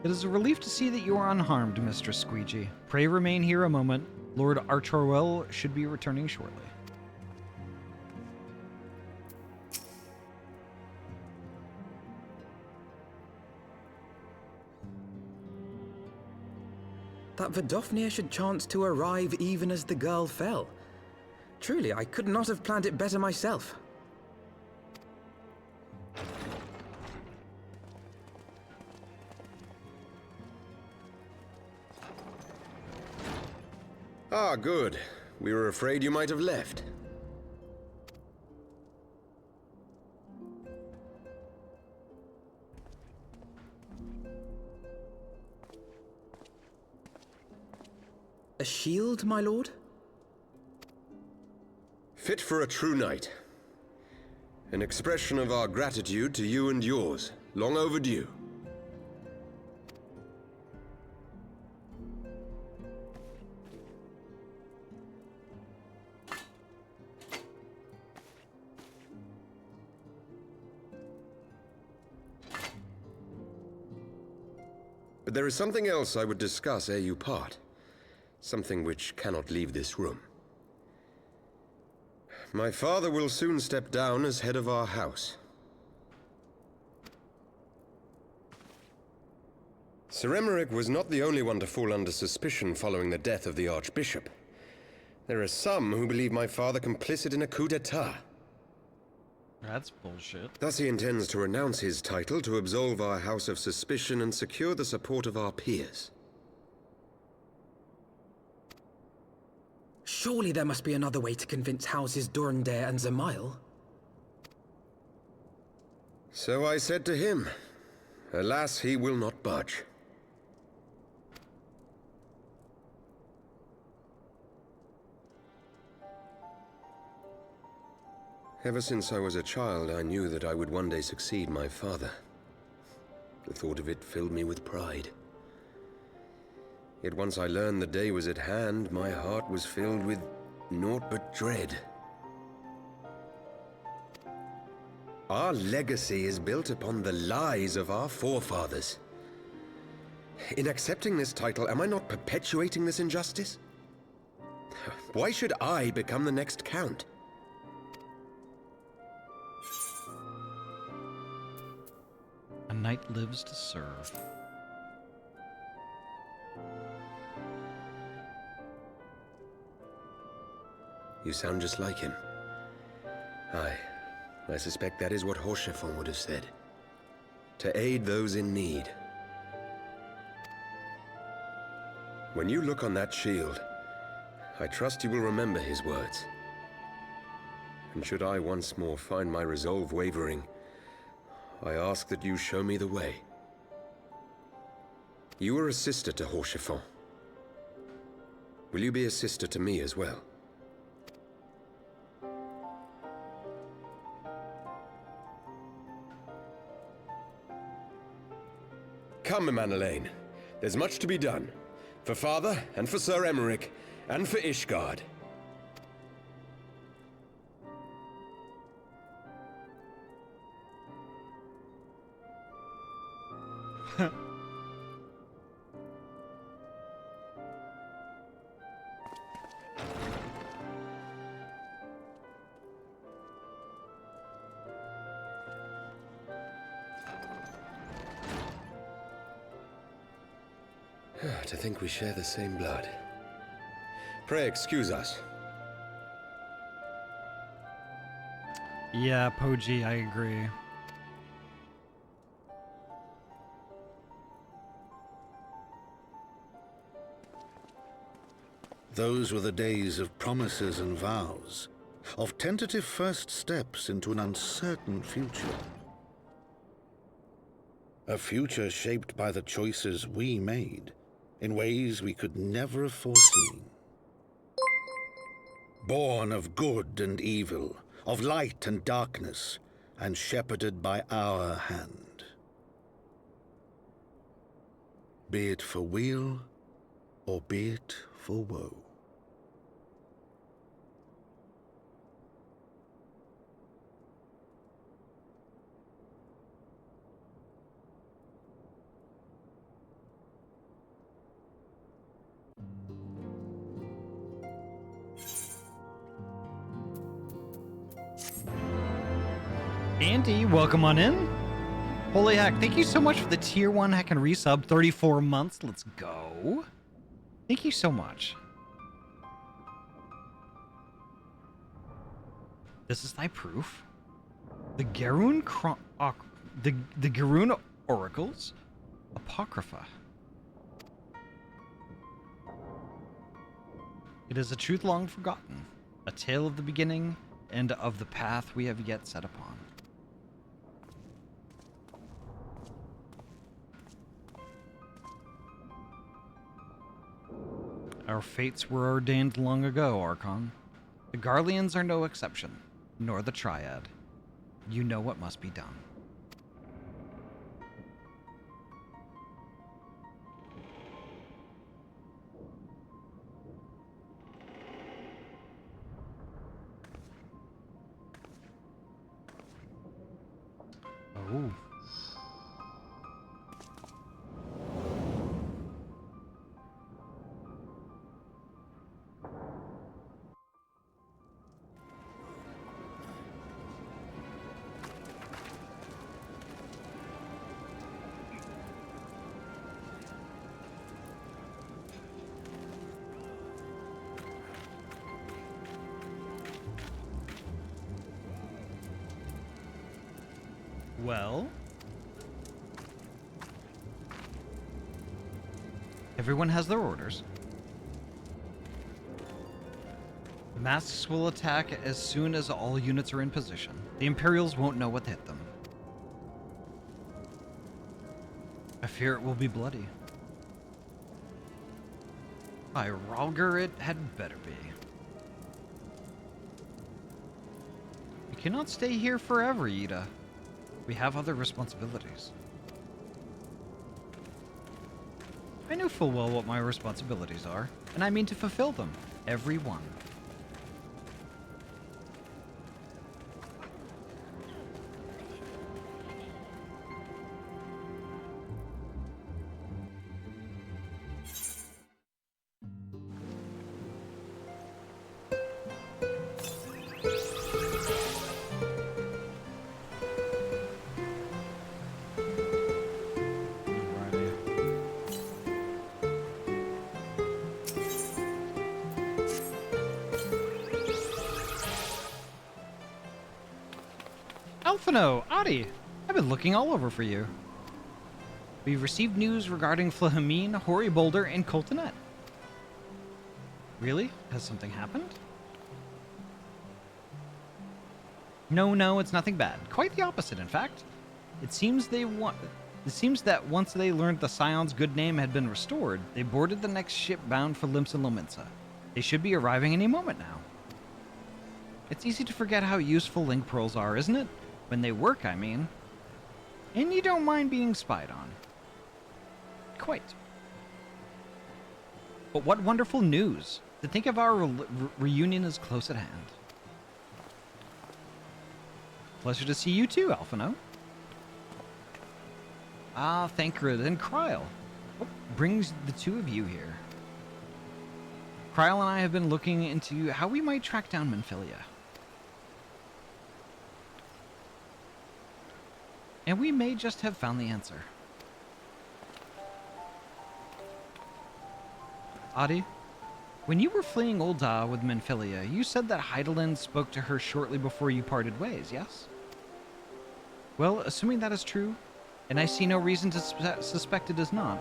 It is a relief to see that you are unharmed, Mistress Squeegee. Pray remain here a moment. Lord Archorwell should be returning shortly. That Vidofnir should chance to arrive even as the girl fell. Truly, I could not have planned it better myself. Ah, good. We were afraid you might have left. A shield, my lord? Fit for a true knight. An expression of our gratitude to you and yours. Long overdue. But there is something else I would discuss ere you part. Something which cannot leave this room. My father will soon step down as head of our house. Sir Emmerich was not the only one to fall under suspicion following the death of the Archbishop. There are some who believe my father complicit in a coup d'etat. That's bullshit. Thus he intends to renounce his title to absolve our house of suspicion and secure the support of our peers. Surely there must be another way to convince Houses Durandare and Zamail. So I said to him. Alas, he will not budge. Ever since I was a child, I knew that I would one day succeed my father. The thought of it filled me with pride. Yet once I learned the day was at hand, my heart was filled with naught but dread. Our legacy is built upon the lies of our forefathers. In accepting this title, am I not perpetuating this injustice? Why should I become the next count? A knight lives to serve. You sound just like him. Aye, I suspect that is what Horschiffon would have said. To aid those in need. When you look on that shield, I trust you will remember his words. And should I once more find my resolve wavering, I ask that you show me the way. You are a sister to Horschiffon. Will you be a sister to me as well? Come, Emanelaine. There's much to be done. For Father, and for Sir Emmerich, and for Ishgard. To think we share the same blood. Pray excuse us. Yeah, Poji, I agree. Those were the days of promises and vows, of tentative first steps into an uncertain future. A future shaped by the choices we made, in ways we could never have foreseen. Born of good and evil, of light and darkness, and shepherded by our hand. Be it for weal, or be it for woe. Andy, welcome on in. Holy heck, thank you so much for the tier 1 hack and resub, 34 months. Let's go. Thank you so much. This is thy proof. The Garoon the Garoon Oracles Apocrypha. It is a truth long forgotten, a tale of the beginning and of the path we have yet set upon. Our fates were ordained long ago, Archon. The Garleans are no exception, nor the Triad. You know what must be done. Oh. Well, everyone has their orders. The masks will attack as soon as all units are in position. The Imperials won't know what hit them. I fear it will be bloody. By Ralger, it had better be. We cannot stay here forever, Ida. We have other responsibilities. I know full well what my responsibilities are, and I mean to fulfill them. Every one. Alphino, Ahty, I've been looking all over for you. We've received news regarding Flahamine, Hoary Boulder, and Coltonet. Really? Has something happened? No, it's nothing bad. Quite the opposite, in fact. It seems that once they learned the Scion's good name had been restored, they boarded the next ship bound for Limsa Lominsa. They should be arriving any moment now. It's easy to forget how useful link pearls are, isn't it? When they work, I mean. And you don't mind being spied on. Quite. But what wonderful news! To think of our reunion is close at hand. Pleasure to see you too, Alphino. Ah, Thancred and Kryl. What brings the two of you here? Kryl and I have been looking into how we might track down Minfilia. And we may just have found the answer. Ahty, when you were fleeing Ul'dah with Minfilia, you said that Hydaelyn spoke to her shortly before you parted ways, yes? Well, assuming that is true, and I see no reason to suspect it is not,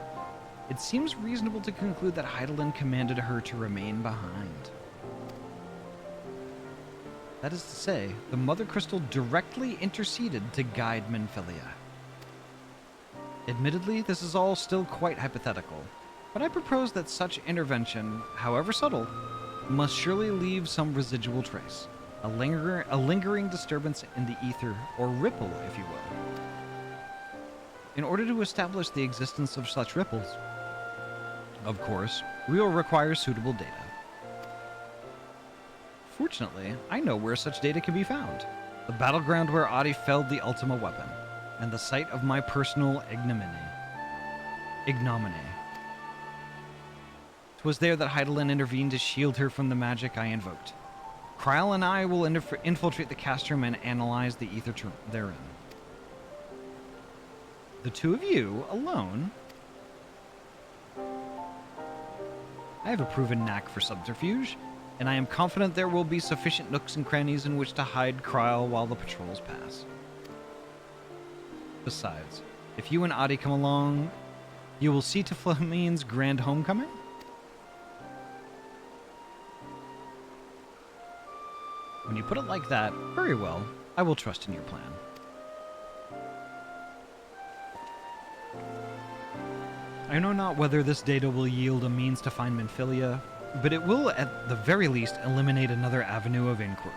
it seems reasonable to conclude that Hydaelyn commanded her to remain behind. That is to say, the Mother Crystal directly interceded to guide Minfilia. Admittedly, this is all still quite hypothetical, but I propose that such intervention, however subtle, must surely leave some residual trace, a lingering disturbance in the ether, or ripple, if you will. In order to establish the existence of such ripples, of course, we will require suitable data. Fortunately, I know where such data can be found. The battleground where Ahty felled the Ultima weapon, and the site of my personal ignominy. 'Twas there that Hydaelyn intervened to shield her from the magic I invoked. Kryl and I will infiltrate the castrum and analyze the ether therein. The two of you, alone... I have a proven knack for subterfuge, and I am confident there will be sufficient nooks and crannies in which to hide Kryl while the patrols pass. Besides, if you and Ahty come along, you will see to Flahamine's grand homecoming? When you put it like that, very well, I will trust in your plan. I know not whether this data will yield a means to find Minfilia, but it will at the very least eliminate another avenue of inquiry.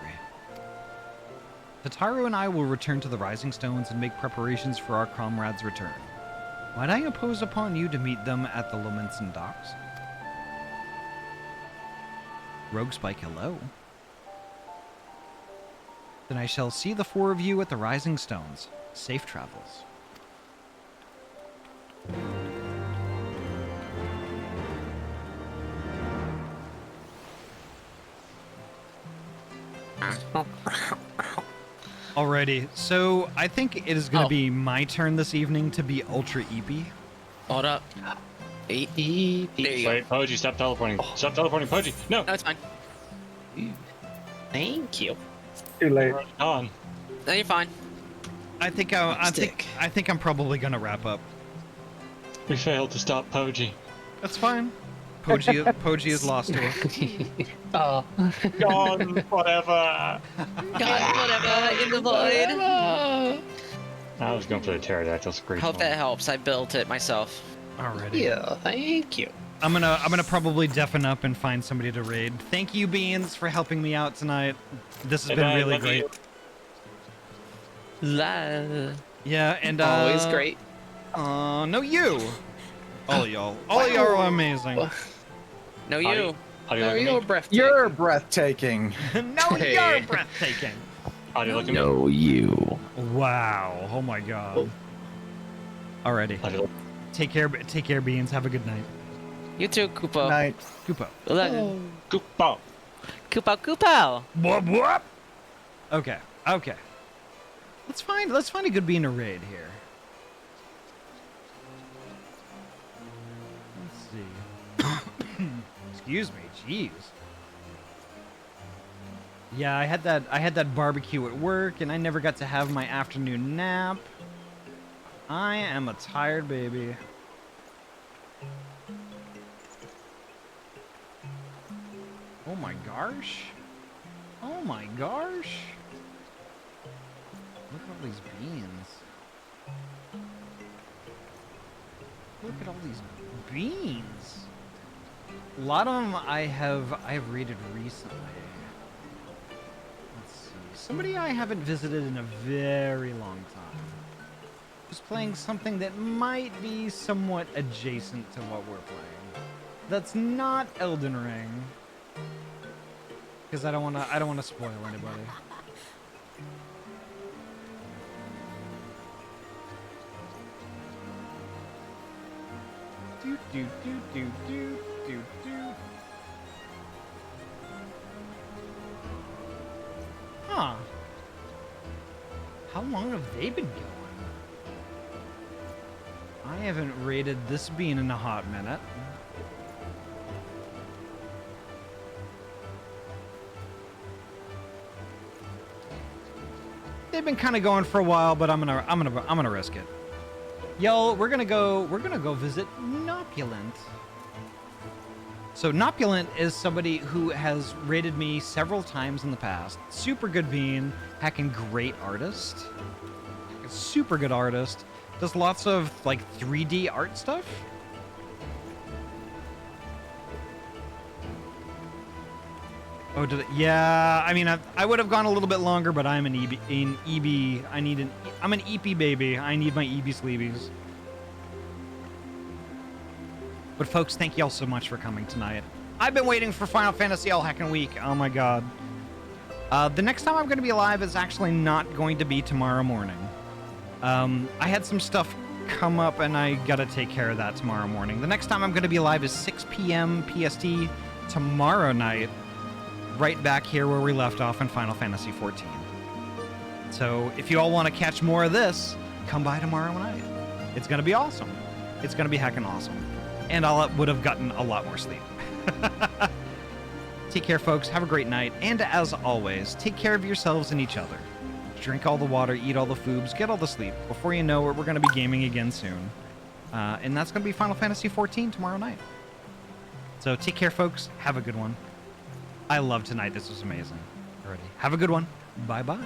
Tataru and I will return to the Rising Stones and make preparations for our comrades' return. Might I impose upon you to meet them at the Lominsan docks? Rogue Spike, hello. Then I shall see the four of you at the Rising Stones. Safe travels. Alrighty, so I think it is going to be my turn this evening to be Ultra EP. Hold up. Wait, Poji, stop teleporting. Stop teleporting, Poji. No, it's fine. Thank you. Too late. On. No, you're fine. I think I'm probably going to wrap up. We failed to stop Poji. That's fine. Poji is lost to us. Oh. Gone, whatever. God, whatever, in the void. I was going for the pterodactyl screech. Hope that helps. I built it myself. Alrighty. Yeah, thank you. I'm gonna probably deafen up and find somebody to raid. Thank you, Beans, for helping me out tonight. This has been really great. Yeah, and always great. No, you. All y'all are amazing. No, you. No, you're breathtaking. You're breathtaking. No, you're breathtaking. No, you. Wow. Oh my God. Alrighty. Take care, Beans. Have a good night. You too, Koopo. Night. Koopo. Koopo. Koopo. Whoop whoop. Okay. Let's find a good bean to raid here. Let's see. Excuse me. Jeez. Yeah, I had that barbecue at work, and I never got to have my afternoon nap. I am a tired baby. Oh my gosh. Oh my gosh. Look at all these beans. Look at all these beans. A lot of them I have raided recently. Let's see. Somebody I haven't visited in a very long time. Who's playing something that might be somewhat adjacent to what we're playing. That's not Elden Ring. Because I don't wanna spoil anybody. Do do do do do do do. Huh. How long have they been going? I haven't raided this bean in a hot minute. They've been kind of going for a while, but I'm gonna risk it. Yo, we're gonna go visit Nopulent. So Nopulent is somebody who has raided me several times in the past. Super good bean, hacking great artist. Super good artist. Does lots of like 3D art stuff. Oh, did it? Yeah, I mean, I would have gone a little bit longer, but I'm an EB. I'm an EP baby. I need my EB sleebies. But folks, thank y'all so much for coming tonight. I've been waiting for Final Fantasy all heckin' week. Oh my god. The next time I'm going to be alive is actually not going to be tomorrow morning. I had some stuff come up, and I gotta take care of that tomorrow morning. The next time I'm going to be alive is 6 p.m. PST tomorrow night. Right back here where we left off in Final Fantasy XIV. So if you all want to catch more of this, come by tomorrow night. It's going to be awesome. It's going to be heckin' awesome. And I would have gotten a lot more sleep. Take care, folks. Have a great night. And as always, take care of yourselves and each other. Drink all the water, eat all the foods, get all the sleep. Before you know it, we're going to be gaming again soon. And that's going to be Final Fantasy XIV tomorrow night. So take care, folks. Have a good one. I love tonight. This was amazing. Alrighty. Have a good one. Bye-bye.